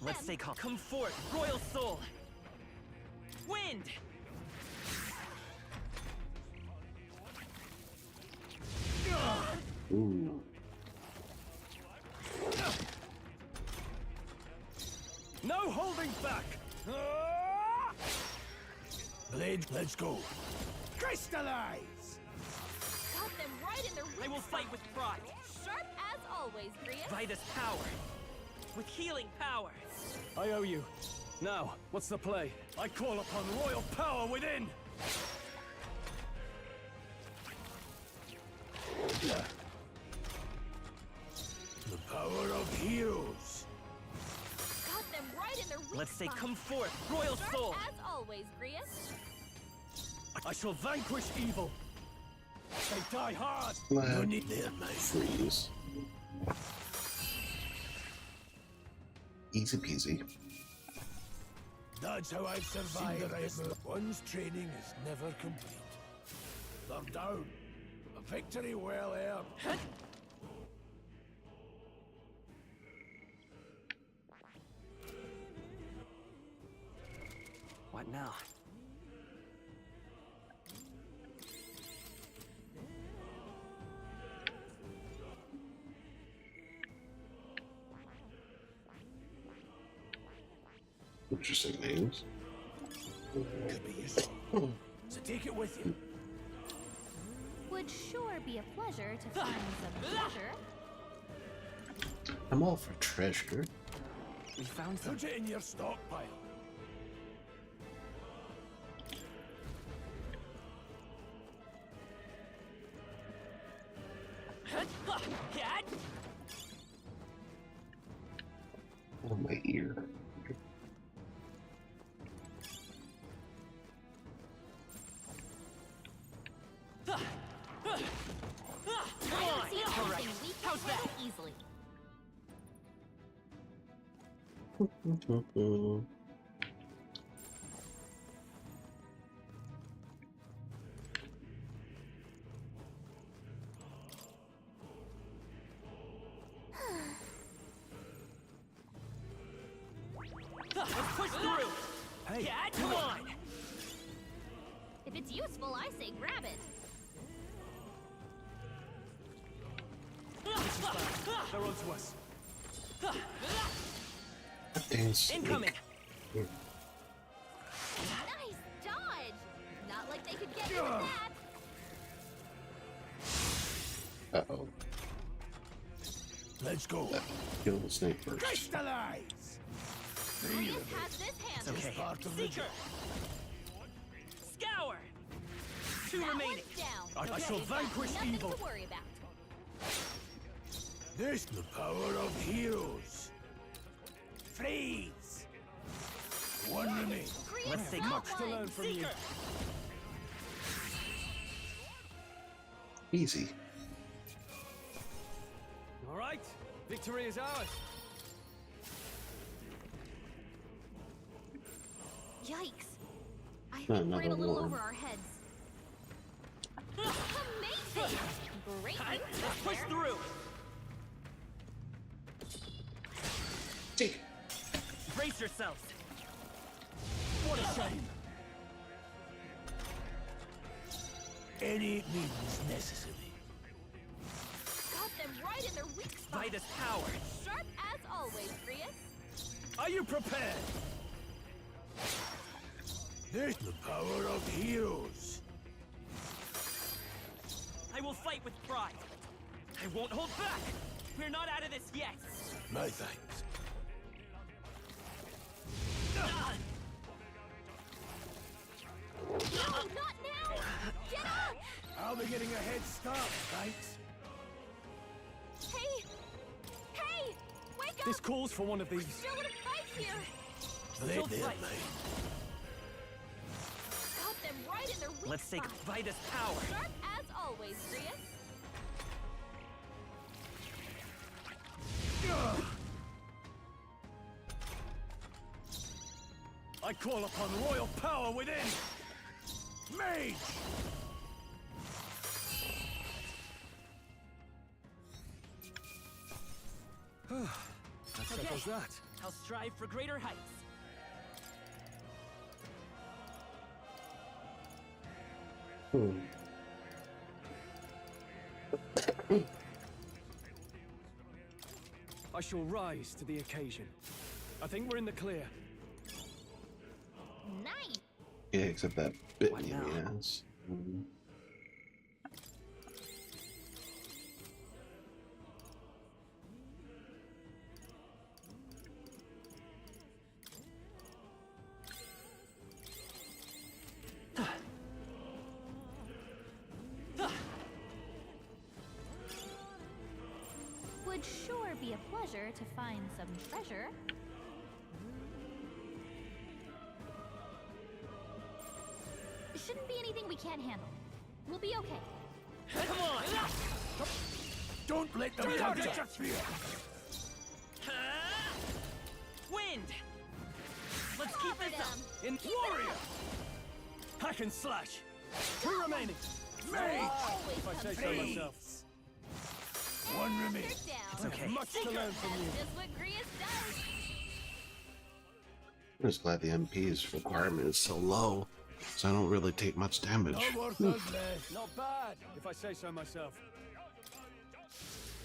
Let's stay calm. Come forth, royal soul. Wind. Ooh. No holding back! Blade, let's go. Crystallize! Got them right in their weak I will fight with pride. Sharp as always, Grius. By this power. With healing power. I owe you. Now, what's the play? I call upon royal power within! The power of heroes. Got them right in their weak Let's say, spot. come forth, royal Sharp soul. as always, Grius. I shall vanquish evil. They die hard. No need there, mate. Freeze. Easy peasy. That's how I've survived this. One's training is never complete. They're down. A victory well earned. What now? Interesting names. Could be useful. So take it with you. Would sure be a pleasure to find some treasure. I'm all for treasure. We found some. Put it in your stockpile. Oh, my ear. I don't see anything we can handle easily. Let's push through. Hey, Yeah, come on. If it's useful, I say grab it. they're on to us. Dang snake. Incoming. Nice dodge. Not like they could get you with that. Uh-oh. Let's go. Kill the snake first. Crystallize! Grius has this handled. Okay. Part of the Seeker. Scour. Two That remaining. one's down. I shall You've got vanquish nothing evil. to worry about. This the power of heroes. Freeze! One remains. Grius Let's take got much to one. learn from you. Seeker. Easy. All right, victory is ours. Yikes. I Not think we're in a another little one. over our heads. Amazing! Great Let's news push there. through. Take. Brace yourselves. What a shame. Any means necessary. Got them right in their weak spot. By this power. Sharp as always, Grius. Are you prepared? This the power of heroes. I will fight with pride. I won't hold back. We're not out of this yet. My thanks. No, not now! Get up! I'll be getting a head start, thanks. Hey! Hey! Wake up! This calls for one of these. Still in a fight here! Blade there, fight. mate. Got them right in their weak Let's take spot. by this power. Sharp as always, Grius. I call upon royal power within. Mage! That settles that. I'll strive for greater heights. I shall rise to the occasion. I think we're in the clear. Nice. Yeah, except that bit me in the ass. Would sure be a pleasure to find some treasure. Shouldn't be anything we can't handle. We'll be okay. Come on! Don't let them touch us! Wind! Let's keep this up! In warrior! Hack and slash! Two remaining! Mate! If I say so myself. One remaining. It's okay. Much to learn from you. Just what Grius does. I'm just glad the MP's requirement is so low, so I don't really take much damage. Not bad, if I say so myself.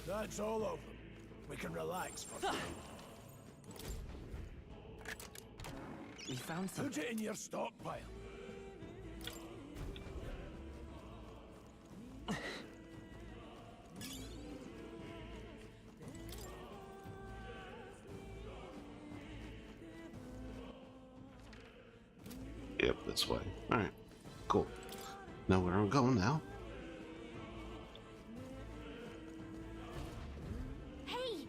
That's all of them. We can relax for now. We found something. Put it in your stockpile. Yep, this way. Alright, cool. Know where I'm going now. Hey!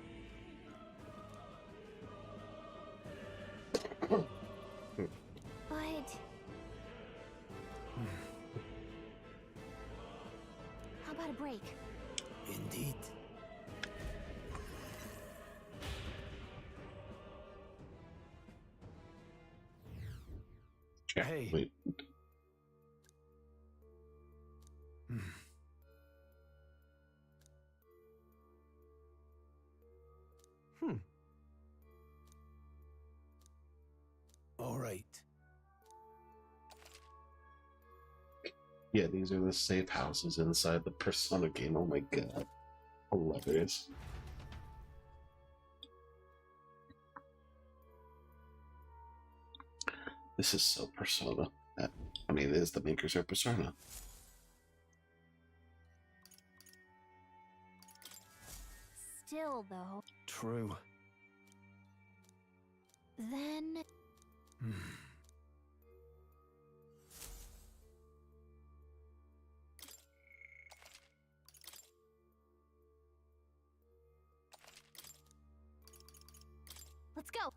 But... how about a break? Indeed. Hey. Wait. All right. Yeah, these are the safe houses inside the Persona game. Oh my god. Hilarious. This is so Persona. I mean, it is the makers of Persona. Still, though. True. Then... let's go!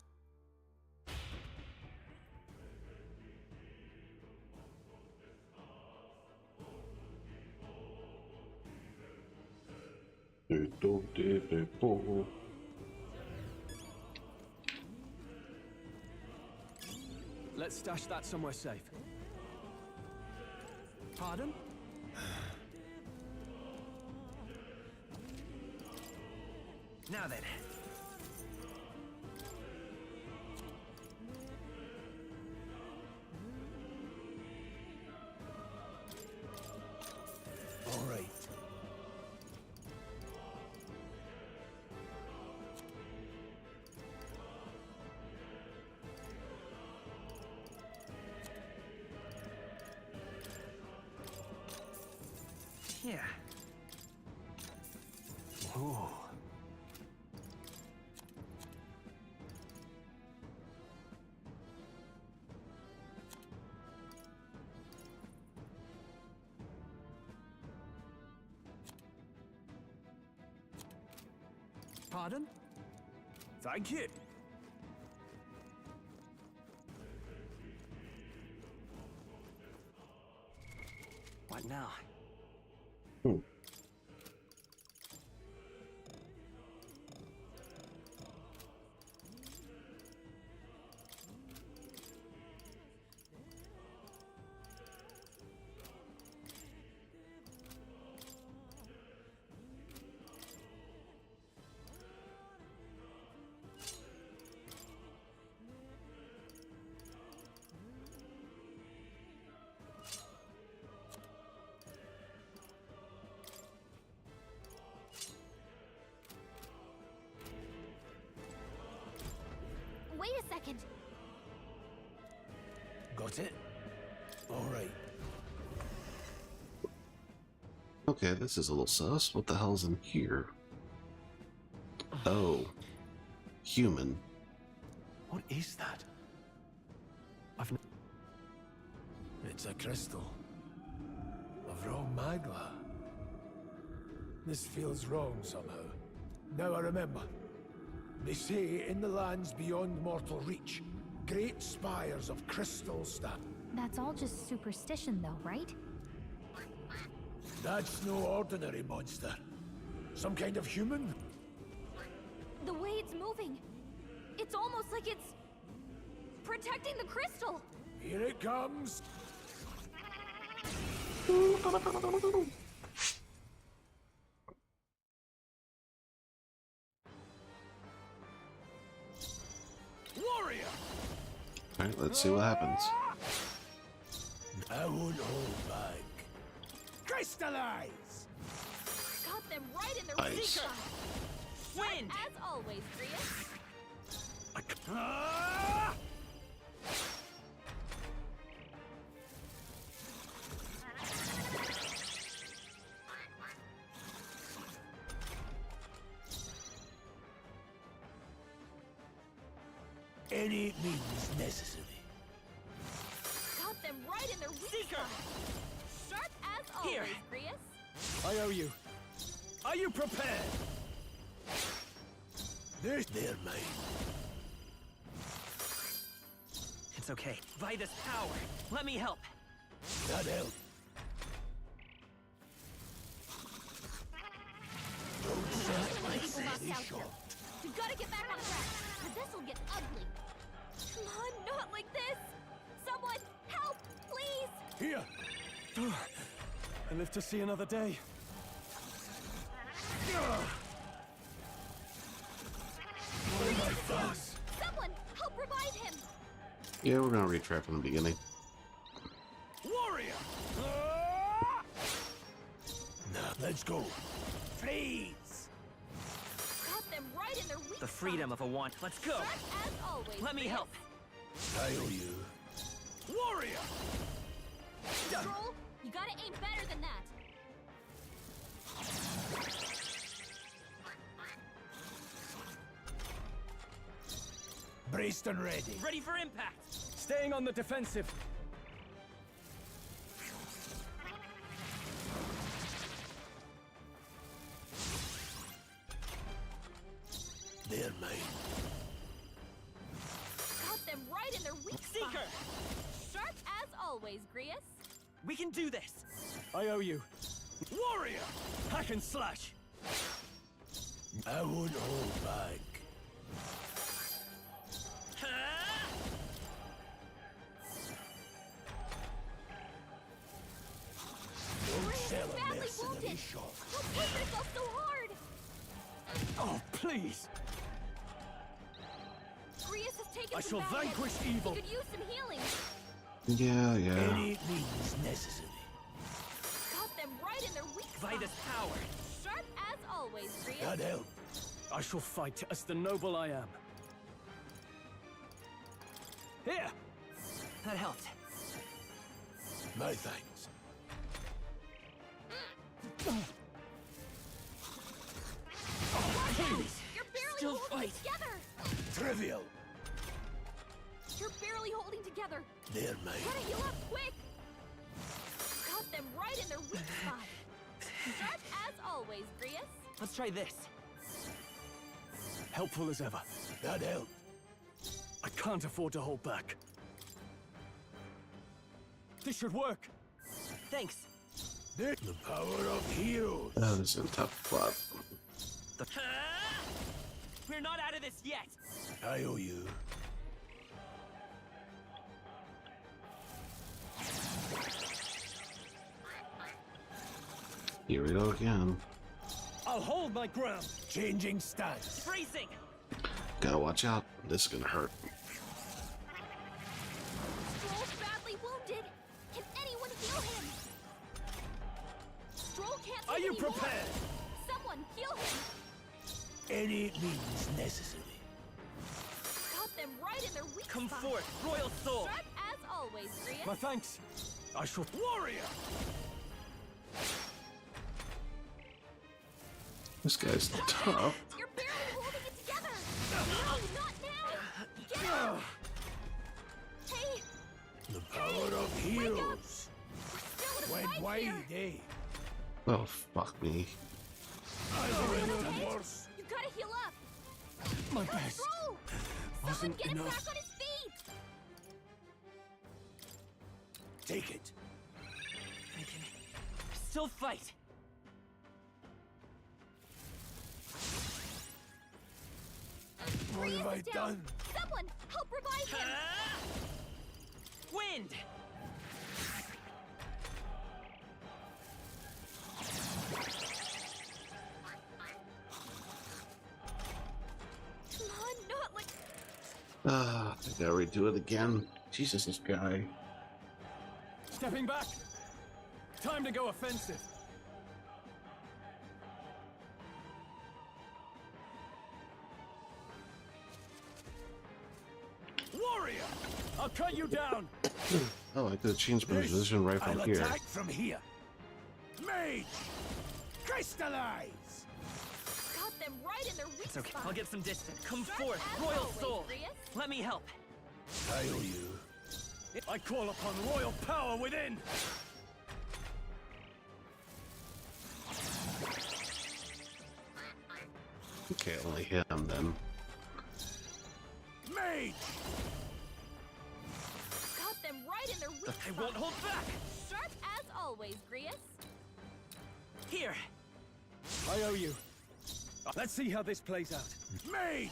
Let's stash that somewhere safe. Pardon? Now then. All right. Yeah. Ooh. Pardon? Thank you. What now? wait a second. Got it? All right. Okay, this is a little sus. What the hell's in here? Oh. Human. What is that? It's a crystal. Of raw magla. This feels wrong somehow. Now I remember. They say in the lands beyond mortal reach, great spires of crystal stand. That's all just superstition though, right? That's no ordinary monster. Some kind of human? The way it's moving. It's almost like it's protecting the crystal. Here it comes. Warrior! Alright, let's see what happens. I won't hold back. Crystallize! Got them right in their Nice. weak spot. Wind! As always, Grius. Any means necessary. Got them right in their weak spot. Sharp as always, Here. Grius. I owe you. Are you prepared? They're mine. It's okay. By this power, let me help. That help. Don't set my People knocked city out here. short. We've got to get back on track, or this'll get ugly. Come on, not like this. Someone, help, please. Here. I live to see another day. Someone, help revive him. Yeah, we're gonna retry from the beginning. Warrior! Now, let's go. Freeze! Got them right in their weak The freedom of a want. Let's go. spot. As always, Let me Grius. help. I owe you. Warrior! Stroll, you gotta aim better than that. Braced and ready. Ready for impact. Staying on the defensive. They're mine. Got them right in their weak spot. Seeker! Sharp as always, Grius. We can do this. I owe you. Warrior! Hack and slash! I won't hold back. Don't sell a badly mercenary wounded. short. Don't push yourself so hard. Oh, please! Grius has taken I some shall bad vanquish hits. evil. He could use some healing. Yeah. Any means necessary. Got them right in their weak By spot. this power. Sharp as always, Grius. That help. I shall fight as the noble I am. Here! That helped. My thanks. Please! You're barely Still holding fight. together. Trivial. You're barely holding together. They're mine. Gotta heal up quick. Got them right in their weak spot. Sharp as always, Grius. Let's try this. Helpful as ever. That help. I can't afford to hold back. This should work. Thanks. The power of heroes. That is a tough plot. We're not out of this yet. I owe you. Here we go again. I'll hold my ground. Changing stance. Freezing. Gotta watch out. This is gonna hurt. Stroll's badly wounded. Can anyone heal him? Stroll can't take Are you any more. prepared? Someone heal him. Any means necessary. Got them right Come forth, royal soul! Sharp as always, Grius. My thanks. I shall... Warrior! This guy's tough. You're barely holding it together! No, not now! Get out! Hey! The power of heroes went wide, eh? Oh, fuck me. Worse. You gotta heal up! My best Roll! Someone wasn't get him enough. back on his feet! Take it. I can still fight. What have I Grius is down. done? Someone help revive him! Wind! Come on, not like... I gotta redo it again. Jesus, this guy. Stepping back. Time to go offensive. Warrior! I'll cut you down. Oh, I could have changed my position right from I'll here. attack from here. Mage! Crystallize! Got them right in their weak It's okay, spot. I'll get some distance. Come Sharp forth, as royal always, soul! Grius. Let me help. I owe you. I call upon royal power within. Okay, only him then. Mage! Got them right in their weak I spot. won't hold back! Sharp as always, Grius. Here! I owe you. Let's see how this plays out. Mage!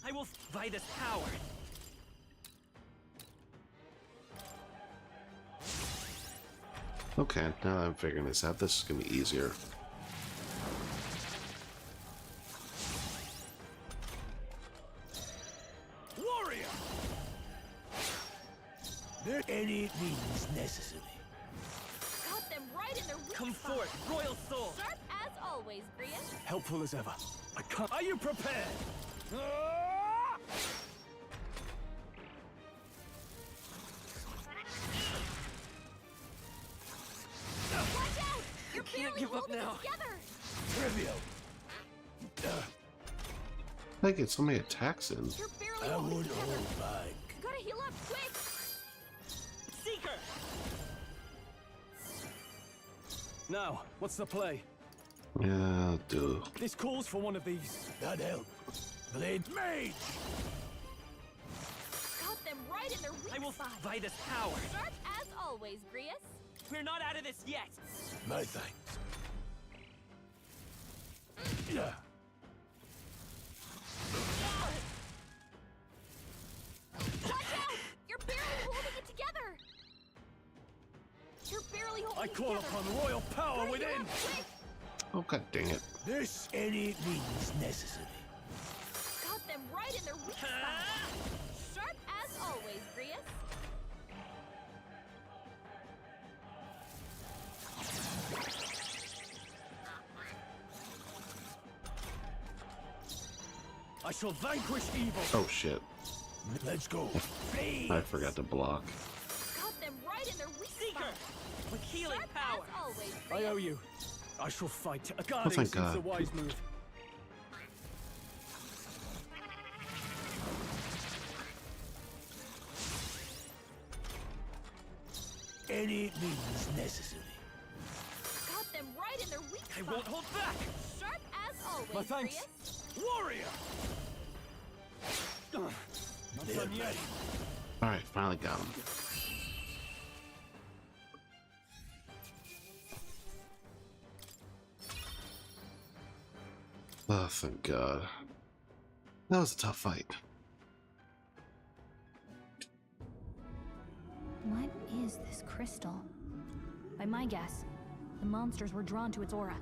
I will by this power! Okay, now that I'm figuring this out, this is gonna be easier. Warrior! There any means necessary. Got them right in their weak Come spot. forth, royal soul! Sharp as always, Grius. Helpful as ever. I can't. Are you prepared? Watch out! You're can't barely give up holding now. it together. Trivial. I get so many attacks in. You're barely I holding won't it together. hold back. You gotta heal up quick. Seeker! Now, what's the play? Yeah, do. This calls for one of these. That help. Blade Mage! Got them right in their weak I will spot. by this power! Sharp as always, Grius. We're not out of this yet! My thanks. Yeah. Watch out! You're barely holding it together. You're barely holding I it call together. upon royal power Gotta heal within. up quick. Oh, god dang it. This any means necessary. Got them right in their weak spot. Sharp as always, Grius. I shall vanquish evil. Oh shit. Let's go. I forgot to block. Got them right in their weak Seeker! spot. With healing Sharp power! as always, I Grius. owe you. I shall fight. A Oh, guarding thank seems a God. wise move. Any means necessary. Got them right in their weak I spot. won't hold back! Sharp as always, My thanks. Grius. Warrior! Not done yet. Alright, finally got him. Oh, thank God. That was a tough fight. What is this crystal? By my guess, the monsters were drawn to its aura.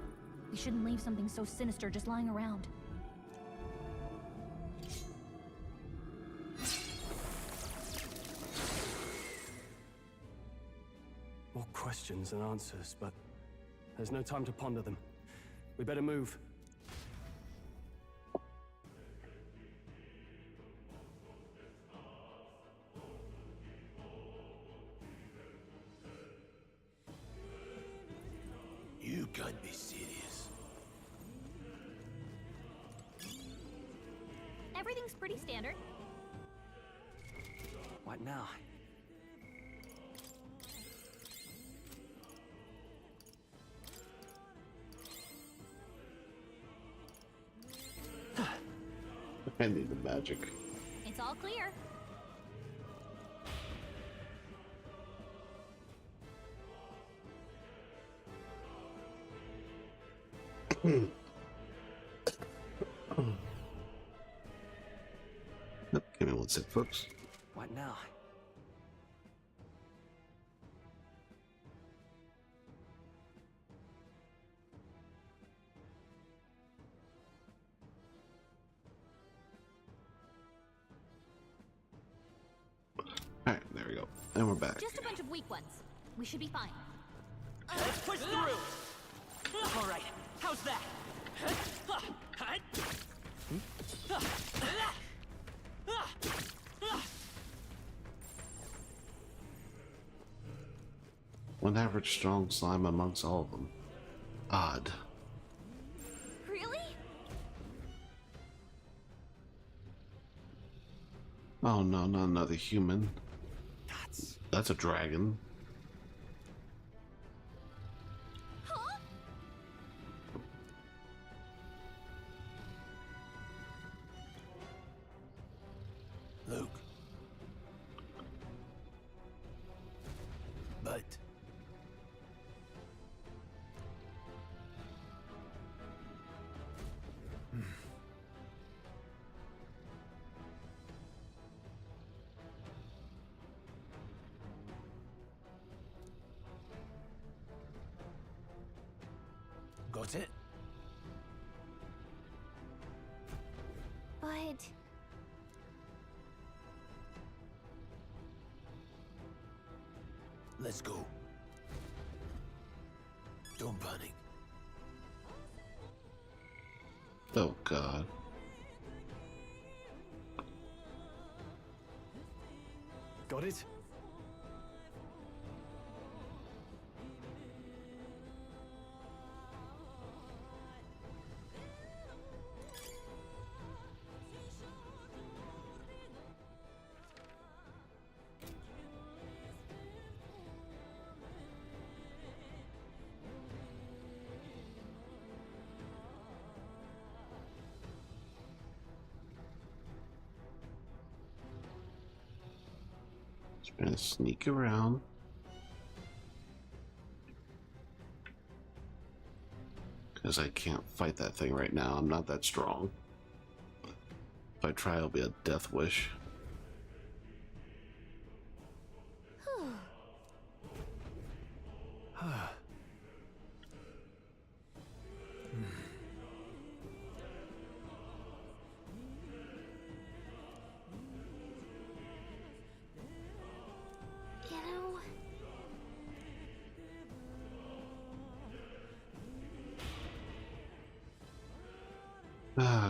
We shouldn't leave something so sinister just lying around. More questions than answers, but there's no time to ponder them. We better move. can't be serious. Everything's pretty standard. What now? I need the magic. It's all clear. Give me one sec, folks. What now? Alright, there we go. And we're back. Just a bunch of weak ones. We should be fine. Let's push through! Alright, how's that? One average strong slime amongst all of them. Odd. Really? Oh no, not another human. That's a dragon. Huh? Look. But got it? But Let's go. Don't panic. Oh god. Got it? Just gonna sneak around. Because I can't fight that thing right now. I'm not that strong. If I try, it'll be a death wish. you know,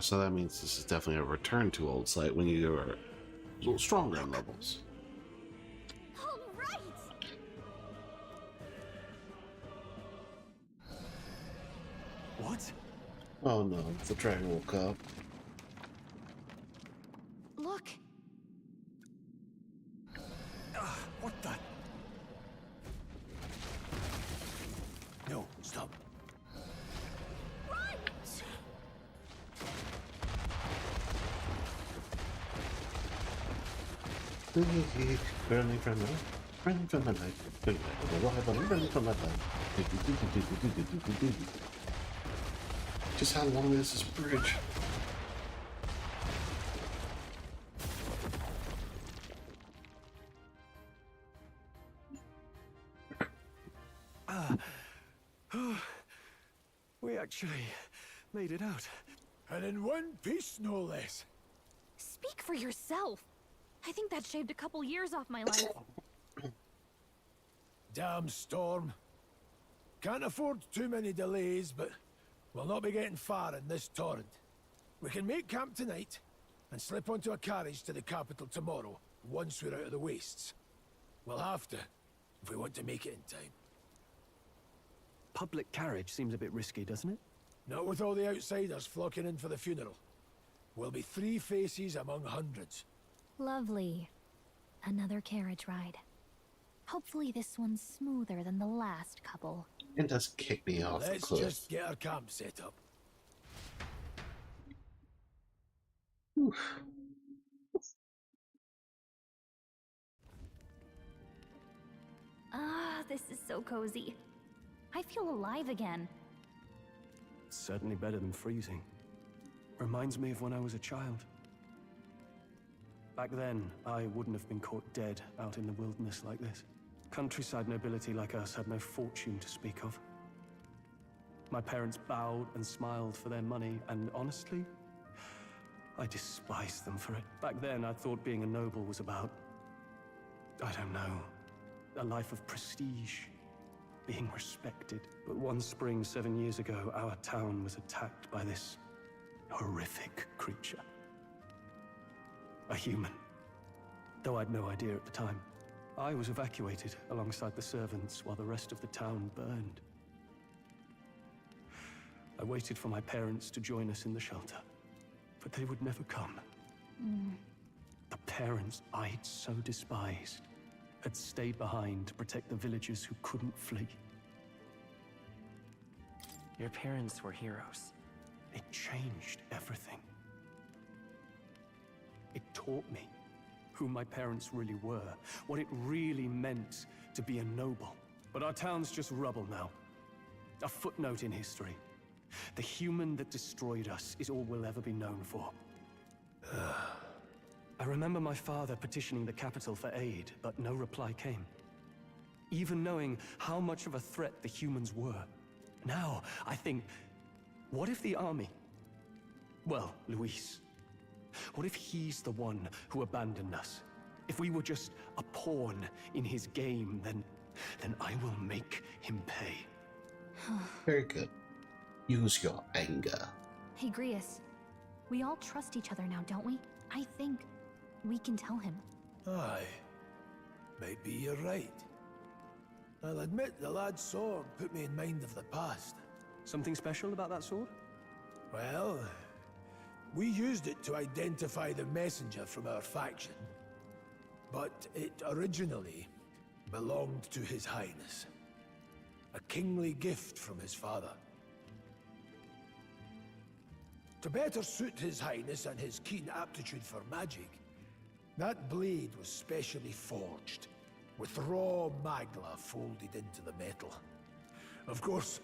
So that means this is definitely a return to old site when you are a little stronger in levels. all right. What? Oh no, the dragon woke up. Look, What the? No, stop. run! Running from the life, running from the life, running from the life. Just how long is this bridge? We actually made it out. And in one piece, no less. Speak for yourself. I think that shaved a couple years off my life. Damn storm. Can't afford too many delays, but we'll not be getting far in this torrent. We can make camp tonight and slip onto a carriage to the capital tomorrow, once we're out of the wastes. We'll have to, if we want to make it in time. public carriage seems a bit risky, doesn't it? Not with all the outsiders flocking in for the funeral. We'll be 3 faces among hundreds. Lovely. Another carriage ride. Hopefully this one's smoother than the last couple. And just kick me off the Let's cliff. just get our camp set up. Oof. Ah, this is so cozy. I feel alive again. Certainly better than freezing. Reminds me of when I was a child. Back then, I wouldn't have been caught dead out in the wilderness like this. Countryside nobility like us had no fortune to speak of. My parents bowed and smiled for their money, and honestly, I despised them for it. Back then, I thought being a noble was about, I don't know, a life of prestige, being respected. But one spring 7 years ago, our town was attacked by this horrific creature. A human. Though I'd no idea at the time. I was evacuated alongside the servants while the rest of the town burned. I waited for my parents to join us in the shelter, but they would never come. The parents I'd so despised had stayed behind to protect the villagers who couldn't flee. Your parents were heroes. It changed everything. It taught me who my parents really were, what it really meant to be a noble. But our town's just rubble now. A footnote in history. The human that destroyed us is all we'll ever be known for. I remember my father petitioning the capital for aid, but no reply came. Even knowing how much of a threat the humans were. Now, I think, what if the army... Well, Luis. What if he's the one who abandoned us? If we were just a pawn in his game, then I will make him pay. Very good. Use your anger. Hey, Grius. We all trust each other now, don't we? I think we can tell him. Aye. Maybe you're right. I'll admit the lad's sword put me in mind of the past. Something special about that sword? Well, we used it to identify the messenger from our faction. But it originally belonged to His Highness. A kingly gift from his father. To better suit His Highness and his keen aptitude for magic, that blade was specially forged, with raw magla folded into the metal. Of course,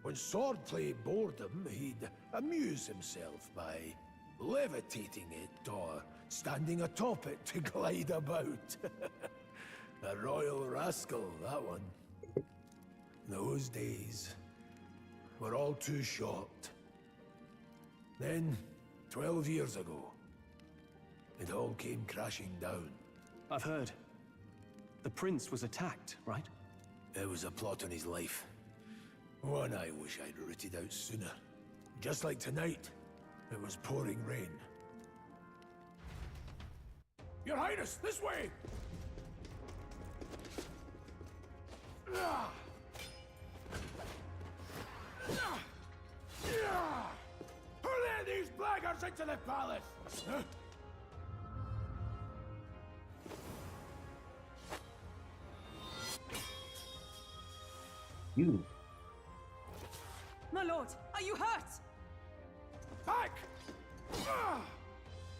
when swordplay bored him, he'd amuse himself by levitating it or standing atop it to glide about. A royal rascal, that one. Those days were all too short. Then, 12 years ago, it all came crashing down. I've heard. The prince was attacked, right? It was a plot on his life. One I wish I'd rooted out sooner. Just like tonight, it was pouring rain. Your Highness, this way! Hurl these blackguards into the palace! You. My lord, are you hurt? Back!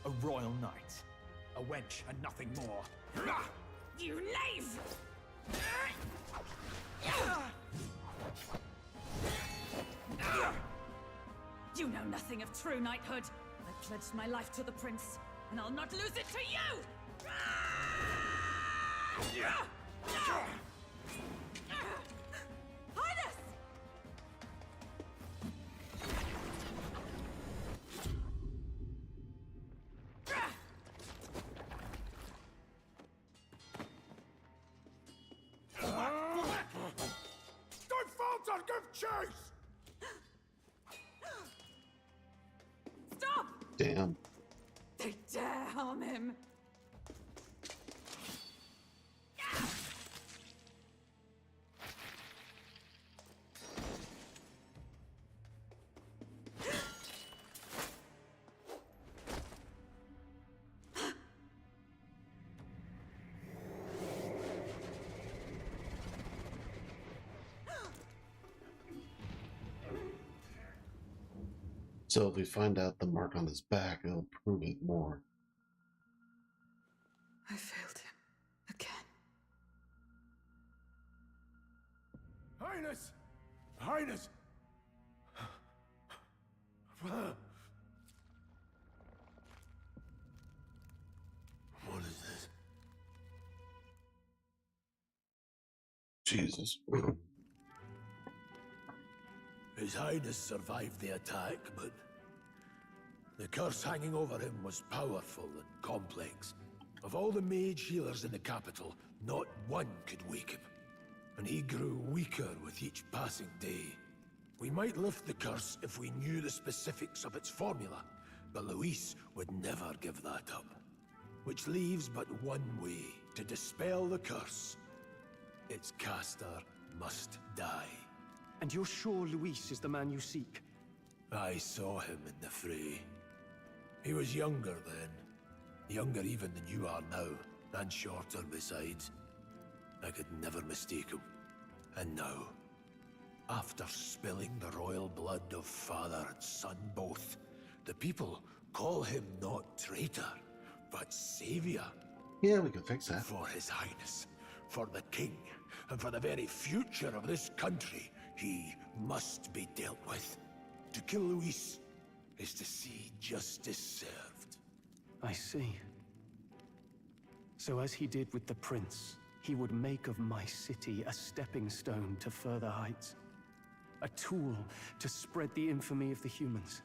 A royal knight. A wench and nothing more. You knave! You know nothing of true knighthood. I pledged my life to the prince, and I'll not lose it to you! Highness! Don't falter, give chase! Stop! Damn. They dare harm him! So if we find out the mark on his back, it'll prove it more. I failed him again. Highness! Highness! What is this? Jesus. His Highness survived the attack, but the curse hanging over him was powerful and complex. Of all the mage healers in the capital, not one could wake him. And he grew weaker with each passing day. We might lift the curse if we knew the specifics of its formula, but Luis would never give that up. Which leaves but one way to dispel the curse. Its caster must die. And you're sure Luis is the man you seek? I saw him in the fray. He was younger then. Younger even than you are now, and shorter besides. I could never mistake him. And now, after spilling the royal blood of father and son both, the people call him not traitor, but savior. Yeah, we can fix that. For his highness, for the king, and for the very future of this country, he must be dealt with. To kill Luis is to see justice served. I see. So as he did with the prince, he would make of my city a stepping stone to further heights. A tool to spread the infamy of the humans.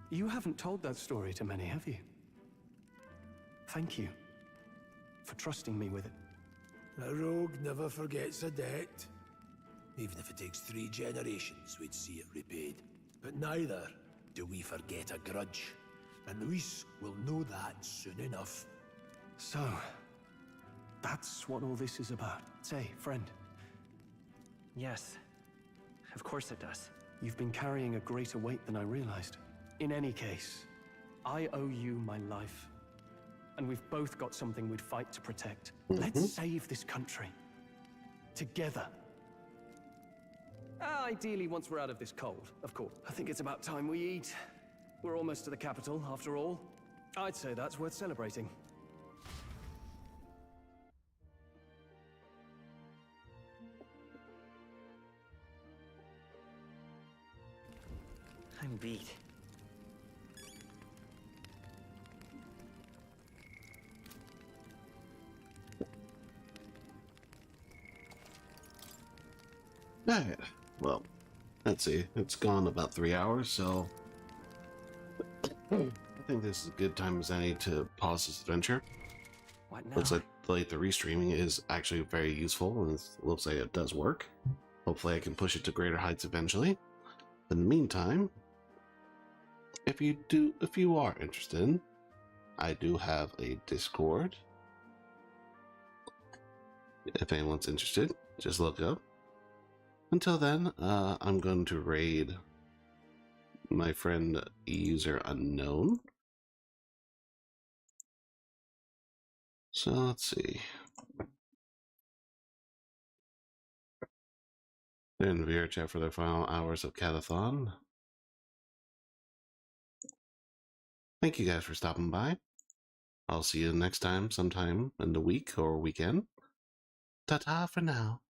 You haven't told that story to many, have you? Thank you for trusting me with it. A rogue never forgets a debt. Even if it takes 3 generations, we'd see it repaid. But neither do we forget a grudge. And Luis will know that soon enough. So, that's what all this is about. Say, friend. Yes, of course it does. You've been carrying a greater weight than I realized. In any case, I owe you my life. And we've both got something we'd fight to protect. Let's save this country. Together. Ideally, once we're out of this cold, of course. I think it's about time we eat. We're almost to the capital, after all. I'd say that's worth celebrating. I'm beat. Alright, well, let's see. It's gone about 3 hours, so I think this is a good time as any to pause this adventure. What now? Looks like the restreaming is actually very useful, and it looks like it does work. Hopefully I can push it to greater heights eventually. In the meantime, if you are interested, I do have a Discord. If anyone's interested, just look up. Until then, I'm going to raid my friend user unknown. So let's see. They're in the VR chat for their final hours of Catathon. Thank you guys for stopping by. I'll see you next time, sometime in the week or weekend. Ta-ta for now.